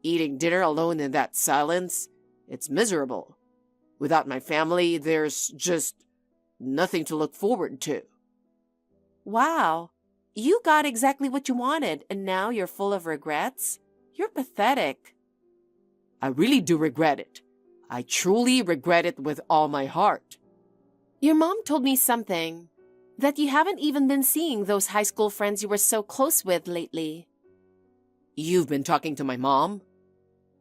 Eating dinner alone in that silence, it's miserable. Without my family, there's just nothing to look forward to. Wow, you got exactly what you wanted and now you're full of regrets? You're pathetic. I really do regret it. I truly regret it with all my heart. Your mom told me something, that you haven't even been seeing those high school friends you were so close with lately. You've been talking to my mom?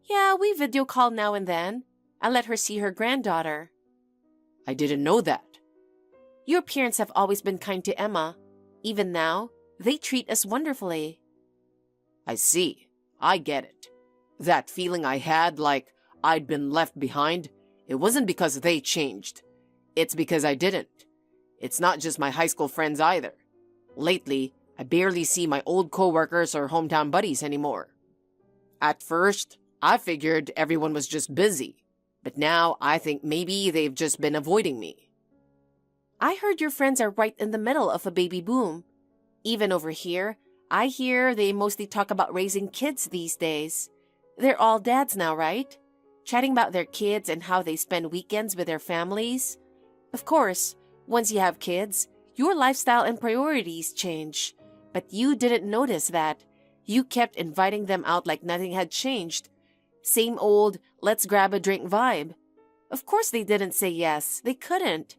Yeah, we video call now and then. I let her see her granddaughter. I didn't know that. Your parents have always been kind to Emma. Even now, they treat us wonderfully. I see. I get it. That feeling I had like I'd been left behind, it wasn't because they changed. It's because I didn't. It's not just my high school friends either. Lately, I barely see my old coworkers or hometown buddies anymore. At first, I figured everyone was just busy, but now I think maybe they've just been avoiding me. I heard your friends are right in the middle of a baby boom. Even over here, I hear they mostly talk about raising kids these days. They're all dads now, right? Chatting about their kids and how they spend weekends with their families. Of course, once you have kids, your lifestyle and priorities change. But you didn't notice that. You kept inviting them out like nothing had changed. Same old, let's grab a drink vibe. Of course they didn't say yes. They couldn't.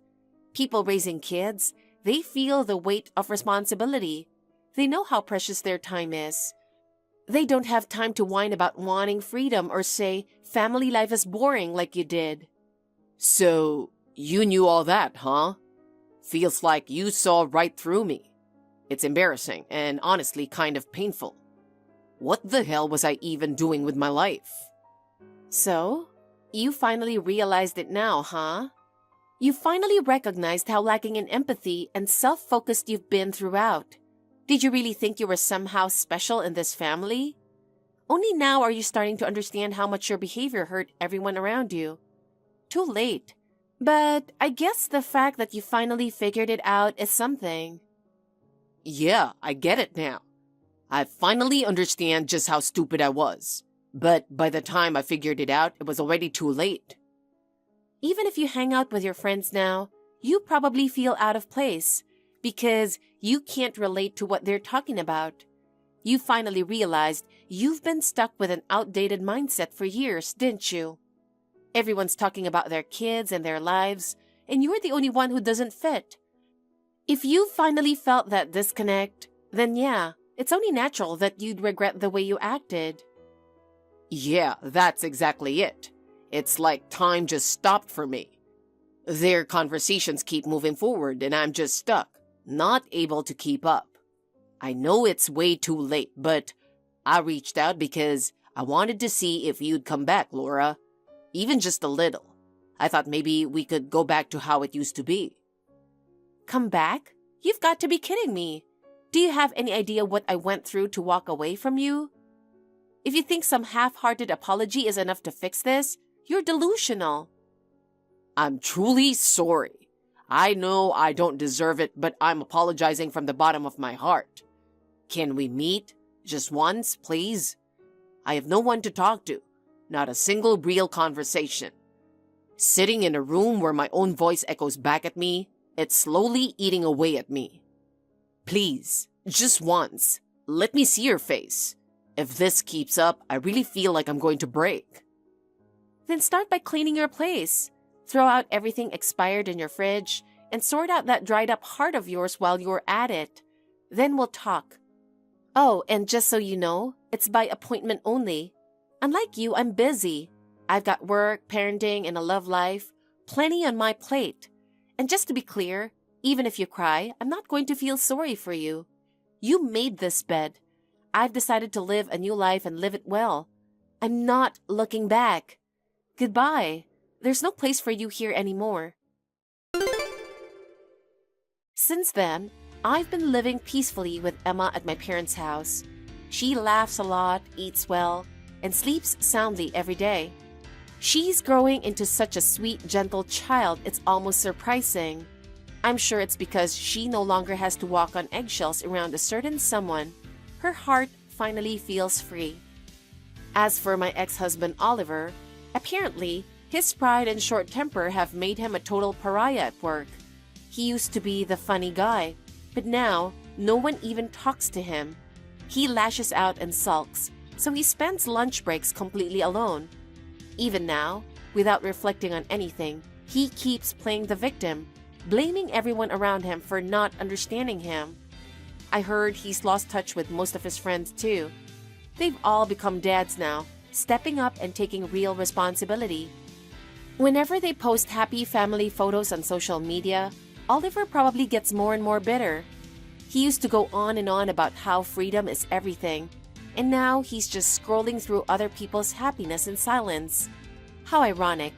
People raising kids, they feel the weight of responsibility. They know how precious their time is. They don't have time to whine about wanting freedom or say family life is boring like you did. So, you knew all that, huh? Feels like you saw right through me. It's embarrassing and honestly kind of painful. What the hell was I even doing with my life? So, you finally realized it now, huh? You finally recognized how lacking in empathy and self-focused you've been throughout. Did you really think you were somehow special in this family? Only now are you starting to understand how much your behavior hurt everyone around you. Too late. But I guess the fact that you finally figured it out is something. Yeah, I get it now. I finally understand just how stupid I was. But by the time I figured it out, it was already too late. Even if you hang out with your friends now, you probably feel out of place because you can't relate to what they're talking about. You finally realized you've been stuck with an outdated mindset for years, didn't you? Everyone's talking about their kids and their lives, and you're the only one who doesn't fit. If you finally felt that disconnect, then yeah, it's only natural that you'd regret the way you acted. Yeah, that's exactly it. It's like time just stopped for me. Their conversations keep moving forward and I'm just stuck, not able to keep up. I know it's way too late, but I reached out because I wanted to see if you'd come back, Laura. Even just a little. I thought maybe we could go back to how it used to be. Come back? You've got to be kidding me. Do you have any idea what I went through to walk away from you? If you think some half-hearted apology is enough to fix this, you're delusional. I'm truly sorry. I know I don't deserve it, but I'm apologizing from the bottom of my heart. Can we meet? Just once, please? I have no one to talk to. Not a single real conversation. Sitting in a room where my own voice echoes back at me, it's slowly eating away at me. Please, just once, let me see your face. If this keeps up, I really feel like I'm going to break. Then start by cleaning your place. Throw out everything expired in your fridge and sort out that dried up heart of yours while you're at it. Then we'll talk. Oh, and just so you know, it's by appointment only. Unlike you, I'm busy. I've got work, parenting, and a love life. Plenty on my plate. And just to be clear, even if you cry, I'm not going to feel sorry for you. You made this bed. I've decided to live a new life and live it well. I'm not looking back. Goodbye. There's no place for you here anymore. Since then, I've been living peacefully with Emma at my parents' house. She laughs a lot, eats well, and sleeps soundly every day. She's growing into such a sweet, gentle child, it's almost surprising. I'm sure it's because she no longer has to walk on eggshells around a certain someone. Her heart finally feels free. As for my ex-husband Oliver, apparently, his pride and short temper have made him a total pariah at work. He used to be the funny guy, but now no one even talks to him. He lashes out and sulks, so he spends lunch breaks completely alone. Even now, without reflecting on anything, he keeps playing the victim, blaming everyone around him for not understanding him. I heard he's lost touch with most of his friends too. They've all become dads now, stepping up and taking real responsibility. Whenever they post happy family photos on social media, Oliver probably gets more and more bitter. He used to go on and on about how freedom is everything, and now he's just scrolling through other people's happiness in silence. How ironic.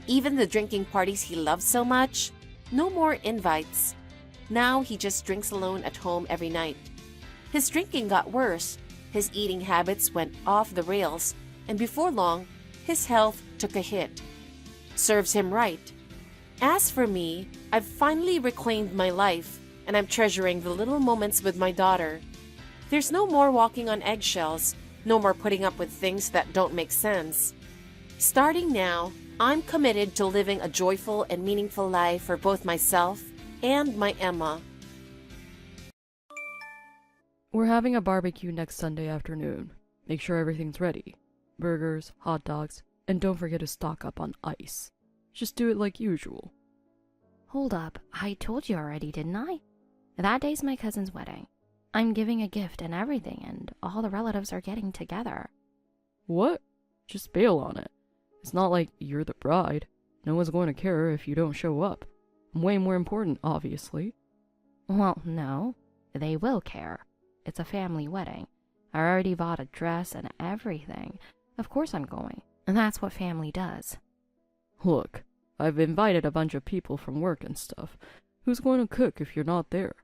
Even the drinking parties he loves so much, no more invites. Now he just drinks alone at home every night. His drinking got worse, his eating habits went off the rails, and before long, his health took a hit. Serves him right. As for me, I've finally reclaimed my life, and I'm treasuring the little moments with my daughter. There's no more walking on eggshells, no more putting up with things that don't make sense. Starting now, I'm committed to living a joyful and meaningful life for both myself and my Emma. We're having a barbecue next Sunday afternoon. Make sure everything's ready. Burgers, hot dogs, and don't forget to stock up on ice. Just do it like usual. Hold up, I told you already, didn't I? That day's my cousin's wedding. I'm giving a gift and everything, and all the relatives are getting together. What? Just bail on it. It's not like you're the bride. No one's going to care if you don't show up. I'm way more important, obviously. Well, no. They will care. It's a family wedding. I already bought a dress and everything. Of course I'm going. And that's what family does. Look, I've invited a bunch of people from work and stuff. Who's going to cook if you're not there?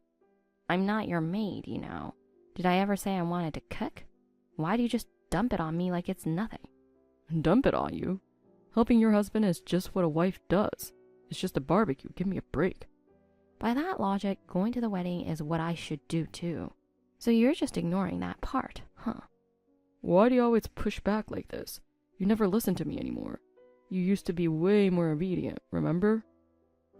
I'm not your maid, you know. Did I ever say I wanted to cook? Why do you just dump it on me like it's nothing? Dump it on you? Helping your husband is just what a wife does. It's just a barbecue. Give me a break. By that logic, going to the wedding is what I should do too. So you're just ignoring that part, huh? Why do you always push back like this? You never listen to me anymore. You used to be way more obedient, remember?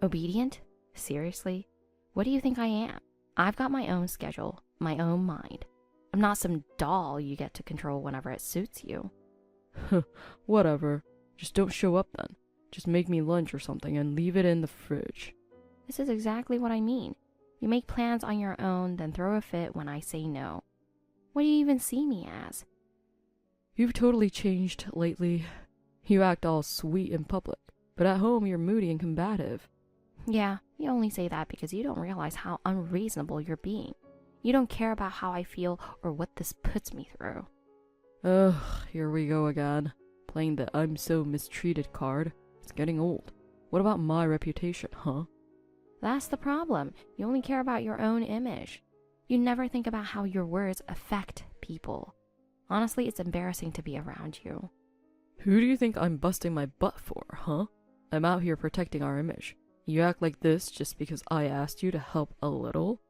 Obedient? Seriously? What do you think I am? I've got my own schedule, my own mind. I'm not some doll you get to control whenever it suits you. Whatever. Just don't show up then. Just make me lunch or something and leave it in the fridge. This is exactly what I mean. You make plans on your own, then throw a fit when I say no. What do you even see me as? You've totally changed lately. You act all sweet in public, but at home you're moody and combative. Yeah, you only say that because you don't realize how unreasonable you're being. You don't care about how I feel or what this puts me through. Ugh, here we go again. Playing the I'm so mistreated card. It's getting old. What about my reputation, huh? That's the problem. You only care about your own image. You never think about how your words affect people. Honestly, it's embarrassing to be around you. Who do you think I'm busting my butt for, huh? I'm out here protecting our image. You act like this just because I asked you to help a little?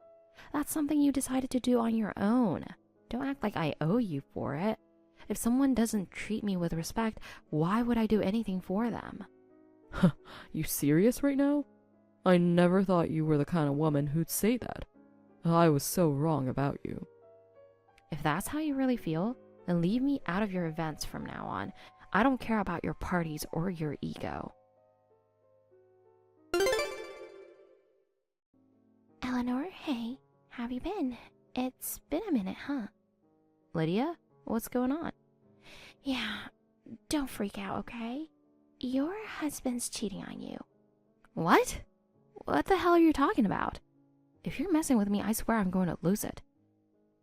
That's something you decided to do on your own. Don't act like I owe you for it. If someone doesn't treat me with respect, why would I do anything for them? You serious right now? I never thought you were the kind of woman who'd say that. I was so wrong about you. If that's how you really feel, then leave me out of your events from now on. I don't care about your parties or your ego. Eleanor, hey, how have you been? It's been a minute, huh? Lydia, what's going on? Yeah, don't freak out, okay? Your husband's cheating on you. What? What the hell are you talking about? If you're messing with me, I swear I'm going to lose it.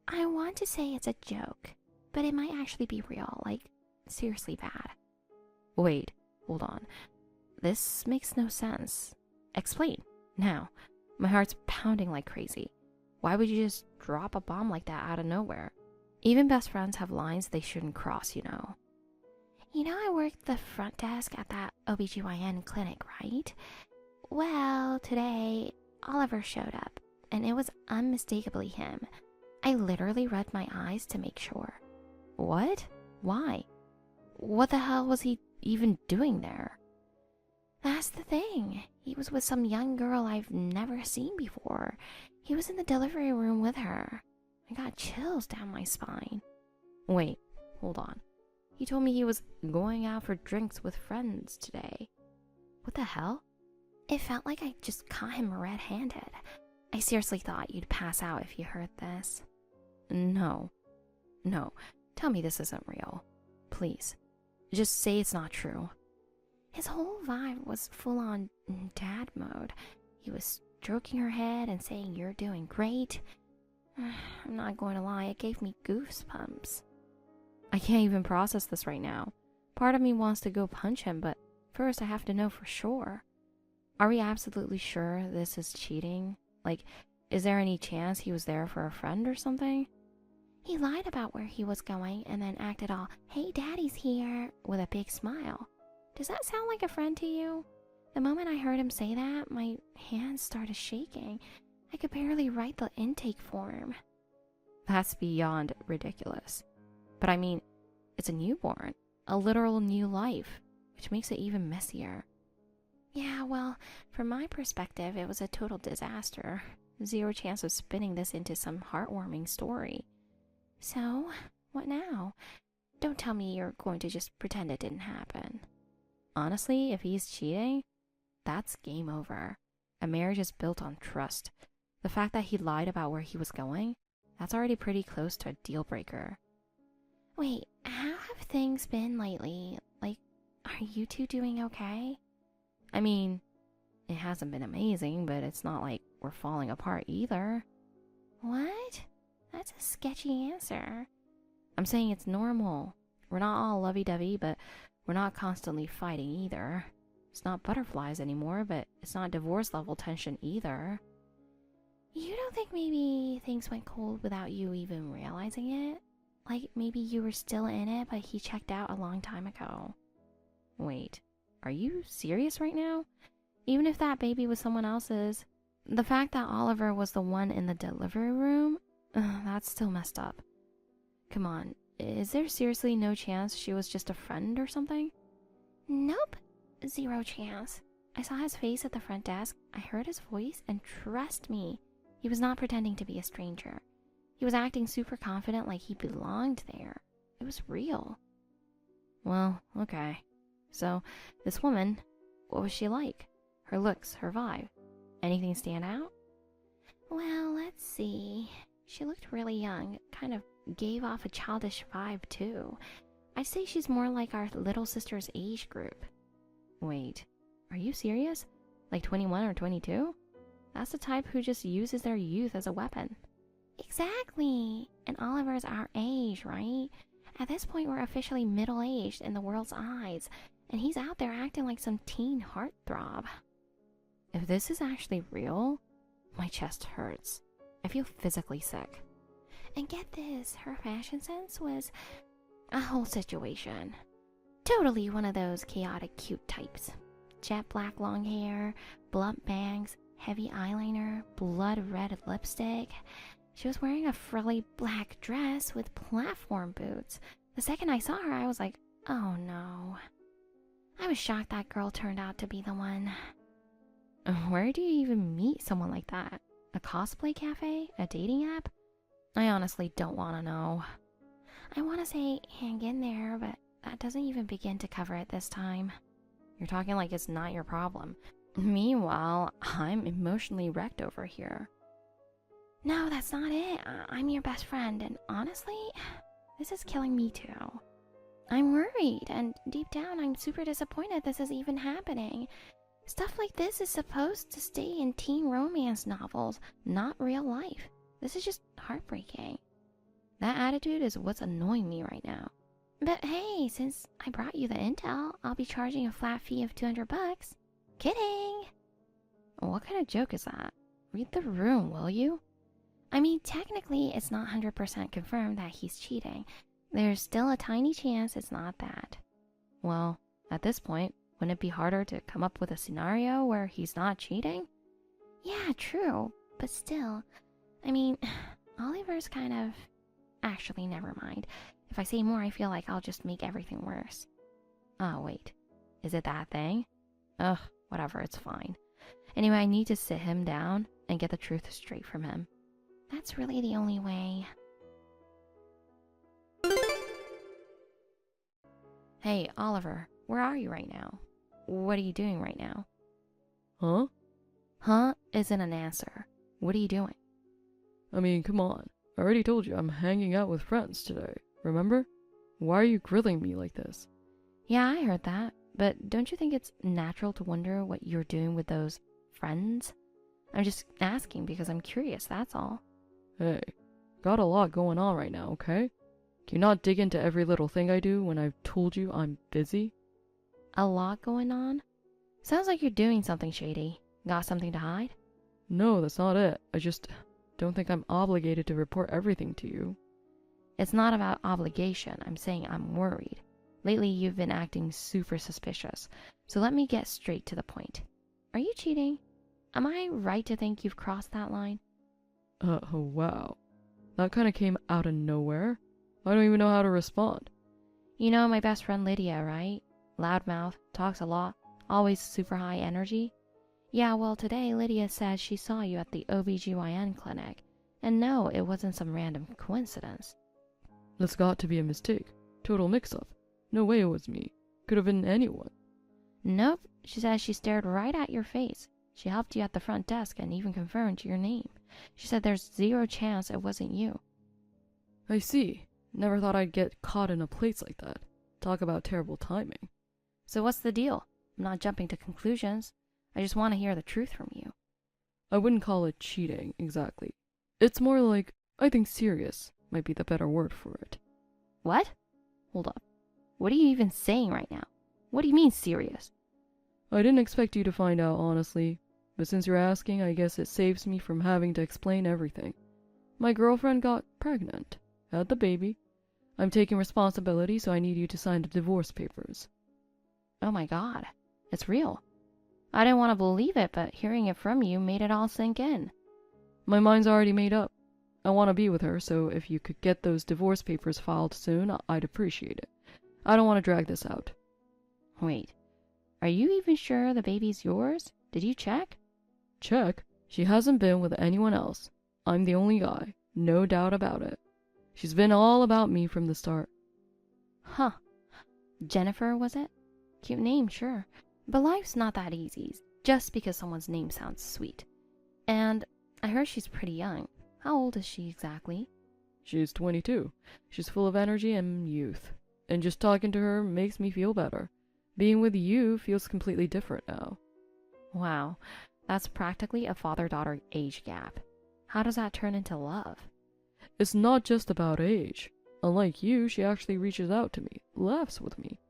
I want to say it's a joke, but it might actually be real, like, seriously bad. Wait, hold on. This makes no sense. Explain, now. My heart's pounding like crazy. Why would you just drop a bomb like that out of nowhere? Even best friends have lines they shouldn't cross, you know. You know I worked the front desk at that OBGYN clinic, right? Well, today, Oliver showed up, and it was unmistakably him. I literally read my eyes to make sure. What? Why? What the hell was he even doing there? That's the thing. He was with some young girl I've never seen before. He was in the delivery room with her. I got chills down my spine. Wait, hold on. He told me he was going out for drinks with friends today. What the hell? It felt like I just caught him red-handed. I seriously thought you'd pass out if you heard this. No. Tell me this isn't real. Please. Just say it's not true. His whole vibe was full-on dad mode. He was stroking her head and saying, "You're doing great." I'm not going to lie, it gave me goosebumps. I can't even process this right now. Part of me wants to go punch him, but first I have to know for sure. Are we absolutely sure this is cheating? Like, is there any chance he was there for a friend or something? He lied about where he was going and then acted all, "Hey, Daddy's here," with a big smile. Does that sound like a friend to you? The moment I heard him say that, my hands started shaking. I could barely write the intake form. That's beyond ridiculous. But I mean, it's a newborn, a literal new life, which makes it even messier. Yeah, well, from my perspective, it was a total disaster. Zero chance of spinning this into some heartwarming story. So, what now? Don't tell me you're going to just pretend it didn't happen. Honestly, if he's cheating, that's game over. A marriage is built on trust. The fact that he lied about where he was going, that's already pretty close to a deal breaker. Wait, how have things been lately? Like, are you two doing okay? I mean, it hasn't been amazing, but it's not like we're falling apart either. What? That's a sketchy answer. I'm saying it's normal. We're not all lovey-dovey, but we're not constantly fighting either. It's not butterflies anymore, but it's not divorce-level tension either. You don't think maybe things went cold without you even realizing it? Like maybe you were still in it, but he checked out a long time ago. Wait, are you serious right now? Even if that baby was someone else's, the fact that Oliver was the one in the delivery room, That's still messed up. Come on, is there seriously no chance she was just a friend or something? Nope. 0 chance. I saw his face at the front desk, I heard his voice, and trust me, he was not pretending to be a stranger. He was acting super confident like he belonged there. It was real. Well, okay. So, this woman, what was she like? Her looks, her vibe. Anything stand out? Well, let's see. She looked really young, kind of gave off a childish vibe too. I'd say she's more like our little sister's age group. Wait, are you serious? Like 21 or 22? That's the type who just uses their youth as a weapon. Exactly. And Oliver's our age, right? At this point, we're officially middle-aged in the world's eyes, and he's out there acting like some teen heartthrob. If this is actually real, my chest hurts. I feel physically sick. And get this, her fashion sense was a whole situation. Totally one of those chaotic cute types. Jet black long hair, blunt bangs, heavy eyeliner, blood red lipstick. She was wearing a frilly black dress with platform boots. The second I saw her, I was like, oh no. I was shocked that girl turned out to be the one. Where do you even meet someone like that? A cosplay cafe? A dating app? I honestly don't want to know. I want to say hang in there, but that doesn't even begin to cover it this time. You're talking like it's not your problem. Meanwhile, I'm emotionally wrecked over here. No, that's not it. I'm your best friend, and honestly, this is killing me too. I'm worried, and deep down, I'm super disappointed this is even happening. Stuff like this is supposed to stay in teen romance novels, not real life. This is just heartbreaking. That attitude is what's annoying me right now. But hey, since I brought you the intel, I'll be charging a flat fee of $200. Kidding! What kind of joke is that? Read the room, will you? I mean, technically, it's not 100% confirmed that he's cheating. There's still a tiny chance it's not that. Well, at this point, wouldn't it be harder to come up with a scenario where he's not cheating? Yeah, true. But still, I mean, Oliver's kind of... Actually, never mind. If I say more, I feel like I'll just make everything worse. Oh, wait. Is it that thing? Ugh, whatever, it's fine. Anyway, I need to sit him down and get the truth straight from him. That's really the only way. Hey, Oliver, where are you right now? What are you doing right now? Huh? Huh isn't an answer. What are you doing? I mean, come on. I already told you I'm hanging out with friends today, remember? Why are you grilling me like this? Yeah, I heard that. But don't you think it's natural to wonder what you're doing with those friends? I'm just asking because I'm curious, that's all. Hey, got a lot going on right now, okay? Can you not dig into every little thing I do when I've told you I'm busy? A lot going on? Sounds like you're doing something shady. Got something to hide? No, that's not it. I just don't think I'm obligated to report everything to you. It's not about obligation. I'm saying I'm worried. Lately, you've been acting super suspicious. So let me get straight to the point. Are you cheating? Am I right to think you've crossed that line? Oh, wow. That kind of came out of nowhere. I don't even know how to respond. You know my best friend Lydia, right? Loudmouth, talks a lot, always super high energy. Yeah, well today Lydia says she saw you at the OBGYN clinic. And no, it wasn't some random coincidence. That's got to be a mistake. Total mix-up. No way it was me. Could have been anyone. Nope, she says she stared right at your face. She helped you at the front desk and even confirmed your name. She said there's 0 chance it wasn't you. I see. Never thought I'd get caught in a place like that. Talk about terrible timing. So what's the deal? I'm not jumping to conclusions. I just want to hear the truth from you. I wouldn't call it cheating, exactly. It's more like, I think serious might be the better word for it. What? Hold up. What are you even saying right now? What do you mean serious? I didn't expect you to find out, honestly. But since you're asking, I guess it saves me from having to explain everything. My girlfriend got pregnant. Had the baby. I'm taking responsibility, so I need you to sign the divorce papers. Oh my god. It's real. I didn't want to believe it, but hearing it from you made it all sink in. My mind's already made up. I want to be with her, so if you could get those divorce papers filed soon, I'd appreciate it. I don't want to drag this out. Wait, are you even sure the baby's yours? Did you check? Check? She hasn't been with anyone else. I'm the only guy, no doubt about it. She's been all about me from the start. Huh. Jennifer, was it? Cute name, sure. But life's not that easy, just because someone's name sounds sweet. And I heard she's pretty young. How old is she exactly? She's 22. She's full of energy and youth. And just talking to her makes me feel better. Being with you feels completely different now. Wow, that's practically a father-daughter age gap. How does that turn into love? It's not just about age. Unlike you, she actually reaches out to me, laughs with me.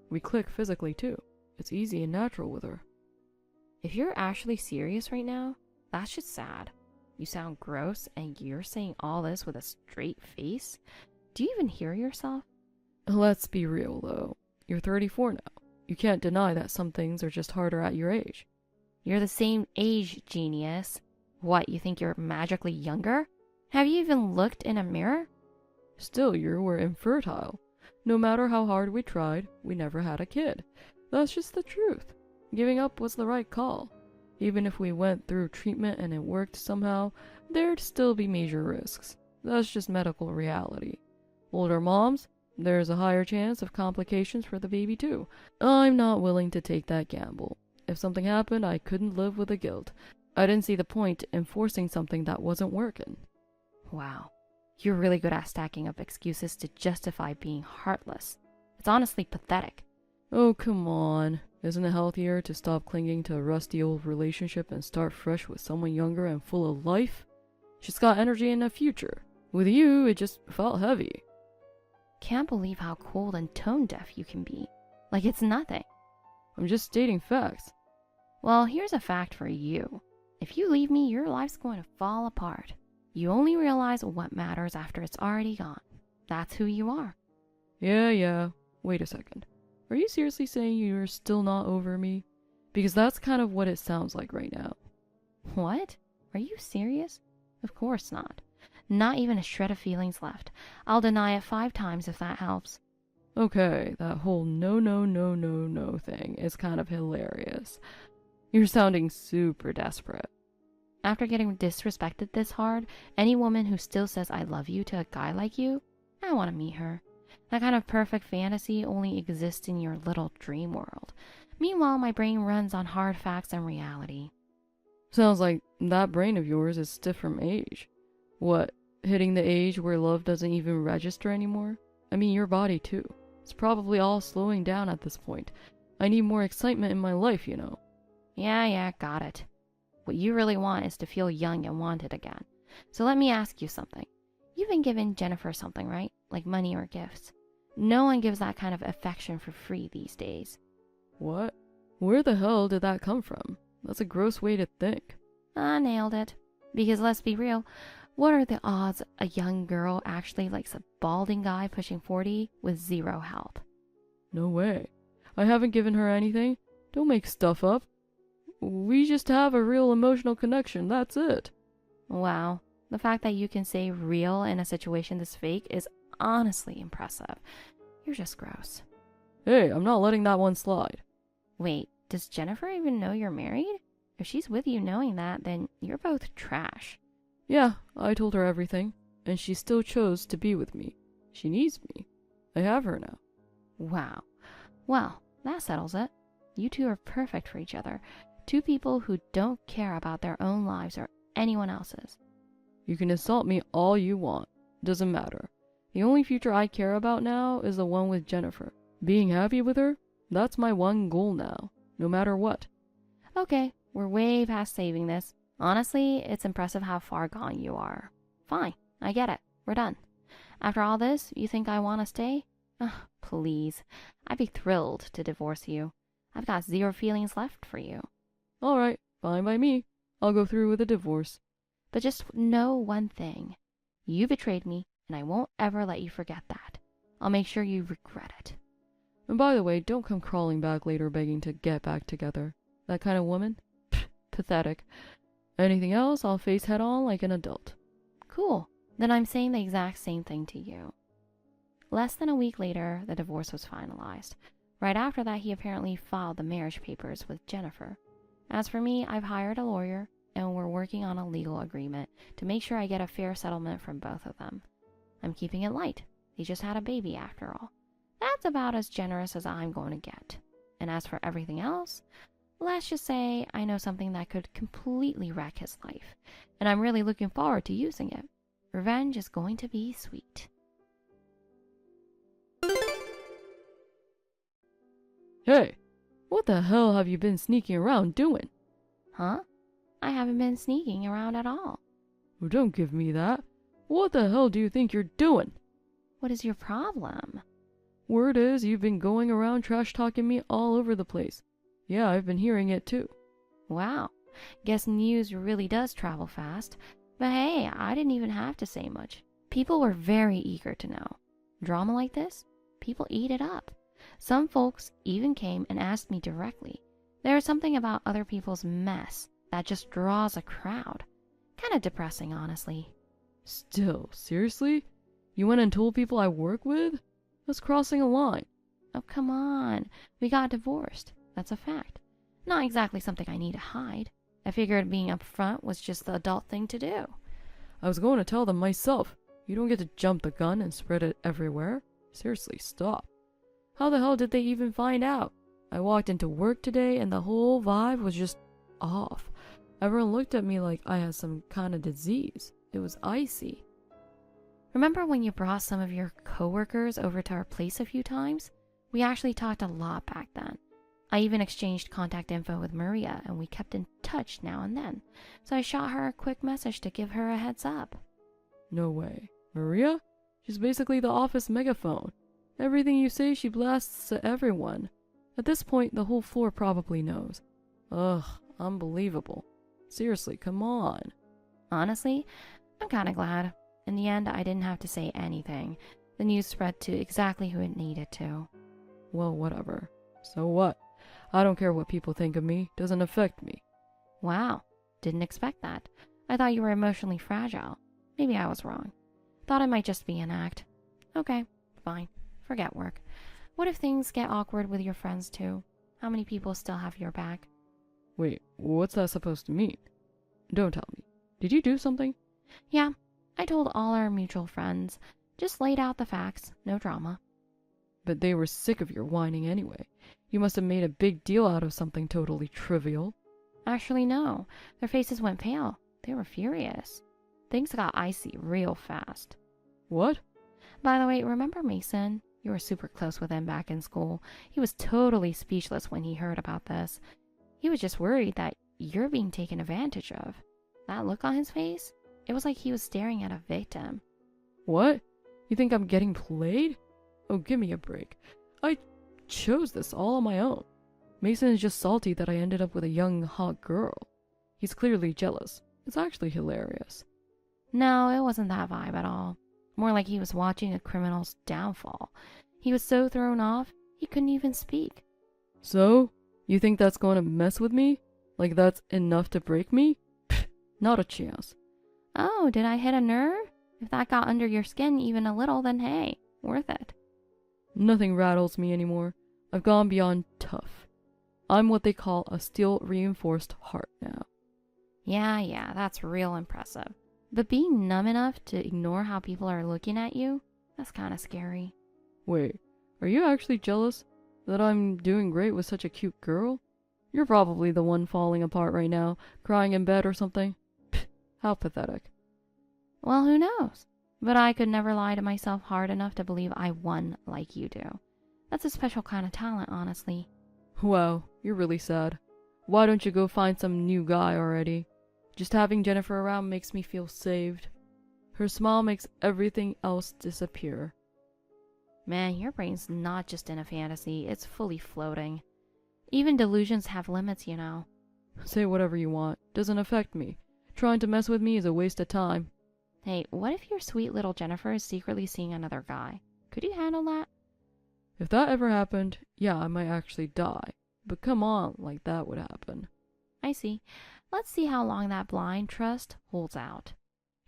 We click physically too. It's easy and natural with her. If you're actually serious right now, that's just sad. You sound gross, and you're saying all this with a straight face? Do you even hear yourself? Let's be real, though. You're 34 now. You can't deny that some things are just harder at your age. You're the same age, genius. What, you think you're magically younger? Have you even looked in a mirror? Still, you were infertile. No matter how hard we tried, we never had a kid. That's just the truth. Giving up was the right call. Even if we went through treatment and it worked somehow, there'd still be major risks. That's just medical reality. Older moms, there's a higher chance of complications for the baby too. I'm not willing to take that gamble. If something happened, I couldn't live with the guilt. I didn't see the point in forcing something that wasn't working. Wow, you're really good at stacking up excuses to justify being heartless. It's honestly pathetic. Oh, come on. Isn't it healthier to stop clinging to a rusty old relationship and start fresh with someone younger and full of life? She's got energy and a future. With you, it just felt heavy. Can't believe how cold and tone deaf you can be. Like it's nothing. I'm just stating facts. Well, here's a fact for you. If you leave me, your life's going to fall apart. You only realize what matters after it's already gone. That's who you are. Yeah. Wait a second. Are you seriously saying you're still not over me? Because that's kind of what it sounds like right now. What? Are you serious? Of course not. Not even a shred of feelings left. I'll deny it 5 times if that helps. Okay, that whole no thing is kind of hilarious. You're sounding super desperate. After getting disrespected this hard, any woman who still says I love you to a guy like you, I want to meet her. That kind of perfect fantasy only exists in your little dream world. Meanwhile, my brain runs on hard facts and reality. Sounds like that brain of yours is stiff from age. What, hitting the age where love doesn't even register anymore? I mean, your body too. It's probably all slowing down at this point. I need more excitement in my life, you know. Yeah, got it. What you really want is to feel young and wanted again. So let me ask you something. You've been giving Jennifer something, right? Like money or gifts. No one gives that kind of affection for free these days. What? Where the hell did that come from? That's a gross way to think. I nailed it. Because let's be real, what are the odds a young girl actually likes a balding guy pushing 40 with zero help? No way. I haven't given her anything. Don't make stuff up. We just have a real emotional connection, that's it. Wow. The fact that you can say real in a situation this fake is honestly impressive. You're just gross. Hey, I'm not letting that one slide. Wait, does Jennifer even know you're married? If she's with you knowing that, then you're both trash. Yeah, I told her everything, and she still chose to be with me. She needs me. I have her now. Wow. Well, that settles it. You two are perfect for each other. 2 people who don't care about their own lives or anyone else's. You can insult me all you want. Doesn't matter. The only future I care about now is the one with Jennifer. Being happy with her, that's my one goal now, no matter what. Okay, we're way past saving this. Honestly, it's impressive how far gone you are. Fine, I get it. We're done. After all this, you think I want to stay? Ugh, please. I'd be thrilled to divorce you. I've got 0 feelings left for you. Alright, fine by me. I'll go through with a divorce. But just know one thing. You betrayed me, and I won't ever let you forget that. I'll make sure you regret it. And by the way, don't come crawling back later begging to get back together. That kind of woman? Pfft, pathetic. Anything else, I'll face head on like an adult. Cool. then I'm saying the exact same thing to you. Less than a week later, the divorce was finalized. Right after that, he apparently filed the marriage papers with Jennifer. As for me, I've hired a lawyer, and we're working on a legal agreement to make sure I get a fair settlement from both of them. I'm keeping it light. They just had a baby after all. That's about as generous as I'm going to get. And as for everything else, let's just say I know something that could completely wreck his life, and I'm really looking forward to using it. Revenge is going to be sweet. Hey, what the hell have you been sneaking around doing? Huh? I haven't been sneaking around at all. Oh, don't give me that. What the hell do you think you're doing? What is your problem? Word is you've been going around trash-talking me all over the place. Yeah, I've been hearing it too. Wow. Guess news really does travel fast. But hey, I didn't even have to say much. People were very eager to know. Drama like this? People eat it up. Some folks even came and asked me directly. There is something about other people's mess that just draws a crowd. Kind of depressing, honestly. Still, seriously? You went and told people I work with? That's crossing a line. Oh, come on. We got divorced. That's a fact. Not exactly something I need to hide. I figured being upfront was just the adult thing to do. I was going to tell them myself. You don't get to jump the gun and spread it everywhere. Seriously, stop. How the hell did they even find out? I walked into work today and the whole vibe was just off. Everyone looked at me like I had some kind of disease. It was icy. Remember when you brought some of your coworkers over to our place a few times? We actually talked a lot back then. I even exchanged contact info with Maria, and we kept in touch now and then. So I shot her a quick message to give her a heads up. No way. Maria? She's basically the office megaphone. Everything you say she blasts to everyone. At this point, the whole floor probably knows. Ugh, unbelievable. Seriously, come on. Honestly, I'm kind of glad. In the end, I didn't have to say anything. The news spread to exactly who it needed to. Well, whatever. So what? I don't care what people think of me. Doesn't affect me. Wow, didn't expect that. I thought you were emotionally fragile. Maybe I was wrong. Thought it might just be an act. Okay, fine. Forget work. What if things get awkward with your friends too? How many people still have your back? Wait, what's that supposed to mean? Don't tell me. Did you do something? Yeah, I told all our mutual friends. Just laid out the facts, no drama. But they were sick of your whining anyway. You must have made a big deal out of something totally trivial. Actually, no. Their faces went pale. They were furious. Things got icy real fast. What? By the way, remember Mason? You were super close with him back in school. He was totally speechless when he heard about this. He was just worried that you're being taken advantage of. That look on his face? It was like he was staring at a victim. What? You think I'm getting played? Oh, give me a break. I chose this all on my own. Mason is just salty that I ended up with a young, hot girl. He's clearly jealous. It's actually hilarious. No, it wasn't that vibe at all. More like he was watching a criminal's downfall. He was so thrown off, he couldn't even speak. So? You think that's going to mess with me? Like that's enough to break me? Pfft, not a chance. Oh, did I hit a nerve? If that got under your skin even a little, then hey, worth it. Nothing rattles me anymore. I've gone beyond tough. I'm what they call a steel-reinforced heart now. Yeah, that's real impressive. But being numb enough to ignore how people are looking at you, that's kind of scary. Wait, are you actually jealous that I'm doing great with such a cute girl? You're probably the one falling apart right now, crying in bed or something. Pfft, how pathetic. Well, who knows? But I could never lie to myself hard enough to believe I won like you do. That's a special kind of talent, honestly. Wow, you're really sad. Why don't you go find some new guy already? Just having Jennifer around makes me feel saved. Her smile makes everything else disappear. Man, your brain's not just in a fantasy, it's fully floating. Even delusions have limits, you know. Say whatever you want. Doesn't affect me. Trying to mess with me is a waste of time. Hey, what if your sweet little Jennifer is secretly seeing another guy? Could you handle that? If that ever happened, yeah, I might actually die. But come on, like that would happen. I see. Let's see how long that blind trust holds out.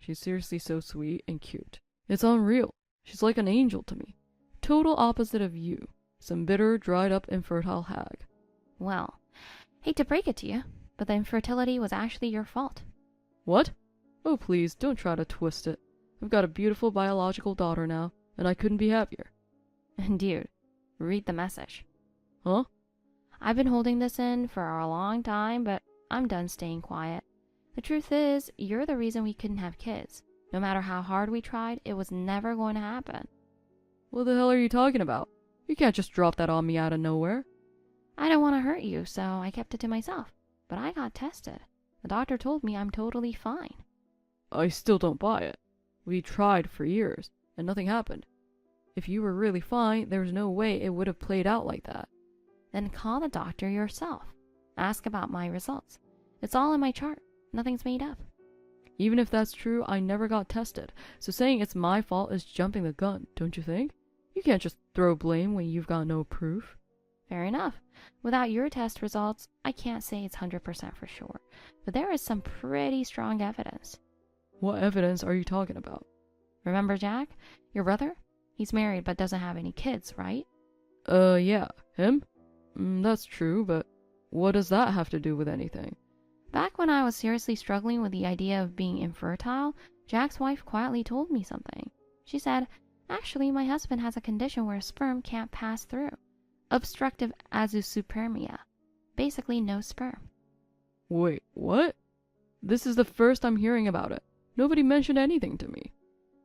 She's seriously so sweet and cute. It's unreal. She's like an angel to me. Total opposite of you. Some bitter, dried up, infertile hag. Well, hate to break it to you, but the infertility was actually your fault. What? Oh, please, don't try to twist it. I've got a beautiful biological daughter now, and I couldn't be happier. Dude, read the message. Huh? I've been holding this in for a long time, but I'm done staying quiet. The truth is, you're the reason we couldn't have kids. No matter how hard we tried, it was never going to happen. What the hell are you talking about? You can't just drop that on me out of nowhere. I don't want to hurt you, so I kept it to myself. But I got tested. The doctor told me I'm totally fine. I still don't buy it. We tried for years, and nothing happened. If you were really fine, there's no way it would have played out like that. Then call the doctor yourself. Ask about my results. It's all in my chart. Nothing's made up. Even if that's true, I never got tested, so saying it's my fault is jumping the gun, don't you think? You can't just throw blame when you've got no proof. Fair enough. Without your test results, I can't say it's 100% for sure, but there is some pretty strong evidence. What evidence are you talking about? Remember Jack? Your brother? He's married but doesn't have any kids, right? Yeah, him? That's true, but what does that have to do with anything? Back when I was seriously struggling with the idea of being infertile, Jack's wife quietly told me something. She said, actually, my husband has a condition where sperm can't pass through. Obstructive azoospermia. Basically no sperm. Wait, what? This is the first I'm hearing about it. Nobody mentioned anything to me.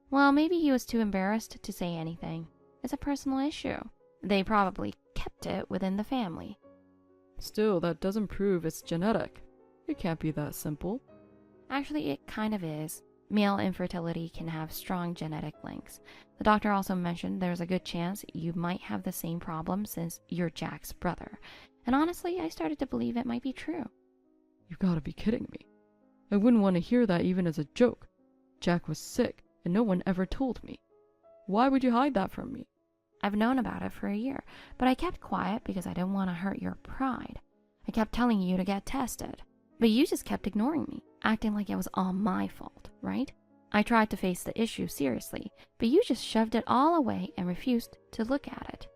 Well, maybe he was too embarrassed to say anything. It's a personal issue. They probably kept it within the family. Still, that doesn't prove it's genetic. It can't be that simple. Actually, it kind of is. Male infertility can have strong genetic links. The doctor also mentioned there's a good chance you might have the same problem since you're Jack's brother. And honestly, I started to believe it might be true. You've got to be kidding me. I wouldn't want to hear that even as a joke. Jack was sick, and no one ever told me. Why would you hide that from me? I've known about it for a year, but I kept quiet because I didn't want to hurt your pride. I kept telling you to get tested, but you just kept ignoring me, acting like it was all my fault, right? I tried to face the issue seriously, but you just shoved it all away and refused to look at it.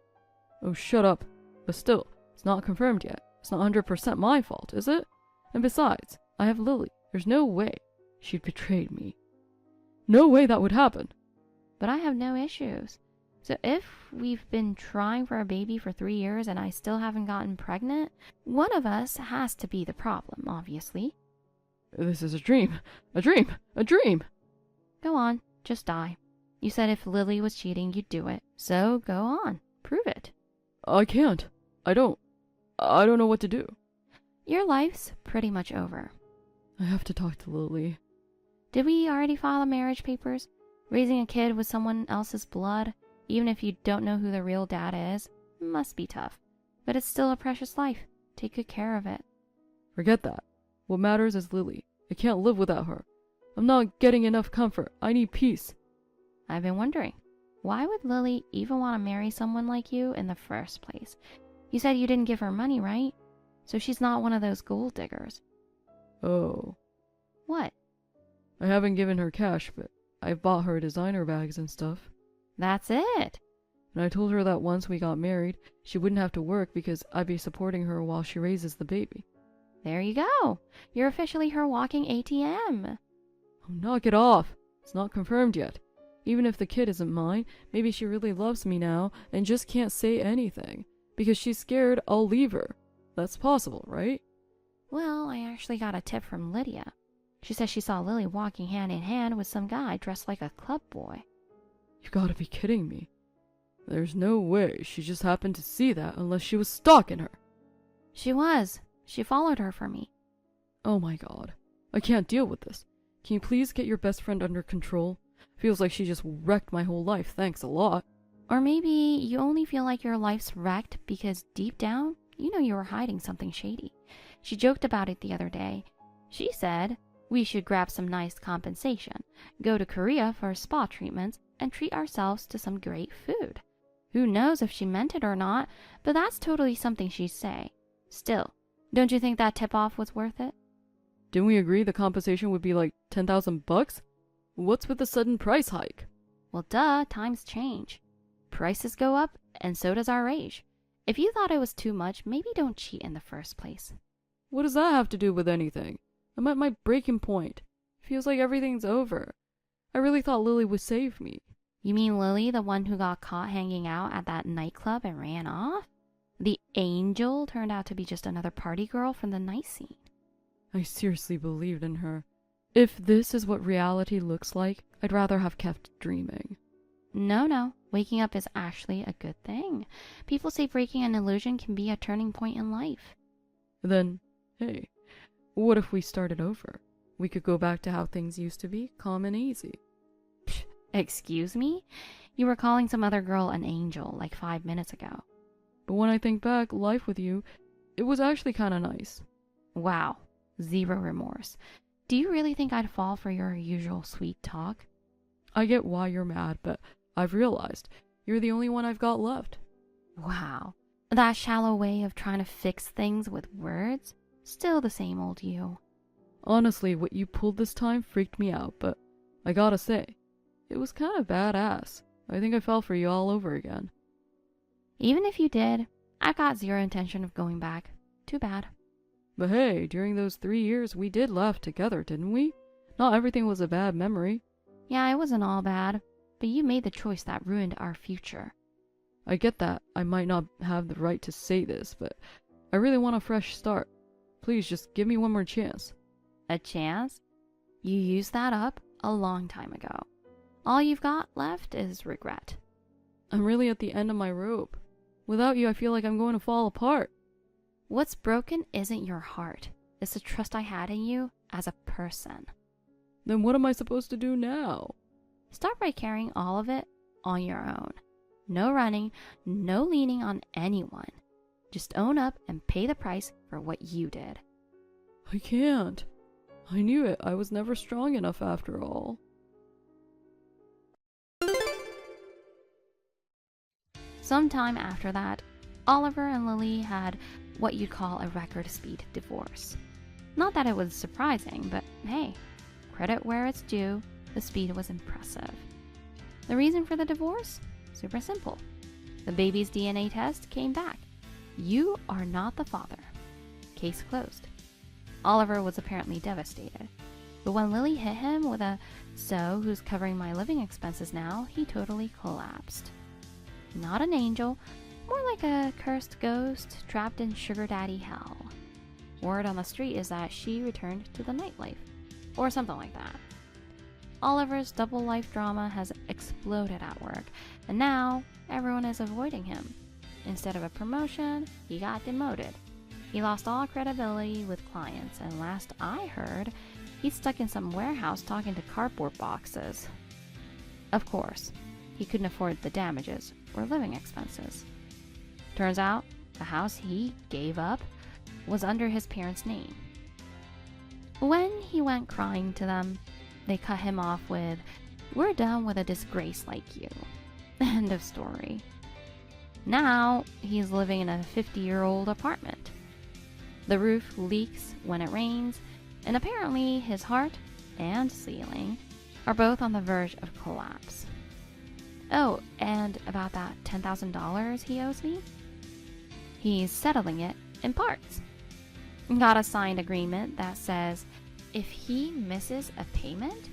Oh, shut up. But still, it's not confirmed yet. It's not 100% my fault, is it? And besides, I have Lily. There's no way she'd betrayed me. No way that would happen. But I have no issues. So if we've been trying for a baby for 3 years and I still haven't gotten pregnant, one of us has to be the problem, obviously. This is a dream. A dream. A dream. Go on, just die. You said if Lily was cheating, you'd do it. So go on, prove it. I can't. I don't know what to do. Your life's pretty much over. I have to talk to Lily. Did we already file the marriage papers? Raising a kid with someone else's blood, even if you don't know who the real dad is, must be tough. But it's still a precious life. Take good care of it. Forget that. What matters is Lily. I can't live without her. I'm not getting enough comfort. I need peace. I've been wondering, why would Lily even want to marry someone like you in the first place? You said you didn't give her money, right? So she's not one of those gold diggers. Oh. What? I haven't given her cash, but I've bought her designer bags and stuff. That's it. And I told her that once we got married, she wouldn't have to work because I'd be supporting her while she raises the baby. There you go. You're officially her walking ATM. Oh, knock it off. It's not confirmed yet. Even if the kid isn't mine, maybe she really loves me now and just can't say anything because she's scared I'll leave her. That's possible, right? Well, I actually got a tip from Lydia. She says she saw Lily walking hand in hand with some guy dressed like a club boy. You gotta be kidding me. There's no way she just happened to see that unless she was stalking her. She was. She followed her for me. Oh my god. I can't deal with this. Can you please get your best friend under control? Feels like she just wrecked my whole life, thanks a lot. Or maybe you only feel like your life's wrecked because deep down, you know you were hiding something shady. She joked about it the other day. She said we should grab some nice compensation, go to Korea for spa treatments, and treat ourselves to some great food. Who knows if she meant it or not, but that's totally something she'd say. Still, don't you think that tip-off was worth it? Didn't we agree the compensation would be like $10,000 bucks? What's with the sudden price hike? Well, duh, times change. Prices go up, and so does our rage. If you thought it was too much, maybe don't cheat in the first place. What does that have to do with anything? I'm at my breaking point. Feels like everything's over. I really thought Lily would save me. You mean Lily, the one who got caught hanging out at that nightclub and ran off? The angel turned out to be just another party girl from the night scene. I seriously believed in her. If this is what reality looks like, I'd rather have kept dreaming. No, waking up is actually a good thing. People say breaking an illusion can be a turning point in life. Then, hey, what if we started over? We could go back to how things used to be, calm and easy. Psh, excuse me? You were calling some other girl an angel like 5 minutes ago. But when I think back, life with you, it was actually kind of nice. Wow, zero remorse. Do you really think I'd fall for your usual sweet talk? I get why you're mad, but I've realized you're the only one I've got left. Wow, that shallow way of trying to fix things with words? Still the same old you. Honestly, what you pulled this time freaked me out, but I gotta say, it was kind of badass. I think I fell for you all over again. Even if you did, I've got zero intention of going back. Too bad. But hey, during those 3 years, we did laugh together, didn't we? Not everything was a bad memory. Yeah, it wasn't all bad, but you made the choice that ruined our future. I get that I might not have the right to say this, but I really want a fresh start. Please just give me one more chance. A chance? You used that up a long time ago. All you've got left is regret. I'm really at the end of my rope. Without you, I feel like I'm going to fall apart. What's broken isn't your heart. It's the trust I had in you as a person. Then what am I supposed to do now? Start by carrying all of it on your own. No running, no leaning on anyone. Just own up and pay the price for what you did. I can't. I knew it. I was never strong enough after all. Sometime after that, Oliver and Lily had what you'd call a record speed divorce. Not that it was surprising, but hey, credit where it's due, the speed was impressive. The reason for the divorce? Super simple. The baby's DNA test came back. You are not the father. Case closed. Oliver was apparently devastated. But when Lily hit him with a "so who's covering my living expenses now?" he totally collapsed. Not an angel, more like a cursed ghost trapped in sugar daddy hell. Word on the street is that she returned to the nightlife, or something like that. Oliver's double life drama has exploded at work, and now everyone is avoiding him. Instead of a promotion, he got demoted. He lost all credibility with clients, and last I heard, he's stuck in some warehouse talking to cardboard boxes. Of course, he couldn't afford the damages or living expenses. Turns out, the house he gave up was under his parents' name. When he went crying to them, they cut him off with, "We're done with a disgrace like you." End of story. Now, he's living in a 50-year-old apartment. The roof leaks when it rains, and apparently his heart and ceiling are both on the verge of collapse. Oh, and about that $10,000 he owes me? He's settling it in parts. Got a signed agreement that says if he misses a payment,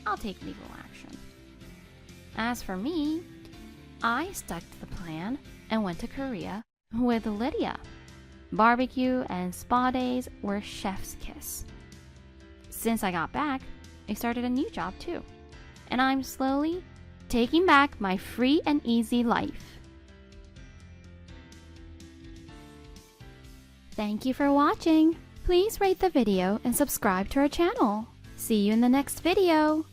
I'll take legal action. As for me, I stuck to the plan and went to Korea with Lydia. Barbecue and spa days were chef's kiss. Since I got back, I started a new job too, and I'm slowly taking back my free and easy life. Thank you for watching. Please rate the video and subscribe to our channel. See you in the next video.